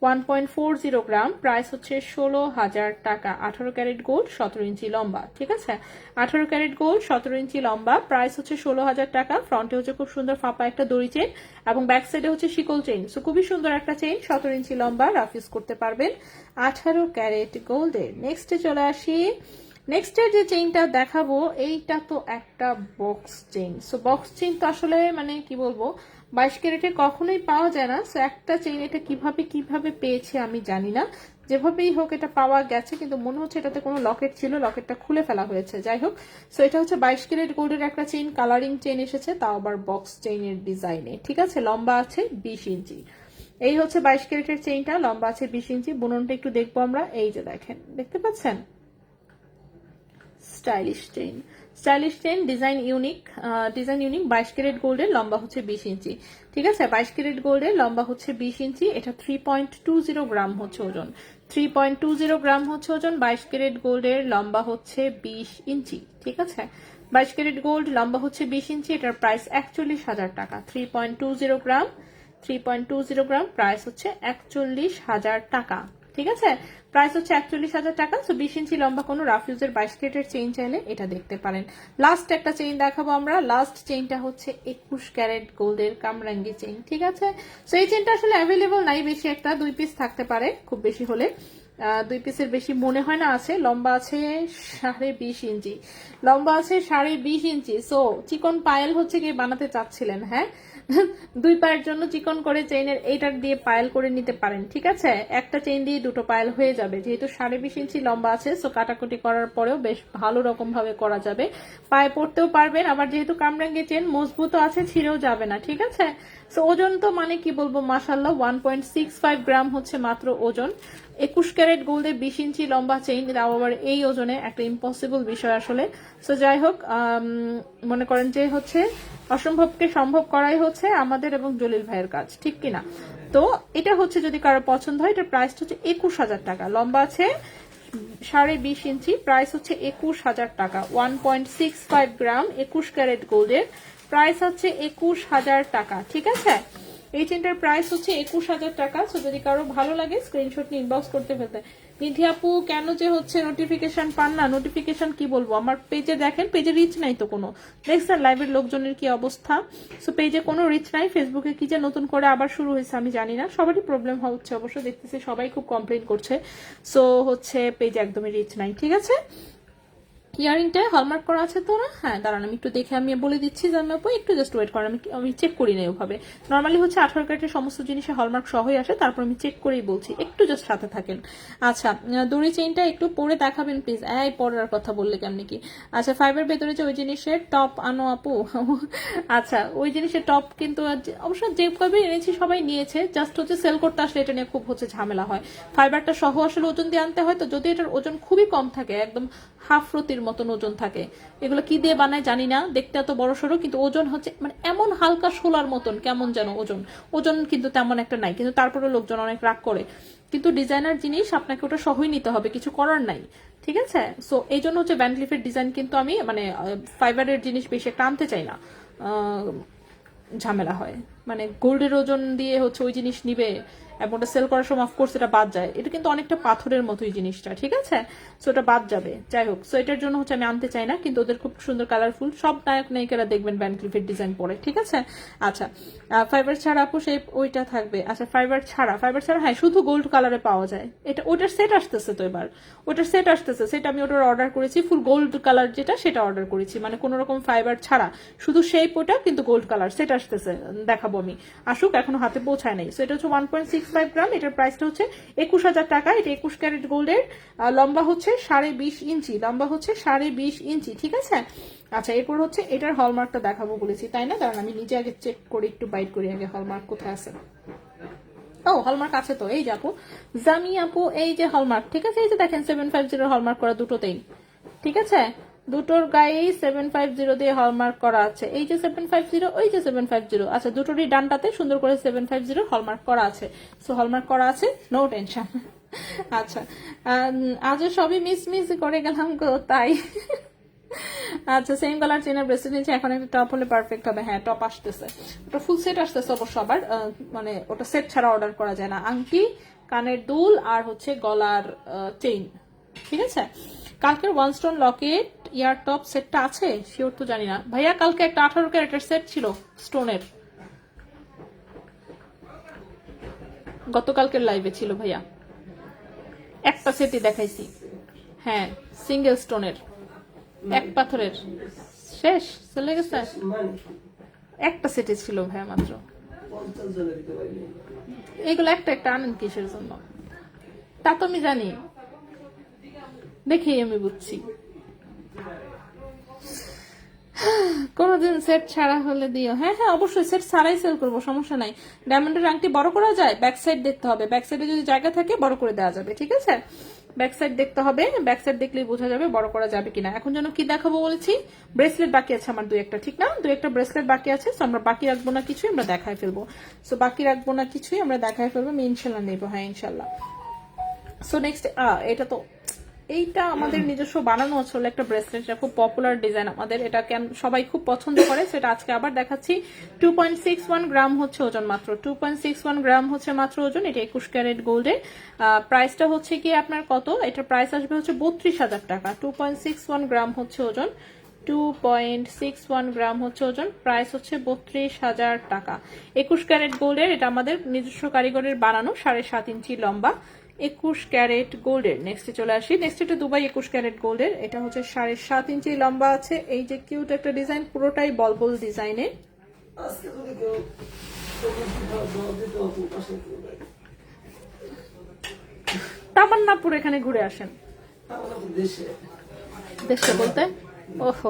1.40 গ্রাম, প্রাইস হচ্ছে 16,000 টাকা। 18 ক্যারেট গোল্ড, 17 ইঞ্চি লম্বা, ঠিক আছে। 18 ক্যারেট গোল্ড, 17 ইঞ্চি লম্বা, প্রাইস হচ্ছে 16,000 টাকা। ফ্রন্টে হচ্ছে খুব সুন্দর ফাঁপা একটা দড়ি চেন, এবং ব্যাক সাইডে হচ্ছে শিকল চেইন। সো খুবই সুন্দর একটা চেইন, 17 ইঞ্চি লম্বা, রাফ ইউজ করতে পারবেন 18 ক্যারেট গোল্ডের। নেক্সটে চলে আসি। নেক্সটের যে চেইনটা দেখাবো, এইটা তো একটা box chain. So box chain তো আসলে মানে কি বলবো, 22 ক্যারেটে কখনোই পাওয়া যায় না। সো একটা চেইন এটা কিভাবে পেয়েছে আমি জানি না, যেভাবেই হোক এটা পাওয়া গেছে, কিন্তু মনে হচ্ছে এটাতে কোনো লকেট ছিল, লকেটটা খুলে ফেলা হয়েছে। যাই হোক, সো এটা হচ্ছে 22 ক্যারেট গোল্ডের একটা চেইন, কালারিং চেইন এসেছে, তাও আবার বক্স চেইনের ডিজাইনে, ঠিক আছে। লম্বা আছে 20 ইঞ্চি। এই হচ্ছে 22 ক্যারেটের চেইনটা, লম্বা আছে 20 ইঞ্চি। বুননটা একটু দেখবো আমরা, এই যে দেখেন, দেখতে পাচ্ছেন, stylish chain, design unique 22 carat গোল্ডের, লম্বা হচ্ছে 20 ইঞ্চি, ঠিক আছে। 22 ক্যারেট গোল্ডের, লম্বা হচ্ছে 20 ইঞ্চি। এটা 3.20 গ্রাম হচ্ছে ওজন, 3.20 গ্রাম হচ্ছে ওজন। 22 ক্যারেট গোল্ডের, লম্বা হচ্ছে 20 ইঞ্চি, ঠিক আছে। 22 ক্যারেট গোল্ড, লম্বা হচ্ছে 20 ইঞ্চি। এটার প্রাইস 41,000 টাকা। 3.20 গ্রাম, প্রাইস হচ্ছে 41,000 টাকা, ঠিক আছে। প্রাইস হচ্ছে 41,000 টাকা। সো 20 ইঞ্চি লম্বা কোনো রাফ ইউজের 22 ক্যারেটের চেইন চাইলে এটা দেখতে পারেন। লাস্ট একটা চেইন দেখাবো আমরা। লাস্ট চেইনটা হচ্ছে 21 ক্যারেট গোল্ডের কামরাঙ্গি চেইন, ঠিক আছে। সো এই চেইনটা আসলে অ্যাভেলেবল নাই বেশি, একটা 2 পিস থাকতে পারে খুব বেশি হলে, 2 পিসের বেশি মনে হয় না আছে। লম্বা আছে 20.5 ইঞ্চি, লম্বা আছে 20.5 ইঞ্চি। সো চিকন পায়েল হচ্ছে কি বানাতে চাচ্ছিলেন, হ্যাঁ 2 পায়ের জন্য চিকন করে চেইনের এইটার দিয়ে পায়েল করে নিতে পারেন, ঠিক আছে। একটা চেইন দিয়ে 2টো পায়েল হয়ে যাবে, যেহেতু 20.5 ইঞ্চি লম্বা আছে। সো কাটাকুটি করার পরেও বেশ ভালো রকম ভাবে করা যাবে, পায়ে পড়তেও পারবেন। আবার যেহেতু কামরাঙ্গি চেইন মজবুত আছে, ছিঁড়েও যাবে না, ঠিক আছে। সো ওজন তো মানে কি বলবো, মাশাআল্লাহ 1.65 গ্রাম হচ্ছে মাত্র ওজন। 21 ক্যারেট গোল্ডে 20 ইঞ্চি লম্বা চেইন, তাও আবার এই ওজনে, একটা ইম্পসিবল বিষয় আসলে। সো যাই হোক, মনে করেন যে হচ্ছে অসম্ভবকে সম্ভব করাই হচ্ছে আমাদের এবং জলিল ভাইয়ের কাজ, ঠিক কিনা। তো এটা হচ্ছে যদি কারো পছন্দ হয়, এটার প্রাইস হচ্ছে 21,000 টাকা। লম্বা আছে 20.5 ইঞ্চি, প্রাইস হচ্ছে 21,000 টাকা। 1.65 গ্রাম 21 ক্যারেট গোল্ডের প্রাইস হচ্ছে 21,000 টাকা, ঠিক আছে। এই চেনটার প্রাইস হচ্ছে 21,000 টাকা। সো যদি কারো ভালো লাগে স্ক্রিনশট নিয়ে ইনবক্স করতে ফেলতে। নিধি আপু কেন যে হচ্ছে নোটিফিকেশন পান না, নোটিফিকেশন কি বলবো, আমার পেজে দেখেন, পেজে রিচ নাই তো কোনো, দেখছেন লাইভের লোকজনের কি অবস্থা। সো পেজে কোনো রিচ নাই, ফেসবুকে কি যে নতুন করে আবার শুরু হয়েছে আমি জানি না, সবারই প্রবলেম হচ্ছে অবশ্য, দেখতেছি সবাই খুব কমপ্লেন করছে। সো হচ্ছে পেজে একদমই রিচ নাই, ঠিক আছে। ইয়ারিংটা হলমার্ক করা আছে তো না? হ্যাঁ দাঁড়ান আমি একটু দেখে আমি বলে দিচ্ছি যে আমি একটু জাস্ট ওয়েট করেন, আমি চেক করি না ওভাবে। নর্মালি হচ্ছে 18 ক্যারেটের সমস্ত জিনিসে হলমার্ক সহই আসে, তারপর আমি চেক করেই বলছি, একটু জাস্ট সাথে থাকেন। আচ্ছা দড়ি চেইনটা একটু পরে দেখাবেন প্লিজ। এই পরার কথা বললে কেমনি কি। আচ্ছা ফাইবার ভেতরে যে ওই জিনিসের টপ আনো আপু আচ্ছা ওই জিনিসের টপ কিন্তু অবশ্য যে কবে এনেছি সবাই নিয়েছে, জাস্ট হচ্ছে সেল করতে আসলে এটা নিয়ে খুব হচ্ছে ঝামেলা হয়। ফাইবারটা সহ আসলে ওজন দিয়ে আনতে হয়, তো যদি এটার ওজন খুবই কম থাকে, একদম হাফ রতির মতন ওজন থাকে, এগুলো কি দিয়ে বানায় জানি না, দেখতে এত বড় সড়ো কিন্তু ওজন হচ্ছে মানে এমন হালকা শোলার মতন কেমন যেন ওজন কিন্তু তেমন একটা নাই, কিন্তু তারপরে লোকজন অনেক রাগ করে। কিন্তু ডিজাইনার জিনিস আপনাকে ওটা সহই নিতে হবে, কিছু করার নাই, ঠিক আছে। সো এই জন্য হচ্ছে ভ্যান ক্লিফের ডিজাইন কিন্তু আমি মানে ফাইবারের জিনিস বেশি একটা আনতে চাই না, ঝামেলা হয়। মানে গোল্ডের ওজন দিয়ে হচ্ছে ওই জিনিস নিবে এবং ওটা সেল করার সময় অফকোর্স এটা বাদ যায়, এটা কিন্তু অনেকটা পাথরের মতোই জিনিসটা, ঠিক আছে। সো এটা বাদ যাবে, যাই হোক। সো এটার জন্য হচ্ছে আমি আনতে চাই না, কিন্তু ওদের খুব সুন্দর কালারফুল সব নায়ক নায়িকারা দেখবেন ভ্যান ক্লিফের ডিজাইন পরে, ঠিক আছে। আচ্ছা ফাইবার ছাড়া আপু সেই ওইটা থাকবে। আচ্ছা ফাইবার ছাড়া হ্যাঁ শুধু গোল্ড কালারে পাওয়া যায়, এটা ওটার সেট আসতেছে তো এবার, ওটার সেট আসতেছে, সেটা আমি ওটার অর্ডার করেছি, ফুল গোল্ড কালার যেটা সেটা অর্ডার করেছি, মানে কোনো রকম ফাইবার ছাড়া শুধু শেপ ওটা, কিন্তু গোল্ড কালার সেট আসতেছে, দেখাবো আমি, আসুক, এখনো হাতে পৌঁছায় নাই। সো এটা হচ্ছে 1.65 গ্রাম, এটার প্রাইসটা হচ্ছে 21,000 টাকা। এটা 21 ক্যারেট গোল্ডের, লম্বা হচ্ছে 20.5 ইঞ্চি, লম্বা হচ্ছে 20.5 ইঞ্চি, ঠিক আছে। আচ্ছা এরপর হচ্ছে এটার হলমার্কটা দেখাবো বলেছি তাই না, দাঁড়ান আমি নিজে আগে চেক করে একটু বাইট করি আগে হলমার্ক কোথায় আছে। ও হলমার্ক আছে তো, এই যে আপু জামি আপু, এই যে হলমার্ক, ঠিক আছে। এই যে দেখেন 750 হলমার্ক করা দুটোতেই, ঠিক আছে, দুটোর গায়ে 750 দিয়ে হলমার্ক করা আছে, এই যে 750, ওই যে 750। আচ্ছা দুটোরই ডানটাতে সুন্দর করে 750 হলমার্ক করা আছে। সো হলমার্ক করা আছে, নো টেনশন। আচ্ছা আজ সবই মিস করে গেলাম গো, তাই। আচ্ছা সেম কালার চেনের ব্রেসলেট নিচ্ছে, এখন একটা টপ হলে পারফেক্ট হবে। হ্যাঁ টপ আসতেছে, ওটা ফুল সেট আসতেছে অবশ্য, আবার মানে ওটা সেট ছাড়া অর্ডার করা যায় না। আংটি, কানের দুল আর হচ্ছে গলার চেইন, ঠিক আছে। কালকের ওয়ান স্টোন লকেট ইয়ার টপ সেটটা আছে শিওর তো জানি না ভাইয়া, কালকে একটা 18 ক্যারেটের সেট ছিল স্টোনের, গতকালকের লাইভে ছিল ভাইয়া, একটা সেটই দেখাইছি, হ্যাঁ সিঙ্গেল স্টোনের, এক পাথরের, শেষ চলে গেছে, একটা সেটে ছিল ভাইয়া মাত্র। এইগুলো একটা একটা আনেন কিসের জন্য তা তো আমি জানি, দেখেই আমি বুঝছি। কোনদিন সেট ছাড়া হলে দিও। হ্যাঁ হ্যাঁ অবশ্যই সেট ছাড়াই সেল করবো, সমস্যা নাই। ডায়মন্ডের আংটি বড় করা যায়, ব্যাক সাইড দেখতে হবে, ব্যাক সাইডে যদি জায়গা থাকে বড় করে দেওয়া যাবে, ঠিক আছে। ব্যাক সাইড দেখতে হবে, ব্যাক সাইড দেখলেই বোঝা যাবে বড় করা যাবে কিনা। এখন যেন কি দেখাবো বলেছি, ব্রেসলেট বাকি আছে আমার 2-1টা, ঠিক না, 2-1টা ব্রেসলেট বাকি আছে। সো আমরা বাকি রাখবো না কিছুই, আমরা দেখায় ফেলবো। সো বাকি রাখবো না কিছুই, আমরা দেখায় ফেলবো, আমি ইনশাল্লাহ নেবো, হ্যাঁ ইনশাল্লাহ। সো নেক্সট এটা তো এইটা আমাদের নিজস্ব বানানো আসলে একটা ব্রেসলেট, এটা খুব পপুলার ডিজাইন আমাদের, এটা সবাই খুব পছন্দ করে, সেটা আজকে আবার দেখাচ্ছি। 2.61 গ্রাম হচ্ছে ওজন, মাত্র 2.61 গ্রাম হচ্ছে মাত্র ওজন। এটা 21 ক্যারেট গোল্ডের। প্রাইসটা হচ্ছে কি আপনার কত, এটার প্রাইস আসবে হচ্ছে 32,000 টাকা। 2.61 গ্রাম হচ্ছে ওজন, 2.61 গ্রাম হচ্ছে ওজন, প্রাইস হচ্ছে 32,000 টাকা। 21 ক্যারেট গোল্ডের, এটা আমাদের নিজস্ব কারিগরের বানানো, 7.5 ইঞ্চি লম্বা, 21 ক্যারেট গোল্ডের। নেক্সটে চলে আসি, নেক্সট এটা দুবাই 21 ক্যারেট গোল্ডের, এটা হচ্ছে 7.5 ইঞ্চি লম্বা আছে। এই যে কিউট একটা ডিজাইন, পুরোটাই বল বল ডিজাইনে। আজকে যদি কেউ জবাব দিতে হবে, পাশে কেউ নাই। তামান্নাপুর এখানে ঘুরে আসেন। আমরা তো দেশে দেশে বলতে ওহো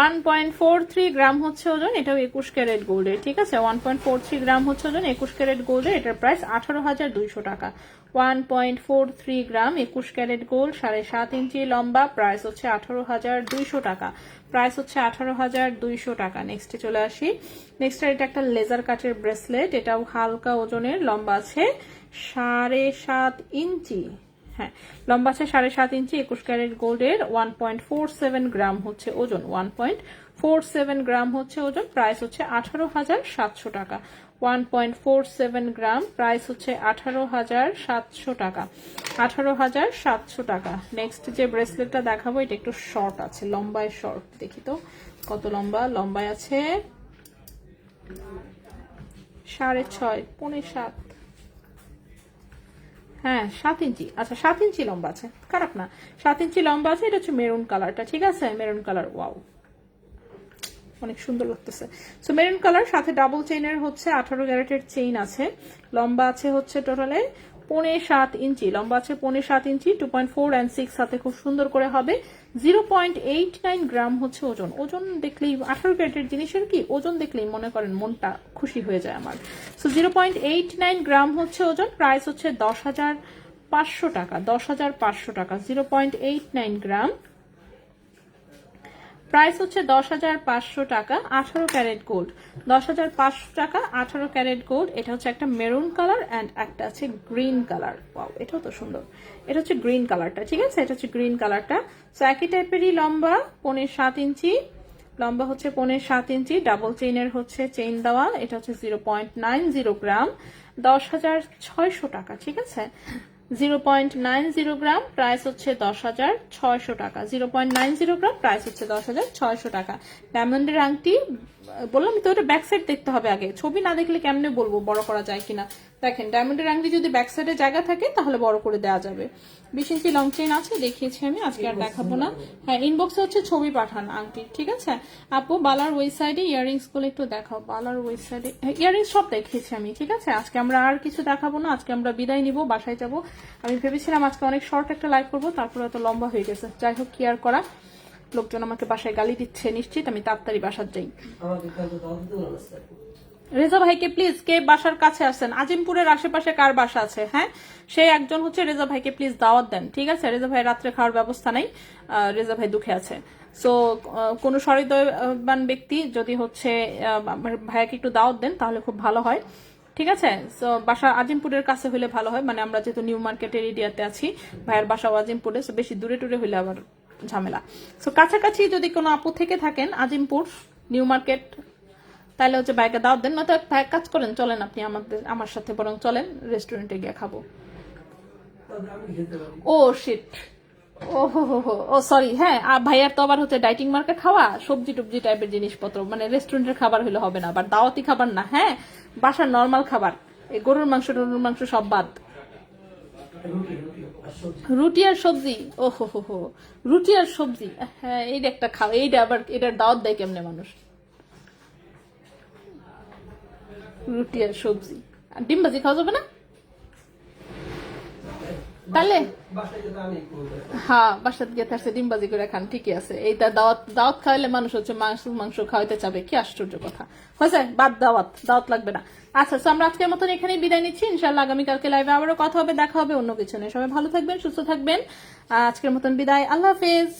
1.43 গ্রাম হচ্ছে ওজন, এটাও 21 ক্যারেট গোল্ডের, ঠিক আছে। 1.43 গ্রাম হচ্ছে ওজন, 21 ক্যারেট গোল্ডের, এটার প্রাইস 18,200 টাকা। 1.43 গ্রাম, 21 ক্যারেট গোল্ড, 7.5 ইঞ্চি লম্বা, প্রাইস হচ্ছে 18,200 টাকা। প্রাইস হচ্ছে 18,200 টাকা। নেক্সটে চলে আসি, নেক্সট এটা একটা লেজার কাটের ব্রেসলেট, এটাও হালকা ওজনের, লম্বা আছে 7.5 ইঞ্চি, হ্যাঁ লম্বা আছে 7.5 ইঞ্চি, 21 ক্যারেট গোল্ডের, 1.47 গ্রাম হচ্ছে ওজন, 1.47 গ্রাম হচ্ছে ওজন, প্রাইস হচ্ছে 18,700 টাকা। 1.47 গ্রাম, প্রাইস হচ্ছে 18,700 টাকা। 18,700 টাকা। নেক্সট যে ব্রেসলেটটা দেখাবো, এটা একটু শর্ট আছে, লম্বায় শর্ট, দেখি তো কত লম্বা। লম্বায় আছে 6.5, 7.5, হ্যাঁ 7 ইঞ্চি, আচ্ছা 7 ইঞ্চি লম্বা আছে, খারাপ না, 7 ইঞ্চি লম্বা আছে। এটা হচ্ছে মেরুন কালারটা, ঠিক আছে, মেরুন কালার, ওয়াও অনেক সুন্দর লাগতেছে। সো মেরুন কালার, সাথে ডাবল চেইনের হচ্ছে 18 ক্যারেটের চেইন আছে, লম্বা আছে হচ্ছে টোটালে 7.5 ইঞ্চি, লম্বা আছে 7.5 ইঞ্চি, 2.4 and 6 সাথে খুব সুন্দর করে হবে। 0.89 গ্রাম হচ্ছে ওজন। ওজন দেখলেই 18 ক্যারেটের জিনিসের কি ওজন দেখলেই মনে করেন মনটা খুশি হয়ে যায় আমার। সো 0.89 গ্রাম হচ্ছে ওজন, প্রাইস হচ্ছে 10,500 টাকা। 10,500 টাকা, 0.89 গ্রাম, প্রাইস হচ্ছে 10,500 টাকা। 18 ক্যারেট গোল্ড, 10,500 টাকা, 18 ক্যারেট গোল্ড। এটা হচ্ছে একটা মেরুন কালার অ্যান্ড একটা আছে গ্রিন কালার, ওয়াও এটাও তো সুন্দর। এটা হচ্ছে গ্রিন কালারটা, ঠিক আছে, এটা হচ্ছে গ্রিন কালারটা। সো একই টাইপেরই লম্বা, 7.5 ইঞ্চি, লম্বা হচ্ছে 7.5 ইঞ্চি, ডাবল চেইনের হচ্ছে চেইন দেওয়া। এটা হচ্ছে 0.90 গ্রাম, 10,600 টাকা, ঠিক আছে। 0.90 গ্রাম, প্রাইস হচ্ছে 10,600 টাকা। 0.90 গ্রাম, প্রাইস হচ্ছে 10,600 টাকা। ডায়মন্ডের আংটি, বললাম তো ওটা ব্যাক সাইড দেখতে হবে আগে, ছবি না দেখলে কেমনে বলবো বড় করা যায় কিনা। দেখেন ডায়মন্ডের আংটি যদি ব্যাক সাইডে জায়গা থাকে তাহলে বড় করে দেওয়া যাবে। 20 ইঞ্চি লং চেইন আছে, দেখিয়েছি আমি, আজকে আর দেখাবো না। হ্যাঁ ইনবক্সে হচ্ছে ছবি পাঠান আংটি, ঠিক আছে। আপু বালার ওই সাইডে ইয়ারিংস গুলো একটু দেখাও, বালার ওই সাইডে ইয়ারিংস সব দেখিয়েছি আমি, ঠিক আছে। আজকে আমরা আর কিছু দেখাবো না, আজকে আমরা বিদায় নিব, বাসায় যাব। আমি ভেবেছিলাম আজকে অনেক শর্ট একটা লাইভ করবো, তারপরে এত লম্বা হয়ে গেছে। যাই হোক, কি আর করা, লোকজন আমাকে বাসায় গালি দিচ্ছে, নিশ্চিত আমি তাড়াতাড়ি বাসার যাই। রেজা ভাইকে প্লিজ, কে বাসার কাছে আছেন, আজিমপুরের আশেপাশে কার বাসা আছে, হ্যাঁ সে একজন হচ্ছে রেজা ভাইকে প্লিজ দাওয়াত দেন, ঠিক আছে। রেজা ভাই রাত্রে খাওয়ার ব্যবস্থা নাই, রেজা ভাই দুঃখে আছে। সো কোনো সহৃদয়বান ব্যক্তি যদি হচ্ছে ভাইয়াকে একটু দাওয়াত দেন তাহলে খুব ভালো হয়, ঠিক আছে। সো বাসা আজিমপুরের কাছে হলে ভালো হয়, মানে আমরা যেহেতু নিউ মার্কেটের এরিয়াতে আছি, ভাইয়ের বাসা আজিমপুরে, সো বেশি দূরে টুরে হলে আবার ঝামেলা। সো কাছাকাছি যদি কোনো আপু থেকে থাকেন আজিমপুর, নিউ মার্কেট, তাহলে হচ্ছে ভাইকে দাওয়াত দেন। নয়তো ভাই কাজ করেন, চলেন আপনি আমার সাথে, বরং চলেন রেস্টুরেন্টে গিয়ে খাবো। ও শিট, ও সরি, হ্যাঁ ভাইয়ার তো আবার হচ্ছে ডাইটিং মার্কে খাওয়া, সবজি টুবজি টাইপের জিনিসপত্র, মানে রেস্টুরেন্টের খাবার হলে হবে না, আবার দাওয়াতি খাবার না, হ্যাঁ বাসার নর্মাল খাবার, এই গরুর মাংস সব বাদ। রুটি আর সবজি, হো রুটি আর সবজি, হ্যাঁ এইটা একটা খাওয়া, এইটা আবার এটার দাওয়াত দেয় কেমনে মানুষ, রুটি আর সবজি। আর ডিম ভাজি খাওয়া যাবে না তাহলে? হ্যাঁ বাসাত গিয়ে থাকছে ডিম ভাজি করে খান, ঠিকই আছে। এইটা দাওয়াত খাওয়াইলে মানুষ হচ্ছে মাংস খাওয়াইতে চাবে, কি আশ্চর্য কথা হয়েছে। বাদ, দাওয়াত লাগবে না। আচ্ছা, তো আমরা আজকের মতন এখানেই বিদায় নিচ্ছি। ইনশাল্লাহ আগামীকালকে লাইভে আবারও কথা হবে, দেখা হবে অন্য কিছু নিয়ে। সবাই ভালো থাকবেন, সুস্থ থাকবেন। আজকের মতন বিদায়, আল্লাহ হাফেজ।